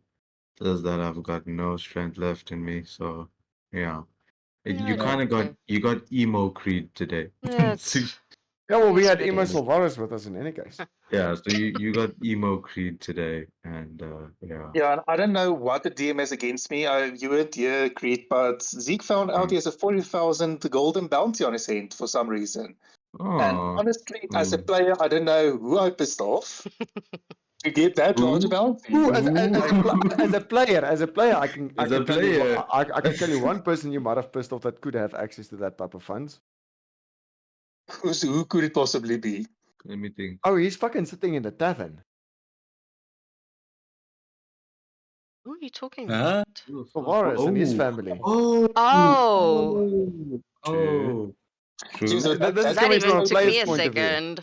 Just that I've got no strength left in me. So, yeah. You Yeah, kind of okay. got emo Creed today. Yeah, So, Yeah, well, we Yes, had it Emo is. Silvaris with us in any case. yeah, so you got emo Creed today, and yeah. Yeah, and I don't know what the DM has against me. You weren't here, Creed, but Zeke found out he has a 40,000 golden bounty on his head for some reason. And Oh, honestly, as a mm. player, I don't know who I pissed off to get that large Ooh. bounty. Ooh, as a player, I can As a tell you, player. I can tell you one person you might have pissed off that could have access to that type of funds. Who could it possibly be? Let me think. Oh, he's fucking sitting in the tavern. Who are you talking Huh? about? Silvaris and his family. Oh. Oh, Oh. True. Jeez, This is that coming even from a took player's me a point of view. second.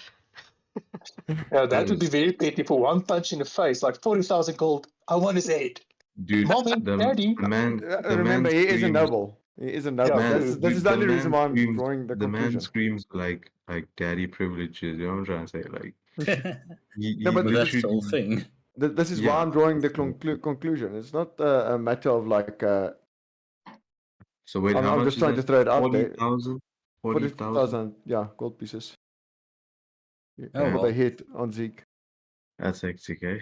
Yeah, That that would be is- very petty for one punch in the face, like 40,000 gold. I want his head. Dude, Mommy, Daddy. the man Remember, he is a screams- noble. He is a noble. Yeah, This dude, is the only reason why I'm screams- drawing the the man conclusion. screams like daddy privileges. You know what I'm trying to say? Like he No, but But that's the whole literally- thing. This is why Yeah. I'm drawing the conclusion. It's not a matter of like. So wait, I'm how much just is trying that? to throw it out there. 40,000? 40,000? 40,000, yeah, gold pieces. Oh, For well. the hit on Zeke. That's hectic, eh?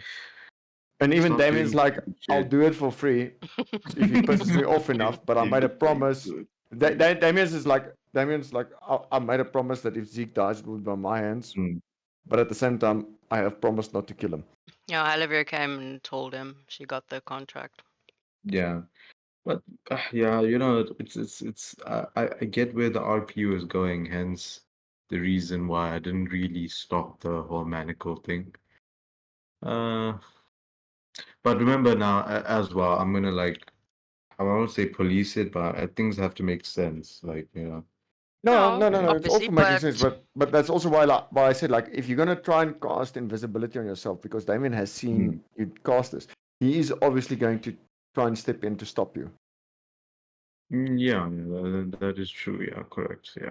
And even Stop Damien's doing like, stupid I'll shit. do it for free if he pisses me off enough, but I made a promise. Damien's like, I made a promise that if Zeke dies, it will be by my hands. Mm. But at the same time, I have promised not to kill him. Yeah, Olivia came and told him she got the contract. Yeah, but yeah, you know, it's I get where the RPU is going, hence the reason why I didn't really stop the whole manacle thing. But remember now as well, I'm gonna like, I won't say police it, but things have to make sense, like you know. No, No, it's all obviously, for making but- sense, but that's also why I said, like, if you're gonna try and cast invisibility on yourself, because Damien has seen you cast this, he is obviously going to try and step in to stop you. Yeah, that is true. Yeah, correct. Yeah.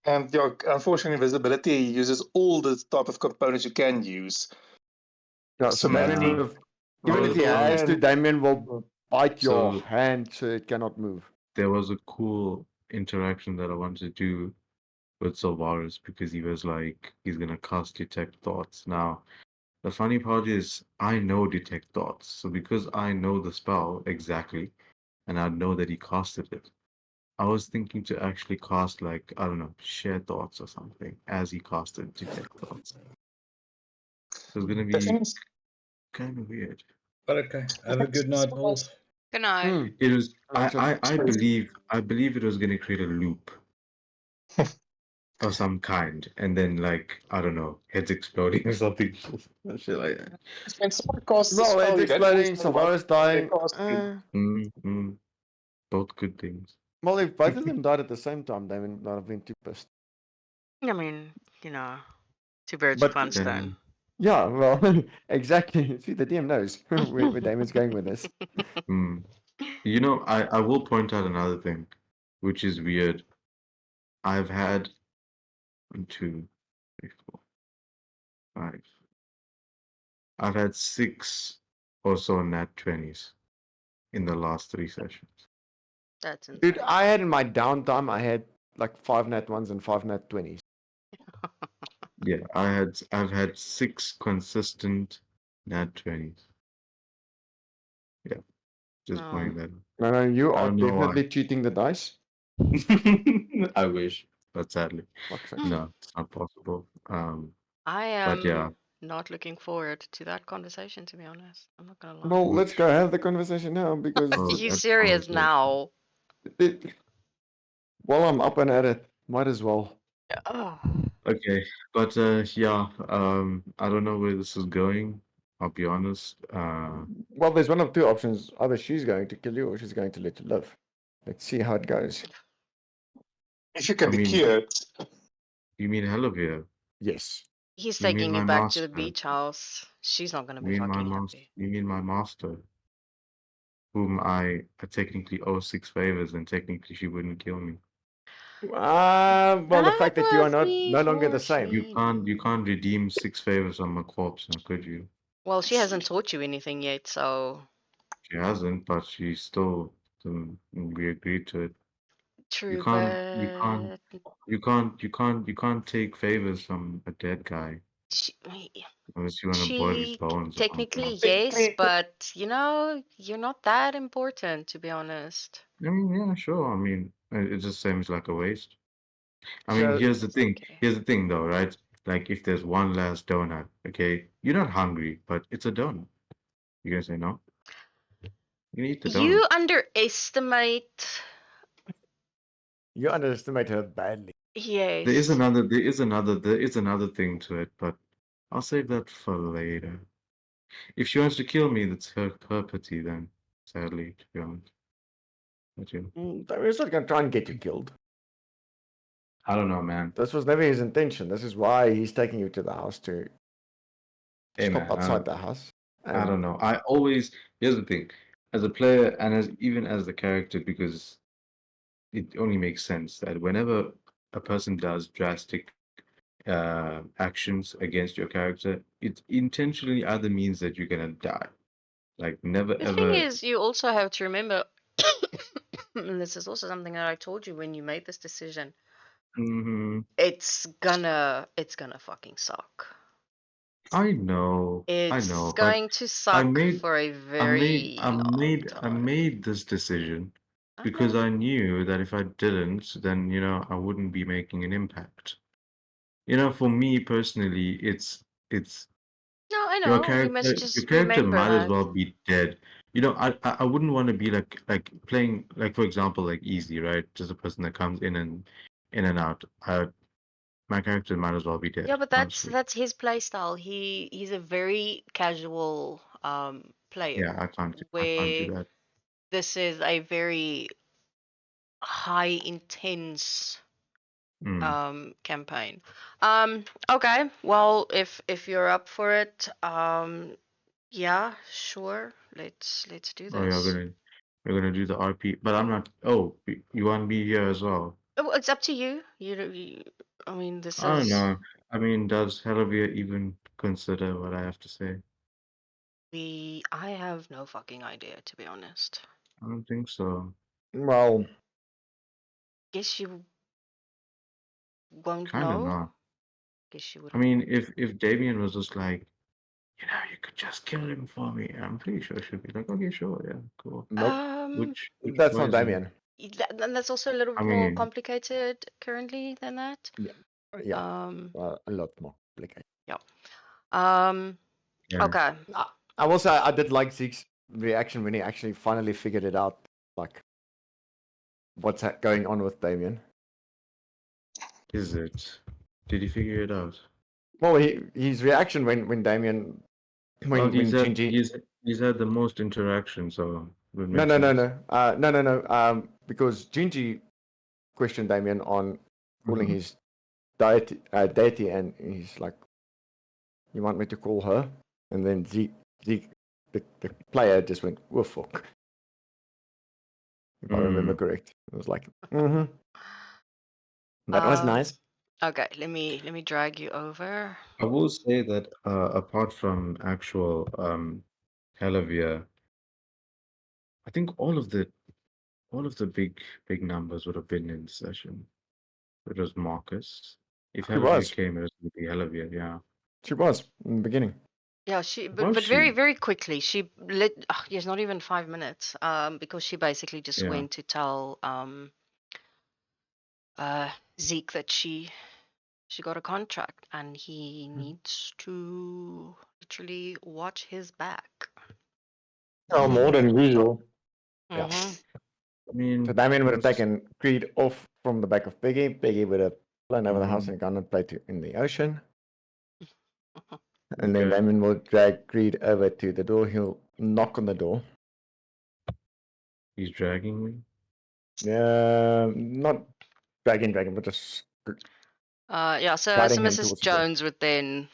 And yeah, unfortunately, invisibility uses all the type of components you can use. Yeah, so Damien Similarly, would have, even if he Well, has to, and- Damien will bite your So- hand so it cannot move. There was a cool interaction that I wanted to do with Sylvaris because he was like, he's gonna cast Detect Thoughts. Now, the funny part is, I know Detect Thoughts, so because I know the spell exactly, and I know that he casted it, I was thinking to actually cast like, I don't know, Share Thoughts or something as he casted Detect Thoughts. So it's gonna the thing be is, kind of weird. But okay. Have a good night, all. Good night. It was, Gotcha. I believe it was gonna create a loop. Of some kind, and then like I don't know, heads exploding or something, shit like that. when someone casts a Well, spell, it's you don't always exploding, know what Sylvaris they dying. cast it. Both good things. Well, if both of them died at the same time, Damien would not have been too pissed. I mean, you know, two birds But- with one stone. Yeah, well, exactly. See, the DM knows where Damien's going with this. You know, I will point out another thing, which is weird. I've had 1, 2, 3, 4, 5. I've had 6 or so nat 20s in the last 3 sessions. That's insane. Dude, I had in my downtime, I had like 5 nat 1s and 5 nat 20s. Yeah, I've had 6 consistent nat 20s. Yeah, just pointing that No, no, you I are don't know why. definitely cheating the dice. out. I wish, but sadly, Fuck's sake. no, it's not possible. I But yeah. am not looking forward to that conversation, to be honest. I'm not gonna lie. Well, let's go have the conversation now because Oh, you that serious conversation. now? while I'm up and at it, might as well. Oh. Okay, but yeah, I don't know where this is going. I'll be honest. Well, there's one of two options. Either she's going to kill you or she's going to let you live. Let's see how it goes. If you can I be mean- cured. You mean Hellavia? Yes. He's You mean taking you my back to the master? beach house. She's not gonna You be mean my fucking master? happy. You mean my master? Whom I technically owe 6 favors, and technically she wouldn't kill me. Well, the fact that you are That was no longer the before same. You can't redeem 6 favors on my corpse, now could you? Well, she hasn't taught you anything yet, so She hasn't, but she still. We agreed to it. true. can't- You can't take favors from a dead guy she, unless you want to boil his she bones. or technically something. yes, Technically- but you know, you're not that important, to be honest. I mean, yeah, sure. I mean, it just seems like a waste. I mean, So- here's the It's thing. okay. Here's the thing, though, right? Like, if there's one last donut, okay, you're not hungry, but it's a donut. You gonna say no? You can eat the donut. You underestimate. You underestimate her badly. Yes. There is another thing to it, but I'll save that for later. If she wants to kill me, that's her pity then, sadly, to be honest. But yeah, He's not going to try and get you killed. I don't know, man. This was never his intention. This is why he's taking you to the house to Hey, stop man, outside the house. I don't know. I always, here's the thing, as a player and even as the character, because it only makes sense that whenever a person does drastic actions against your character, it intentionally either means that you're gonna die. Like never The ever. thing is, you also have to remember, and this is also something that I told you when you made this decision. Mhm. It's gonna fucking suck. I know. I It's know. But going to suck made- for a I very long I time. made this decision I because know. I knew that if I didn't, then I wouldn't be making an impact. For me personally, it's No, I your know. You must character just your character remember might as that. well be dead. I wouldn't want to be like playing, like, for example, like Easy, right? Just a person that comes in and out. My character might as well be dead. Yeah, but honestly. that's his play style. He's a very casual player. Yeah, I can't do where that. this is a very high intense campaign. Okay, well, if you're up for it, yeah, sure. Let's do Oh yeah, this. we're gonna do the RP, but I'm not. Oh, you want me here as well? Oh, it's up to you. I mean, this I don't is know. I mean, does Hellavia even consider what I have to say? I have no fucking idea, to be honest. I don't think so. Well, Guess you won't Kind of know. not. Guess you would. I mean, if Damien was just like, you could just kill him for me, I'm pretty sure she'd be like, okay, sure, yeah, cool. nope. Which That's not poison? Damien. And that's also a little I bit more mean- complicated currently than that. Yeah, Um. a lot more complicated. Um. Yeah. Okay. I will say I did like Zeke's reaction when he actually finally figured it out, like what's going on with Damien. Is it? Did he figure it out? Well, his reaction when Damien Well, when Gingy he's had the most interaction, so it would no make no sense. no because Gingy questioned Damien on calling Mhm. his deity, and he's like, "You want me to call her?" And then Zeke the player just went, "Oh fuck," if I remember correct. It was like, That was Uh, nice. Okay, let me drag you over. I will say that apart from actual Helavia, I think all of the big numbers would have been in session. It was Marcus. If She Helavia was. came, it was going to be Helavia. Yeah. She was in the beginning. Yeah, she Was but very she? very quickly she lit. Yes, not even 5 minutes. Because she basically just Yeah. went to tell Zeke that she got a contract and he needs to literally watch his back. Oh, more than usual. Yeah. Mhm. I mean, So Damien would have it's- taken Creed off from the back of Piggy. Piggy would have flown over the house Mhm. and gone and played in the ocean. And then Okay. Damien will drag Creed over to the door. He'll knock on the door. He's dragging me. Not dragging, but just Yeah, so guiding him Mrs. towards the door. Jones would then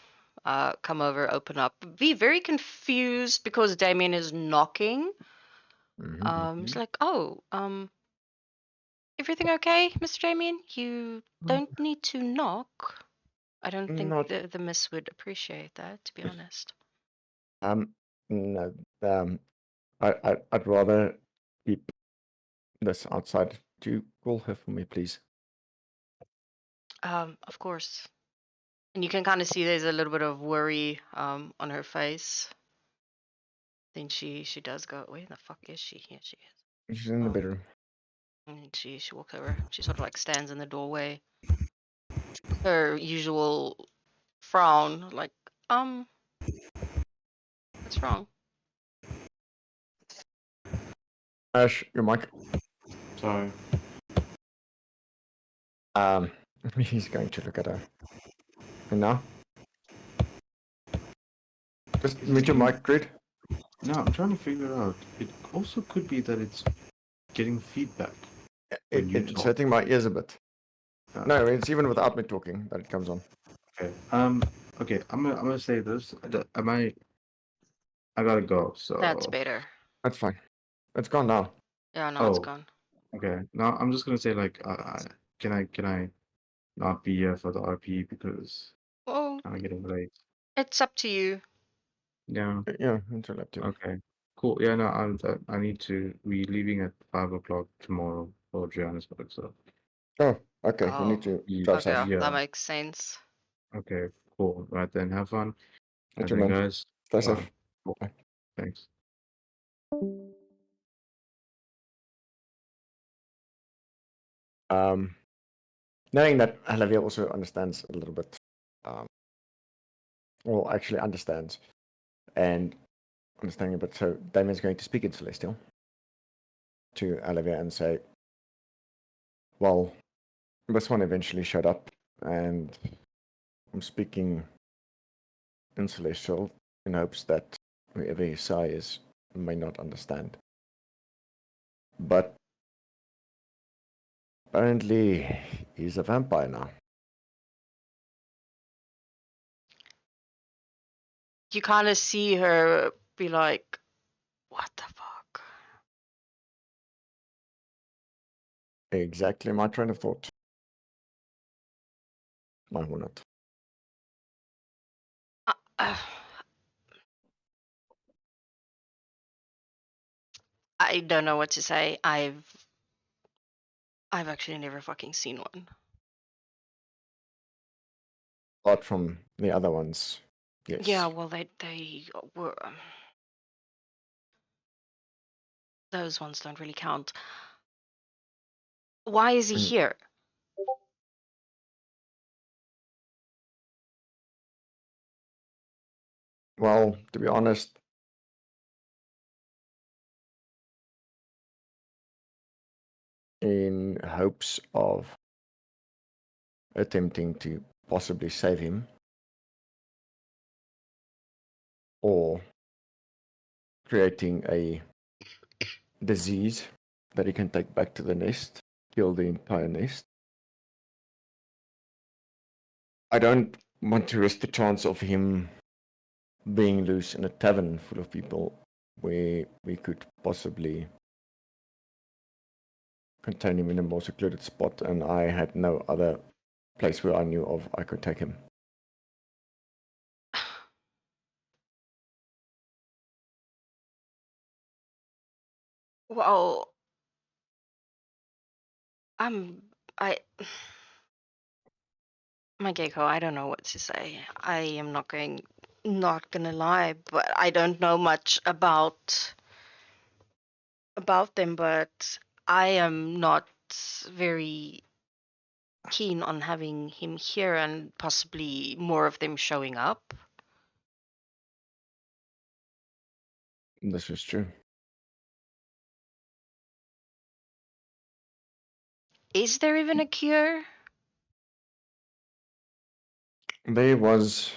come over, open up, be very confused because Damien is knocking. Mhm. He's like, "Oh, everything okay, Mr. Damien? You don't need to knock." I don't think Not the miss would appreciate that, to be honest. no. I'd rather keep this outside. Do you call her for me, please? Of course. And you can kind of see there's a little bit of worry on her face. Then she does go, "Where the fuck is she?" Here she is. She's in the Oh. bedroom. And she walks over. She sort of like stands in the doorway. Her usual frown, like, what's wrong? Ash, your mic. Sorry. He's going to look at her. And now? Just mute your mic, Creed. No, I'm trying to figure out. It also could be that it's getting feedback. When you It's talk. hurting my ears a bit. Uh, No, it's even without me talking that it comes on. Okay. Okay. I'm gonna say this. I gotta go. So. That's better. That's fine. It's gone now. Yeah, no, it's Oh. gone. Okay. Now I'm just gonna say like, can I not be here for the RP because Well, I'm getting late. it's up to you. Yeah. Yeah, until up to. Okay. Cool. Yeah. No. I need to. We leaving at 5 o'clock tomorrow for Johannesburg. So. Oh, okay. You Oh, need to Yeah. drive okay, south. Yeah. that makes sense. Okay. Cool. Right then. Have fun. That's And your then, man. guys. Stay Bye. safe. Cool. Bye. Thanks. Knowing that Halavia also understands a little bit, or actually understands, and understanding a bit, so Damien's going to speak in Celestial to Halavia and say, well, this one eventually showed up, and I'm speaking in Celestial in hopes that whoever his Sai is may not understand. But apparently, he's a vampire now. You kind of see her be like, "What the fuck?" Exactly my train of thought. My hornet. Uh, I don't know what to say. I've actually never fucking seen one. Apart from the other ones, yes. Yeah, well, they were. Those ones don't really count. Why is he Mm. here? Well, to be honest, in hopes of attempting to possibly save him, or creating a disease that he can take back to the nest, kill the entire nest. I don't want to risk the chance of him being loose in a tavern full of people where we could possibly contain him in a more secluded spot, and I had no other place where I knew of I could take him. Well, my Gecko, I don't know what to say. I am not gonna lie, but I don't know much about them, but I am not very keen on having him here and possibly more of them showing up. This is true. Is there even a cure? There was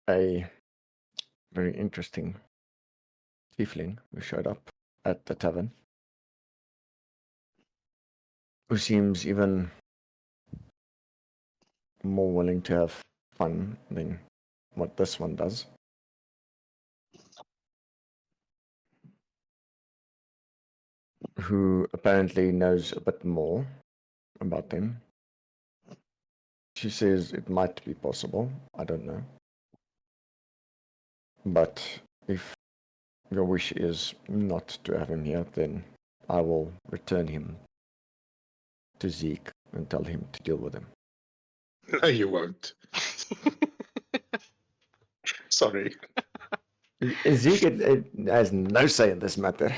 a very interesting tiefling who showed up at the tavern, who seems even more willing to have fun than what this one does. Who apparently knows a bit more about them. She says it might be possible. I don't know. But if your wish is not to have him here, then I will return him to Zeke and tell him to deal with him. No, you won't. Sorry. Zeke has no say in this matter.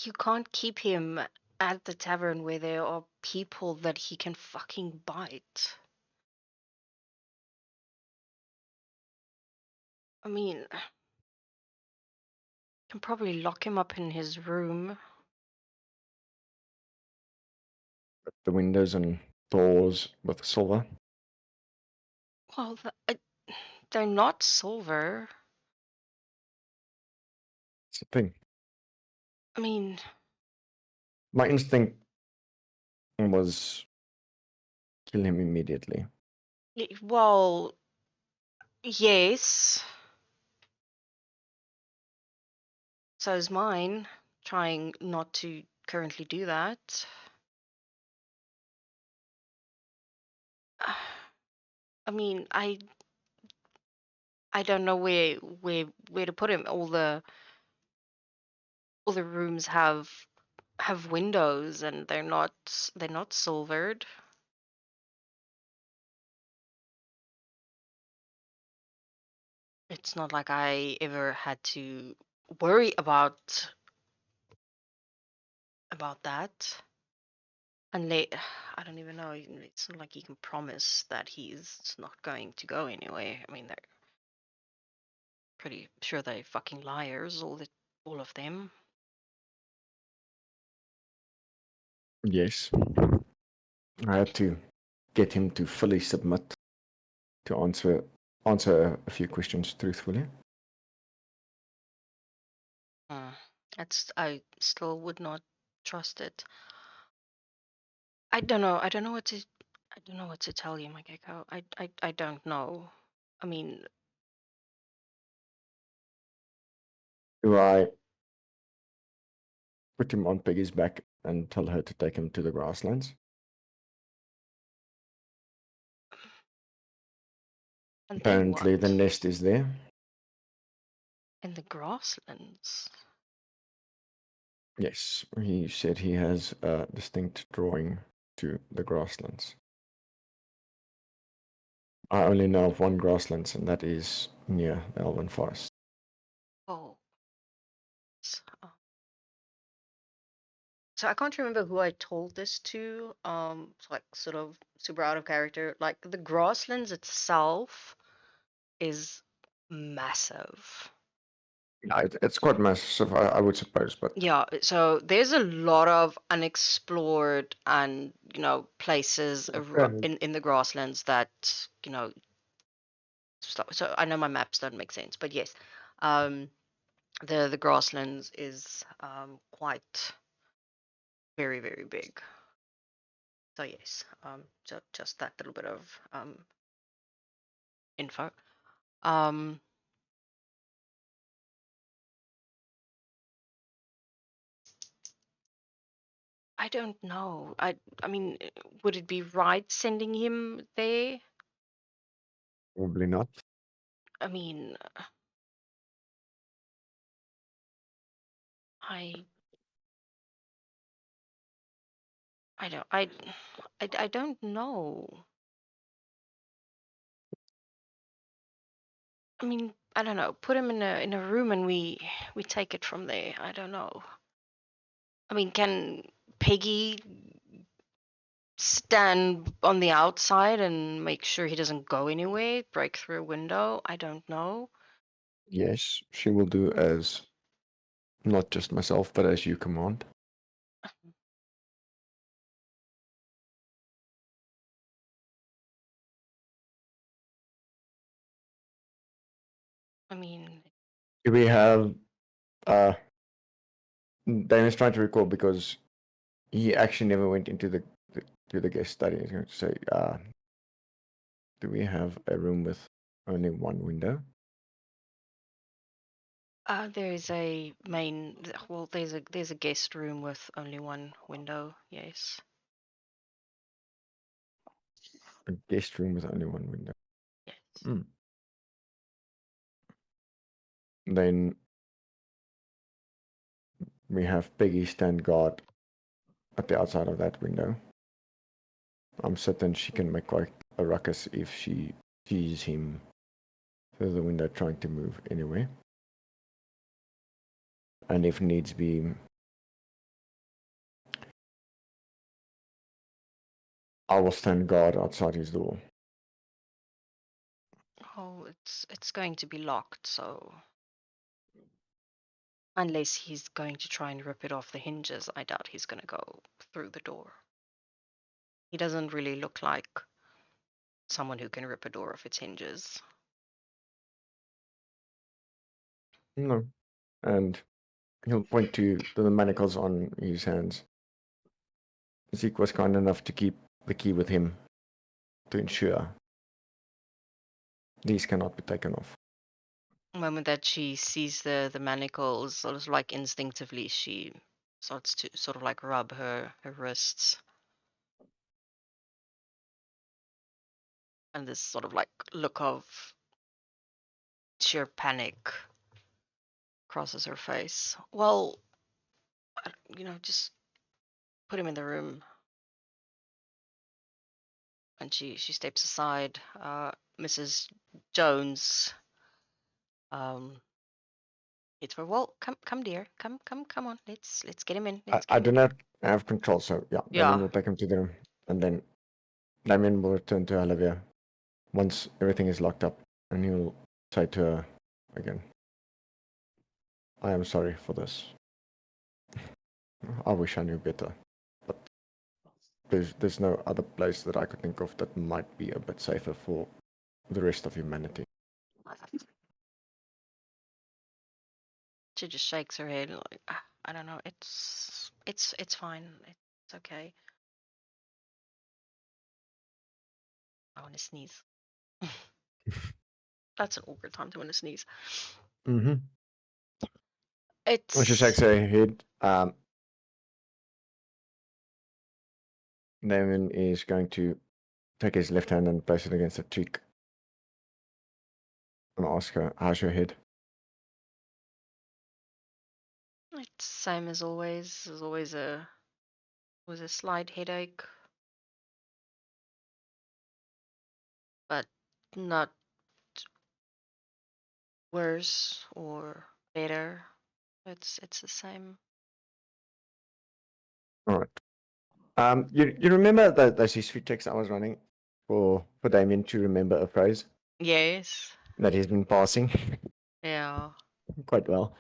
You can't keep him at the tavern where there are people that he can fucking bite. I mean, can probably lock him up in his room. The windows and doors with silver. Well, they're not silver. It's a thing. I mean, My instinct was kill him immediately. well, yes. So is mine. Trying not to currently do that. I mean, I don't know where to put him. All the rooms have windows and they're not silvered. It's not like I ever had to worry about that. Unless I don't even know. It's not like you can promise that he's not going to go anywhere. I mean, they're pretty sure they're fucking liars, all of them. Yes. I had to get him to fully submit to answer a few questions truthfully. I still would not trust it. I don't know. I don't know what to tell you, my Gecko. I don't know. I mean, Do I put him on Peggy's back and tell her to take him to the grasslands? and then Apparently the what? nest is there. In the grasslands. Yes, he said he has a distinct drawing to the grasslands. I only know of one grasslands, and that is near the Elven Forest. Oh. So I can't remember who I told this to. It's like sort of super out of character. Like the grasslands itself is massive. Yeah, it's quite massive, I would suppose, but Yeah, so there's a lot of unexplored and places in the grasslands that so I know my maps don't make sense, but yes, the grasslands is quite very, very big. So yes, just that little bit of info. I don't know. I mean, would it be right sending him there? Probably not. I mean, I I don't I don't know. I mean, I don't know. Put him in a room and we take it from there. I don't know. I mean, can Peggy stand on the outside and make sure he doesn't go anywhere, break through a window? I don't know. Yes, she will do as not just myself, but as you command. I mean, Do we have Dana's trying to recall because he actually never went into the guest study. He's going to say, do we have a room with only one window? there's a well, there's a guest room with only one window. Yes. A guest room with only one window. Yes. Then we have Peggy stand guard at the outside of that window. I'm certain she can make quite a ruckus if she sees him through the window trying to move anyway. And if needs be, I will stand guard outside his door. Oh, it's going to be locked, so unless he's going to try and rip it off the hinges, I doubt he's going to go through the door. He doesn't really look like someone who can rip a door off its hinges. No. And he'll point to the manacles on his hands. Zeke was kind enough to keep the key with him to ensure these cannot be taken off. The moment that she sees the manacles, sort of like instinctively, she starts to sort of like rub her wrists. And this sort of like look of sheer panic crosses her face. Well, just put him in the room. And she steps aside. Mrs. Jones. It's for well, come, dear, come on. Let's get him in. I do not have control, so yeah, Yeah. Damien will take him to the room, and then Damien will return to Olivia once everything is locked up, and he'll say to her again, I am sorry for this. I wish I knew better, but there's no other place that I could think of that might be a bit safer for the rest of humanity. She just shakes her head like, I don't know. It's fine. It's okay. I want to sneeze. That's an awkward time to want to sneeze. Mm-hmm. It's When she shakes her head, Damien is going to take his left hand and place it against her cheek and ask her, how's your head? It's same as always. There's always a slight headache, but not worse or better. It's the same. All right. You remember those history checks I was running for Damien to remember a phrase Yes. that he's been passing Yeah. quite well.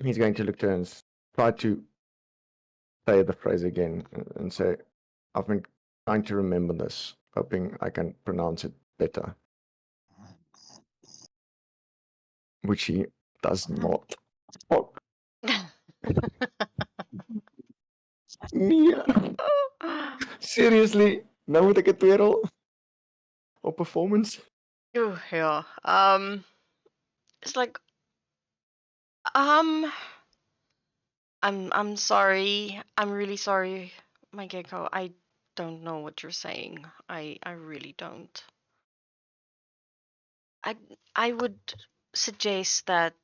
He's going to look to her and try to say the phrase again and say, I've been trying to remember this, hoping I can pronounce it better. Which he does not. Oh, Mia. Seriously? Nou moet ek 'n 2 rol op performance? Ooh, yeah. It's like, I'm sorry. I'm really sorry, my gecko. I don't know what you're saying. I really don't. I would suggest that,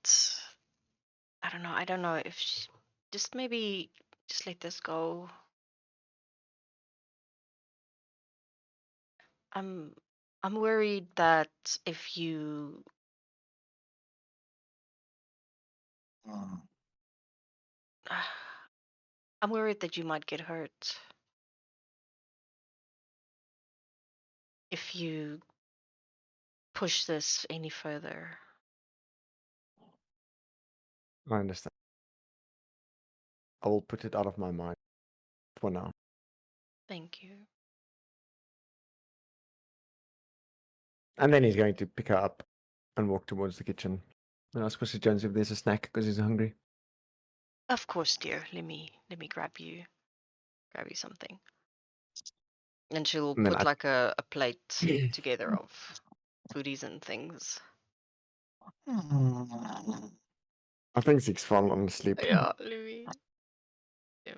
I don't know. I don't know if just maybe just let this go. I'm worried that if you I'm worried that you might get hurt if you push this any further. I understand. I will put it out of my mind for now. Thank you. And then he's going to pick her up and walk towards the kitchen and ask Mrs. Jones if there's a snack because he's hungry. Of course, dear. Let me grab you something. And she'll And then put like a plate together of foodies and things. I think Zeke's fallen asleep. Yeah, let me. Yeah.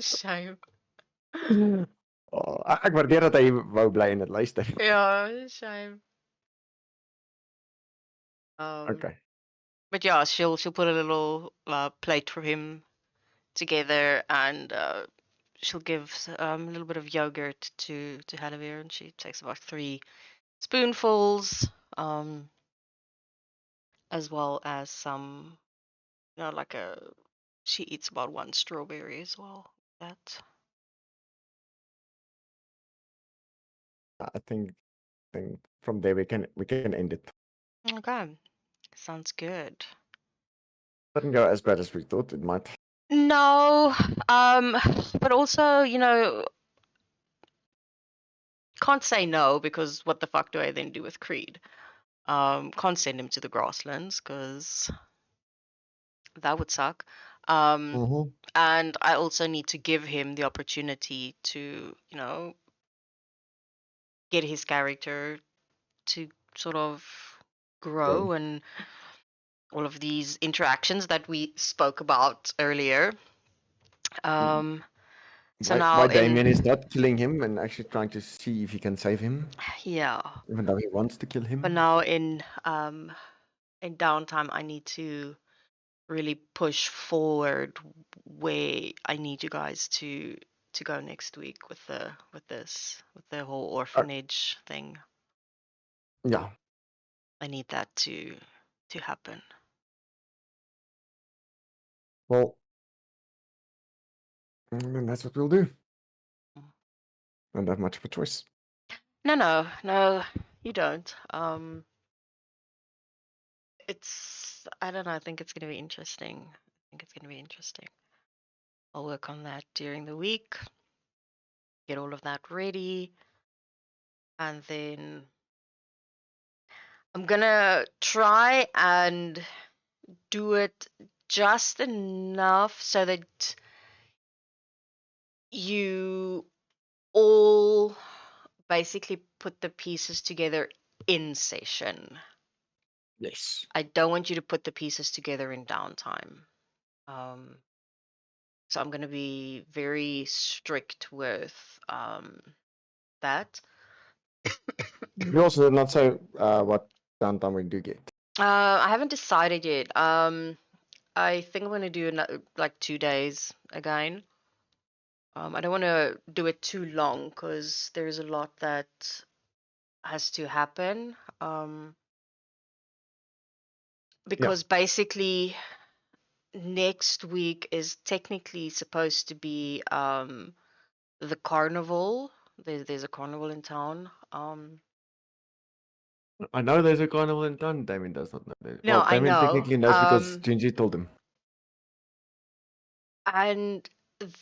Shame. Oh, ek waardeer dat hy wou bly en dit luister. Yeah, shame. Okay. But yeah, she'll put a little plate for him together, and she'll give a little bit of yogurt to Halavir, and she takes about 3 spoonfuls, as well as some, she eats about 1 strawberry as well. That. I think from there we can end it. Okay, sounds good. Didn't go as bad as we thought it might. No, but also, can't say no, because what the fuck do I then do with Creed? Can't send him to the grasslands because that would suck. And I also need to give him the opportunity to, get his character to sort of grow, and all of these interactions that we spoke about earlier. So now why Damien is not killing him and actually trying to see if he can save him, Yeah. even though he wants to kill him. But now in downtime, I need to really push forward where I need you guys to go next week with the whole orphanage thing. Yeah. I need that to happen. Well, and that's what we'll do. Don't have much of a choice. No, you don't. I don't know. I think it's gonna be interesting. I'll work on that during the week. Get all of that ready, and then I'm gonna try and do it just enough so that you all basically put the pieces together in session. Yes. I don't want you to put the pieces together in downtime. So I'm going to be very strict with that. We also did not say what downtime we do get. I haven't decided yet. I think I'm going to do like 2 days again. I don't want to do it too long because there's a lot that has to happen. Because basically next week is technically supposed to be the carnival. There's a carnival in town. I know there's a carnival in town. Damien does not know. No, I Damien know. technically knows because Gingy told him. And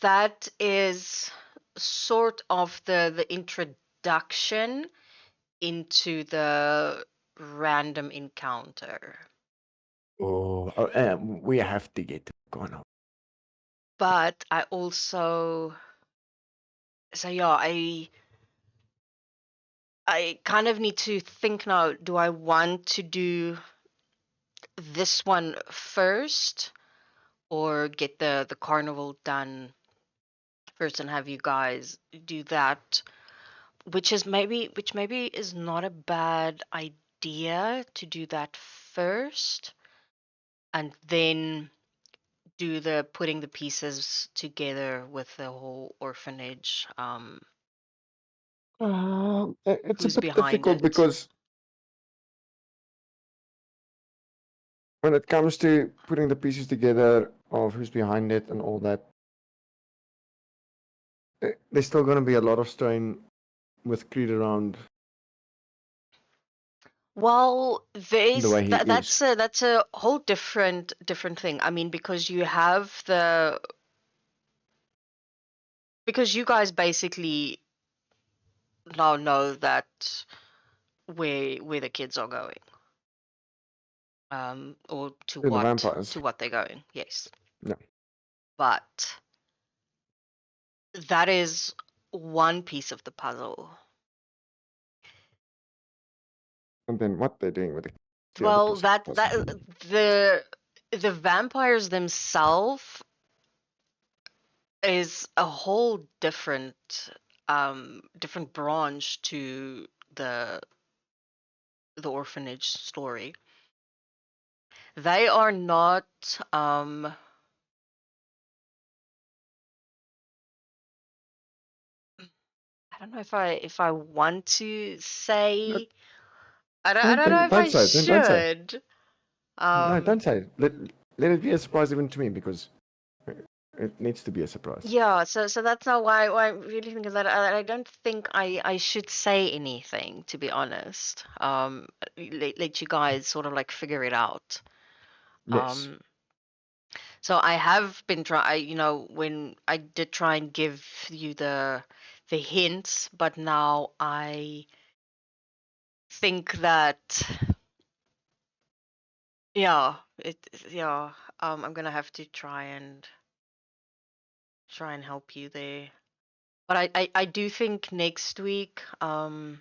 that is sort of the introduction into the random encounter. We have to get to the carnival. But I also, so yeah, I kind of need to think now. Do I want to do this one first, or get the carnival done first and have you guys do that? Which maybe is not a bad idea to do that first, and then do the putting the pieces together with the whole orphanage. It's a Who's bit behind difficult it? because when it comes to putting the pieces together of who's behind it and all that, there's still going to be a lot of strain with Creed around Well, the way he is. that's a whole different thing. I mean, because you guys basically now know that where the kids are going, or to To the what vampires. they're going. Yes. Yeah. But that is one piece of the puzzle. And then what they're doing with the other Well, piece of the puzzle. the vampires themselves is a whole different branch to the orphanage story. They are not I don't know if I want to say. I don't know if I Don't say it. Don't say it. should. No, don't say it. Let it be a surprise even to me because it needs to be a surprise. Yeah, so that's not why I really think that I don't think I should say anything, to be honest. Let you guys sort of like figure it out. Yes. So I have been when I did try and give you the hints, but now I think that yeah, I'm gonna have to try and help you there. But I do think next week, I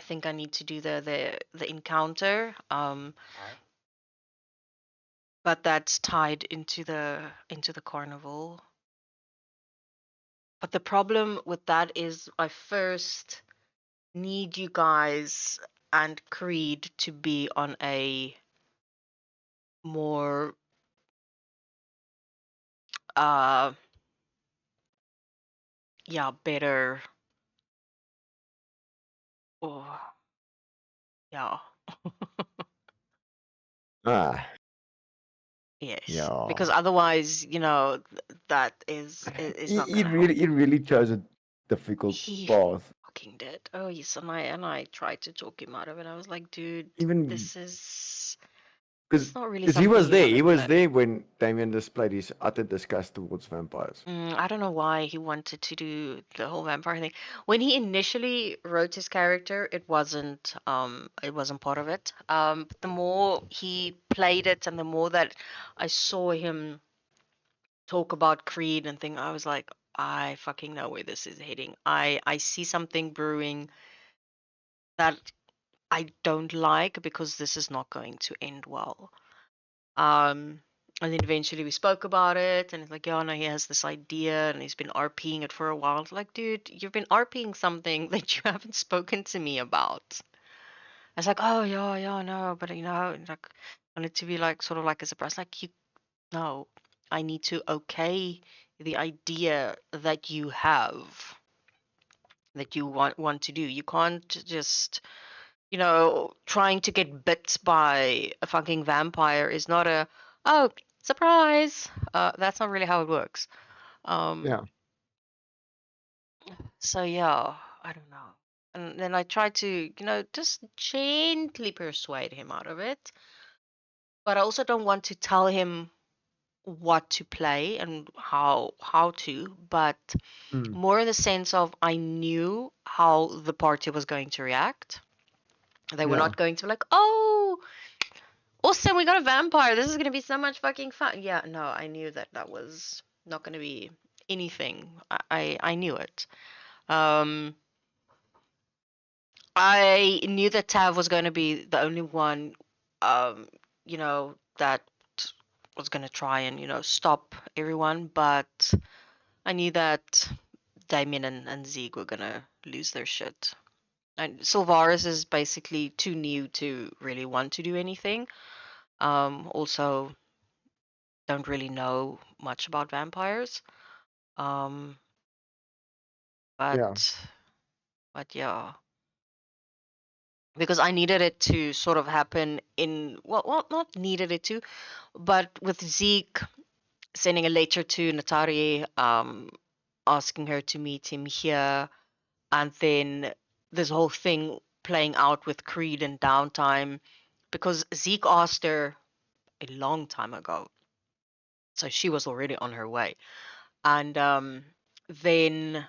think I need to do the encounter. But that's tied into the carnival. But the problem with that is I first need you guys and Creed to be on a more better. Oh, yeah. Ah, Yes. yeah. Because otherwise, that is not He gonna help. really chose a difficult He path. fucking did. Oh yes, and I tried to talk him out of it. I was like, dude, Even this is because not really he something was you there. want to He was play. there when Damien displayed his utter disgust towards vampires. I don't know why he wanted to do the whole vampire thing. When he initially wrote his character, it wasn't part of it. But the more he played it and the more that I saw him talk about Creed and thing, I was like, I fucking know where this is heading. I see something brewing that I don't like because this is not going to end well. And then eventually we spoke about it, and it's like, yeah, no, he has this idea, and he's been RPing it for a while. It's like, dude, you've been RPing something that you haven't spoken to me about. I was like, oh, yeah, no, but like, I want it to be like sort of like a surprise. Like, no, I need to okay the idea that you have, that you want to do. You can't just trying to get bit by a fucking vampire is not a, oh, surprise. That's not really how it works. Yeah. So yeah, I don't know. And then I tried to, just gently persuade him out of it. But I also don't want to tell him what to play and how to, but more in the sense of I knew how the party was going to react. They were Yeah. not going to like, oh, awesome, we got a vampire. This is gonna be so much fucking fun. Yeah, no, I knew that that was not gonna be anything. I knew it. I knew that Tav was going to be the only one, that was going to try and, stop everyone, but I knew that Damien and Zeke were going to lose their shit. And Sylvaris is basically too new to really want to do anything. Also, don't really know much about vampires. But yeah. Because I needed it to sort of happen in not needed it to, but with Zeke sending a letter to Natari, asking her to meet him here, and then this whole thing playing out with Creed and downtime, because Zeke asked her a long time ago, so she was already on her way, and then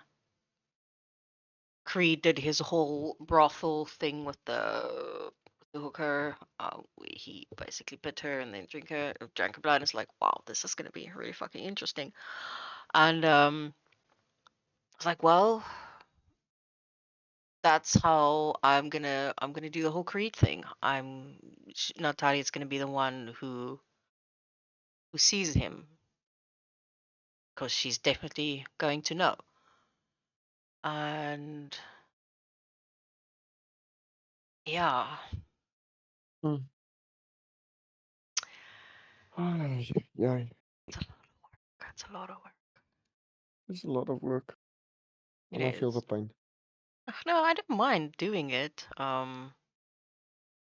Creed did his whole brothel thing with the hooker. He basically bit her and then drank her blood. And it's like, wow, this is gonna be really fucking interesting. And I was like, well, that's how I'm gonna do the whole Creed thing. Natalia's gonna be the one who sees him, because she's definitely going to know. And yeah. Yeah, That's a lot of work. it's a lot of work. And I feel the is. pain. No, I don't mind doing it. Oh,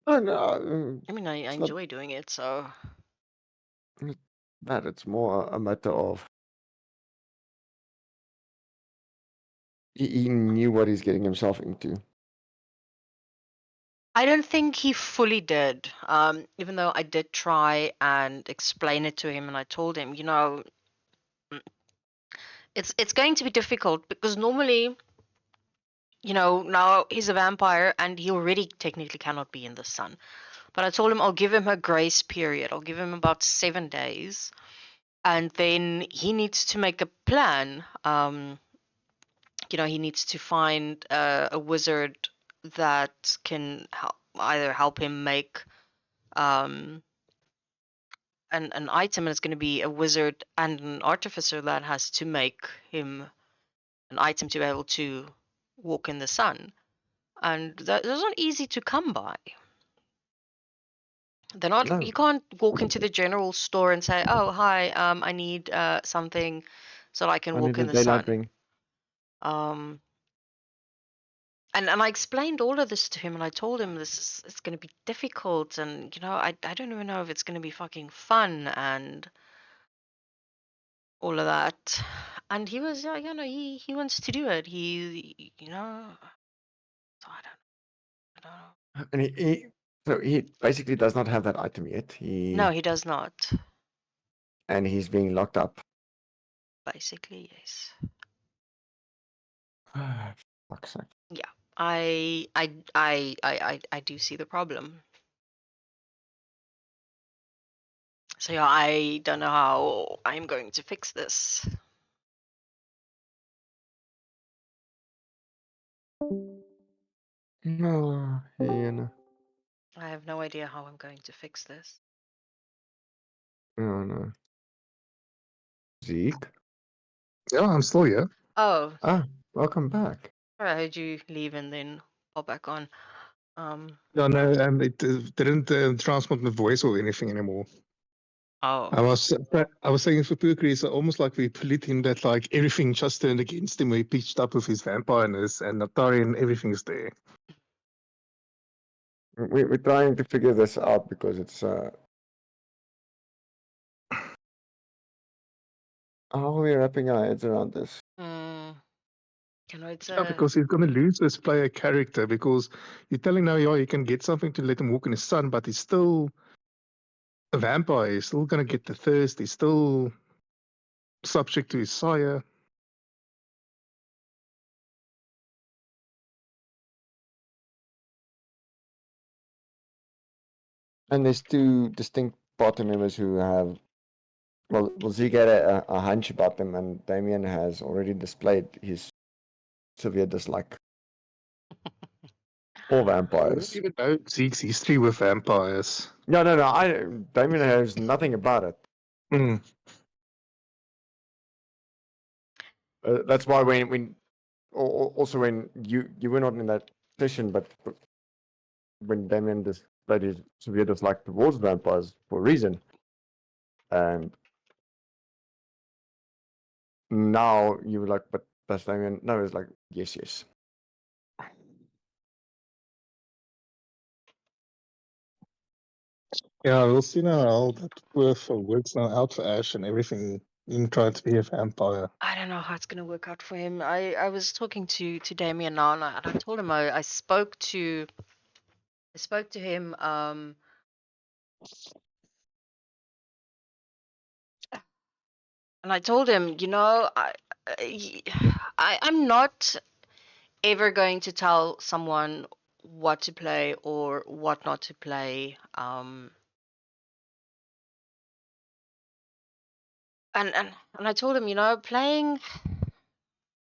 no, I mean, I it's not enjoy doing it, so that. It's more a matter of he knew what he's getting himself into. I don't think he fully did. Even though I did try and explain it to him, and I told him, it's going to be difficult because normally, now he's a vampire and he already technically cannot be in the sun. But I told him I'll give him a grace period. I'll give him about 7 days, and then he needs to make a plan. He needs to find a wizard that can either help him make an item, and it's going to be a wizard and an artificer that has to make him an item to be able to walk in the sun. And those aren't easy to come by. They're not. No. You can't walk into the general store and say, "Oh, hi, I need something so I can I walk need in a the daylight sun." ring. And I explained all of this to him, and I told him it's going to be difficult, and I don't even know if it's going to be fucking fun and all of that. And he was, he wants to do it. So I don't know. And he basically does not have that item yet. No, he does not. And he's being locked up. Basically, yes. Fuck's sake. Yeah, I do see the problem. So yeah, I don't know how I'm going to fix this. No, Ian. I have no idea how I'm going to fix this. Oh no. Zeke? Yeah, I'm still here. Oh, Ah, welcome back. I heard you leave and then pop back on. Yeah, no, it didn't transmit my voice or anything anymore. Oh, I was saying for Pukri, it's almost like we put him that like everything just turned against him. We pitched up with his vampireness and Natari and everything's there. We're trying to figure this out because it's how are we wrapping our heads around this? it's Yeah, because he's going to lose this player character because you're telling now, yeah, you can get something to let him walk in the sun, but he's still a vampire. He's still going to get the thirst. He's still subject to his sire. And there's two distinct party members who have. Well, Zeke had a hunch about them, and Damien has already displayed his severe dislike for I don't vampires. even know Zeke's history with vampires. No. Damien knows nothing about it. Hmm. That's why also when you were not in that session, but when Damien displayed his severe dislike towards vampires for a reason, and now you were like, but that's Damien. No, it's like yes. Yeah, we'll see now how that works now out for Ash and everything. Him trying to be a vampire. I don't know how it's gonna work out for him. I was talking to Damien now, and I told him I spoke to him. And I told him, I'm not ever going to tell someone what to play or what not to play. And I told him, playing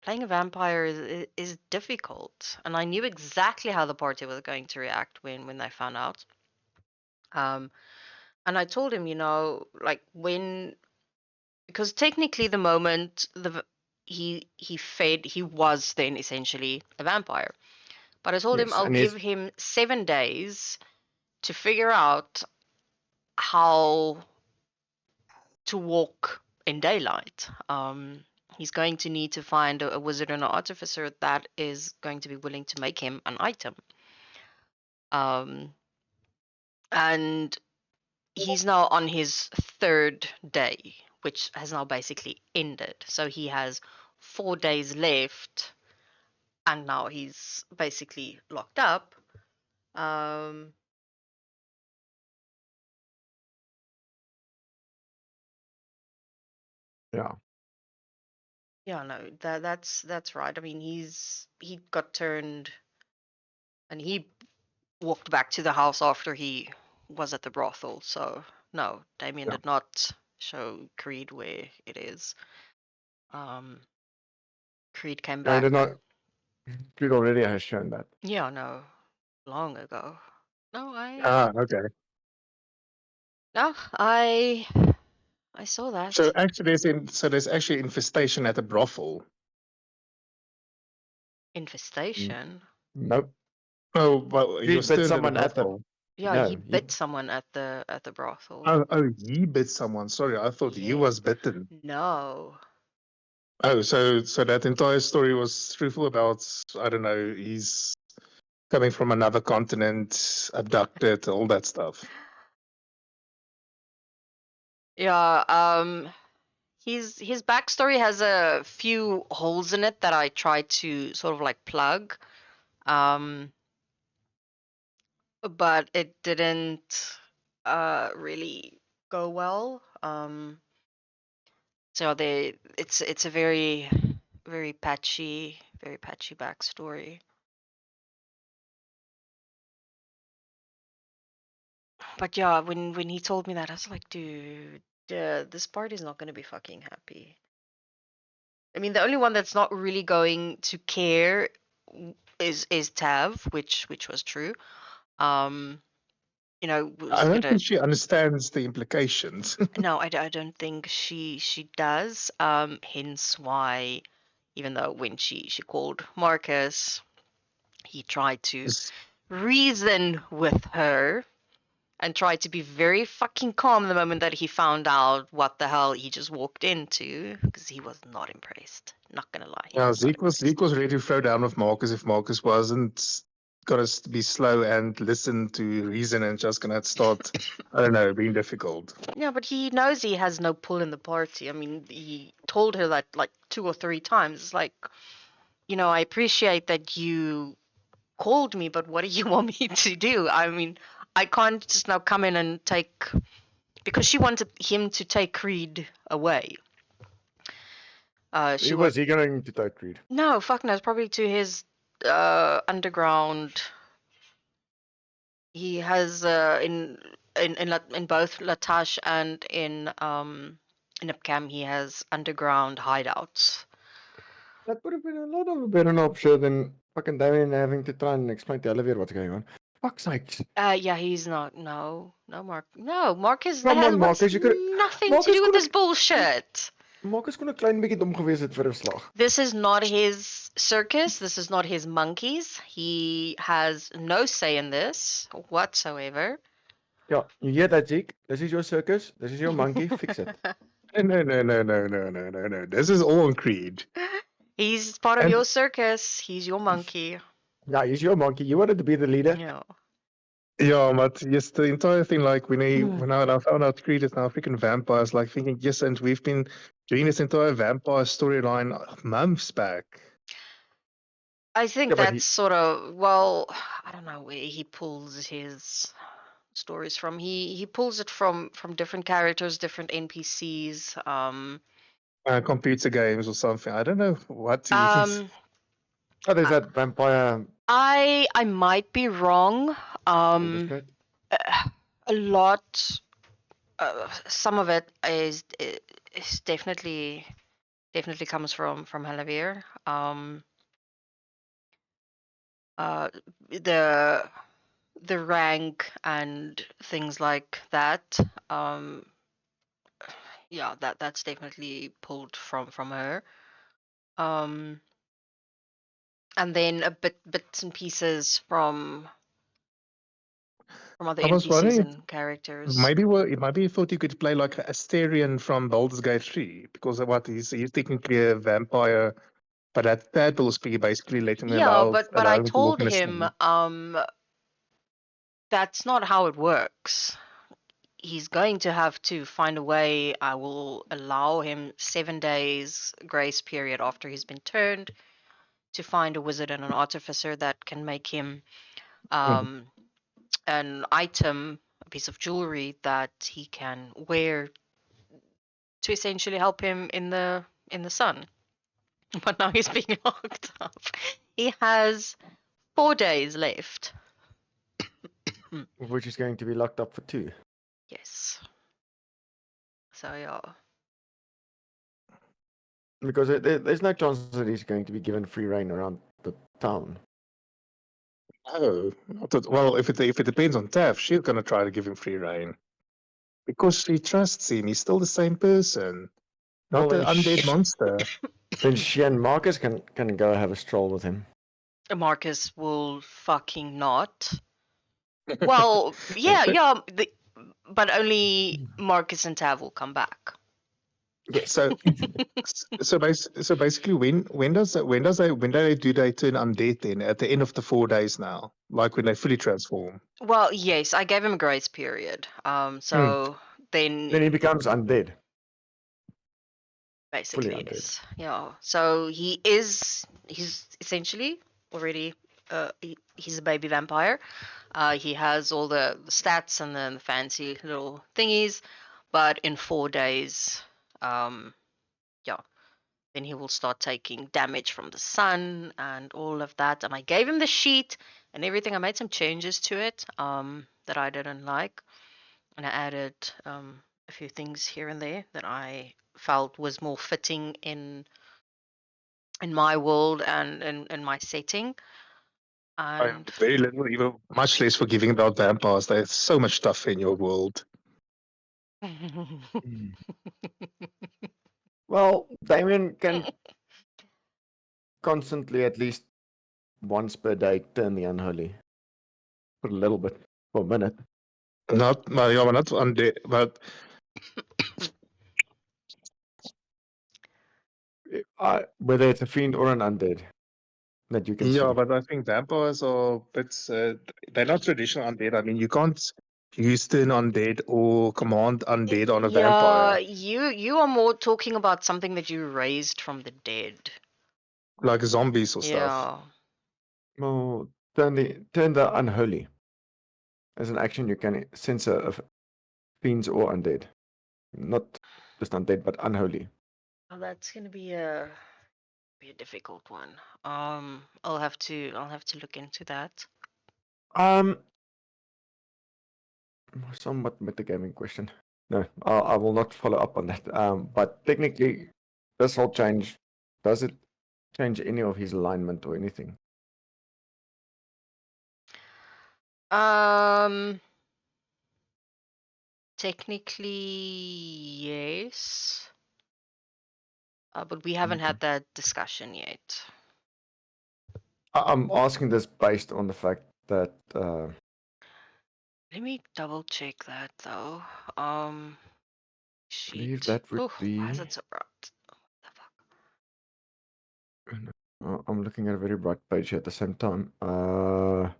a vampire is difficult, and I knew exactly how the party was going to react when they found out. And I told him, like because technically the moment he fed, he was then essentially a vampire. But I told him Yes, I'll and give him 7 days to figure out how to walk in daylight. He's going to need to find a wizard and an artificer that is going to be willing to make him an item. And he's now on his 3rd day, which has now basically ended. So he has 4 days left, and now he's basically locked up. Yeah. Yeah, no, that's right. I mean, he got turned, and he walked back to the house after he was at the brothel. So no, Damien Yeah. did not show Creed where it is. Creed came No, back. did not. Creed already has shown that. Yeah, no, long ago. No, Okay. I saw that. So actually, there's actually infestation at the brothel. Infestation. Nope. Oh, well, he Creed was bit turned in the someone at the. brothel. Yeah, No, he bit someone at the brothel. Oh, he bit someone. Sorry, I thought he was bitten. No. Oh, so that entire story was truthful about, I don't know, he's coming from another continent, abducted, all that stuff. Yeah, his backstory has a few holes in it that I tried to sort of like plug. But it didn't really go well. So it's a very patchy backstory. But yeah, when he told me that, I was like, dude, this party's not gonna be fucking happy. I mean, the only one that's not really going to care is Tav, which was true. I don't think she understands the implications. No, I don't think she does. Hence why, even though when she called Marcus, he tried to reason with her and tried to be very fucking calm the moment that he found out what the hell he just walked into, because he was not impressed. Not gonna lie. Yeah, Zeke was ready to throw down with Marcus if Marcus wasn't gonna be slow and listen to reason and just gonna start, I don't know, being difficult. Yeah, but he knows he has no pull in the party. I mean, he told her that like 2 or 3 times. It's like, I appreciate that you called me, but what do you want me to do? I mean, I can't just now come in and take, because she wanted him to take Creed away. He was he going to take Creed? No, fuck no. It's probably to his underground. He has in both Latash and in Nipcam, he has underground hideouts. That would have been a lot of a better option than fucking Damien having to try and explain to Olivier what's going on. Fuck's sakes. Yeah, he's not. No, Marcus Come has on, wants Marcus, you could- nothing to Marcus do with could've- this bullshit. Marcus kon 'n klein bietjie dom gewees het vir 'n slag. This is not his circus. This is not his monkeys. He has no say in this whatsoever. Ja, you hear that, Zeke? This is your circus. This is your monkey. Fix it. No. This is all on Creed. He's part of And- your circus. He's your monkey. Yeah, he's your monkey. You wanted to be the leader. Yeah. Yeah, but yes, the entire thing, like when I found out Creed is now freaking vampires, like thinking, yes, and we've been doing this entire vampire storyline months back. I think Yeah, but that's sort of, well, I don't know where he pulls his stories from. He pulls it from different characters, different NPCs. Computer games or something. I don't know what he's. Oh, there's that vampire. I might be wrong. Baldur's A lot, some of it is definitely comes from Halavier. The rank and things like that. Yeah, that's definitely pulled from her. And then a bits and pieces from other I was NPCs wondering and characters. maybe you thought you could play like Asterion from Baldur's Gate 3 because of what he's technically a vampire, but that will be basically letting him Yeah, allow. but allow I him to walk told in the him sun. that's not how it works. He's going to have to find a way. I will allow him 7 days grace period after he's been turned to find a wizard and an artificer that can make him an item, a piece of jewelry that he can wear to essentially help him in the sun. But now he's being locked up. He has 4 days left. Which is going to be locked up for 2. Yes. So yeah. Because there's no chance that he's going to be given free reign around the town. Oh, well, if it depends on Taff, she's gonna try to give him free reign because she trusts him. He's still the same person, not Well, the then undead monster. Then she and Marcus can go have a stroll with him. Marcus will fucking not. Well, yeah, but only Marcus and Tav will come back. So basically, when do they turn undead? Then at the end of the 4 days now, like when they fully transform. Well, yes, I gave him a grace period. So then Then he becomes undead. basically undead. yes. Yeah. So he's essentially already he's a baby vampire. He has all the stats and then the fancy little thingies, but in 4 days, then he will start taking damage from the sun and all of that. And I gave him the sheet and everything. I made some changes to it that I didn't like, and I added a few things here and there that I felt was more fitting in my world and in my setting. I am And very little, even much less forgiving about vampires. There's so much stuff in your world. Well, Damien can constantly, at least once per day, turn the unholy. For a little bit. For a minute. Not undead, but Whether it's a fiend or an undead. That you can yeah, see. but I think vampires are they're not traditional undead. I mean, you can't use turn undead or command undead on a vampire you are more talking about something that you raised from the dead. like zombies or stuff. Yeah. Well, turn the unholy. As an action, you can censor of fiends or undead. Not just undead, but unholy. Well, that's gonna be a difficult one. I'll have to look into that. somewhat metagaming question. No, I will not follow up on that. But technically, this whole change, does it change any of his alignment or anything? Um, technically, yes. But we haven't had that discussion yet. I'm asking this based on the fact that Let me double check that though. believe Sheet. that would Ooh, why is be. it so bright? What the fuck? I'm looking at a very bright page here at the same time. I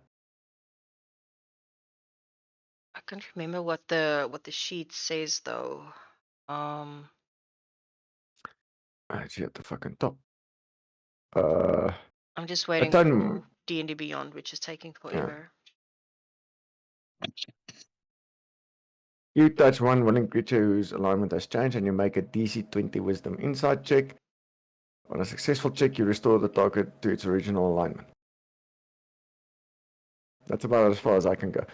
can't remember what the sheet says though. Actually, at the fucking top. I'm just waiting don't- for D&D Beyond, which is taking Yeah. forever. You touch one willing creature whose alignment has changed, and you make a DC 20 Wisdom Insight check. On a successful check, you restore the target to its original alignment. That's about as far as I can go.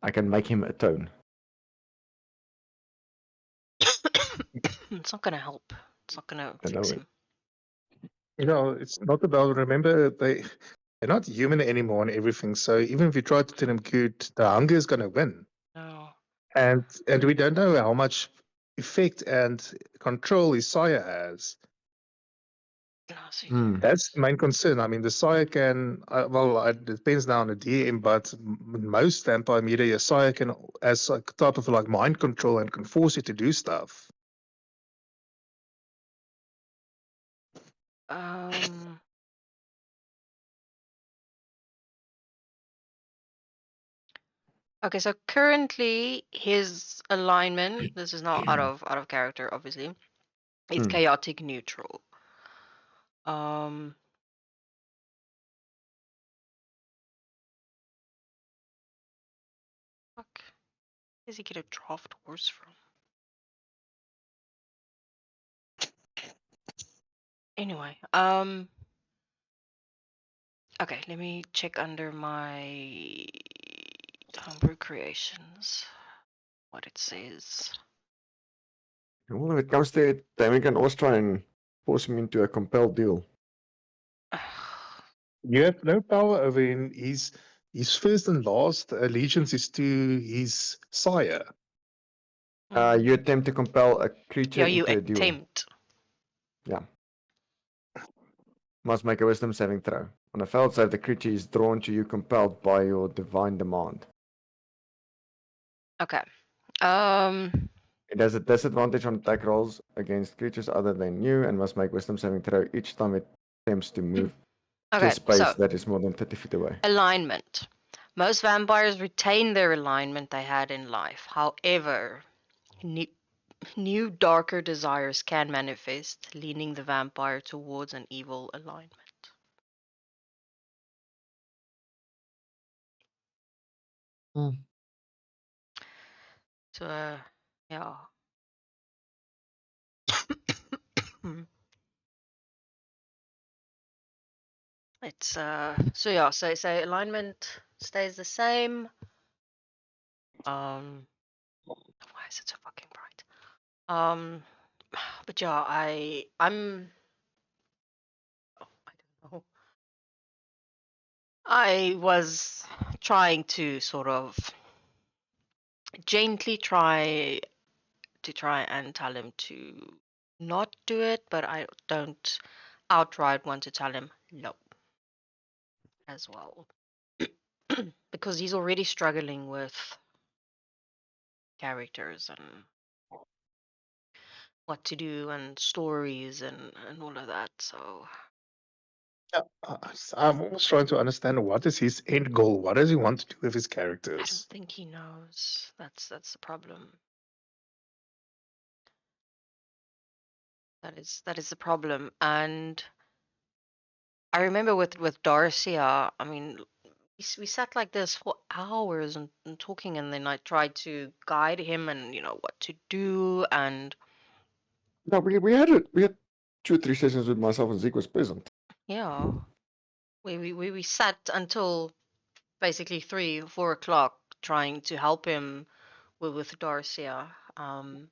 I can make him atone. It's not gonna help. It's not gonna I know fix it. him. You know, it's not about. Remember, they're not human anymore and everything. So even if you try to tell them good, the hunger is going to win. No. And we don't know how much effect and control his sire has. No, see. That's the main concern. I mean, the sire can, it depends now on the DM, but most vampire media, your sire can, as a type of like mind control and can force you to do stuff. Okay, so currently his alignment, this is not out of character, obviously. It's chaotic neutral. Fuck. Where does he get a draft horse from? Anyway, okay, let me check under my homebrew creations what it says. Well, if it comes to it, then we can always try and force him into a compelled deal. You have no power over him. His first and last allegiance is to his sire. You attempt to compel a creature Yeah, you into a deal. attempt. Yeah. Must make a wisdom saving throw. On a failed save, the creature is drawn to you compelled by your divine demand. Okay. It has a disadvantage on attack rolls against creatures other than you and must make wisdom saving throw each time it attempts to move to Okay, a space so that is more than 30 feet away. alignment. Most vampires retain their alignment they had in life. However, new darker desires can manifest, leaning the vampire towards an evil alignment. So, yeah. It's so yeah, so alignment stays the same. Why is it so fucking bright? But yeah, I'm oh, I don't know. I was trying to sort of gently try and tell him to not do it, but I don't outright want to tell him no as well. Because he's already struggling with characters and what to do and stories and all of that. So I'm almost trying to understand what is his end goal. What does he want to do with his I characters? don't think he knows. That's the problem. That is the problem. And I remember with Darcia, I mean, we sat like this for hours and talking, and then I tried to guide him and what to do. And No, we had 2 or 3 sessions with myself and Zeke was present. yeah, we sat until basically 3 or 4 o'clock trying to help him with Darcia. And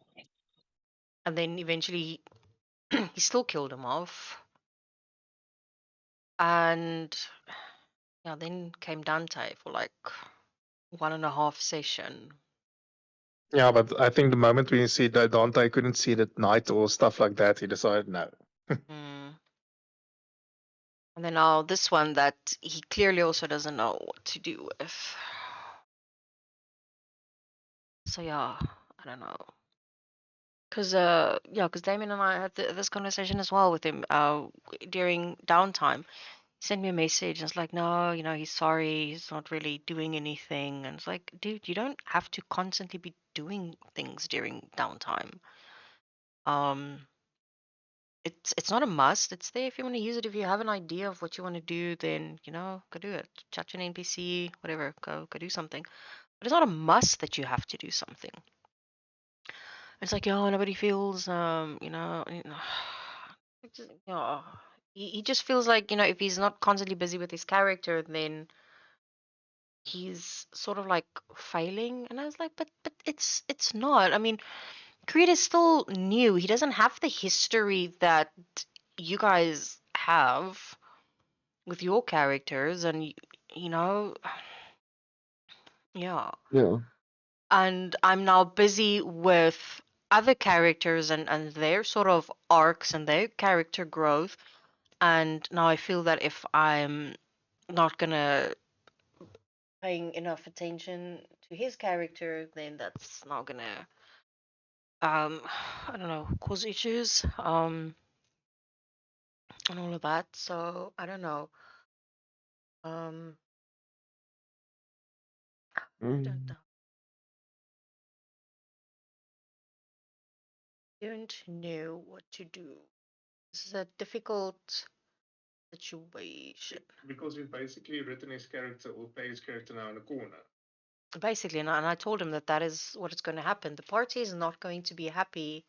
then eventually he still killed him off. And yeah, then came Dante for like 1.5 session. Yeah, but I think the moment when you see that Dante couldn't see it at night or stuff like that, he decided no. Mm. And then now this one that he clearly also doesn't know what to do with. So yeah, I don't know. Cause cause Damien and I had this conversation as well with him during downtime. He sent me a message and it's like, no, he's sorry, he's not really doing anything. And it's like, dude, you don't have to constantly be doing things during downtime. It's not a must. It's there if you want to use it. If you have an idea of what you want to do, then go do it. Chat to an NPC, whatever. Go do something. But it's not a must that you have to do something. It's like, nobody feels it just, he just feels like, if he's not constantly busy with his character, then he's sort of like failing. And I was like, but it's not. I mean, Creed is still new. He doesn't have the history that you guys have with your characters, and yeah. Yeah. And I'm now busy with other characters and their sort of arcs and their character growth. And now I feel that if I'm not gonna paying enough attention to his character, then that's not gonna I don't know, cause issues and all of that. So I don't know. Um, don't Mm. know. Don't know what to do. This is a difficult situation. Because he's basically written his character or played his character now in a corner. Basically, and I told him that is what is going to happen. The party is not going to be happy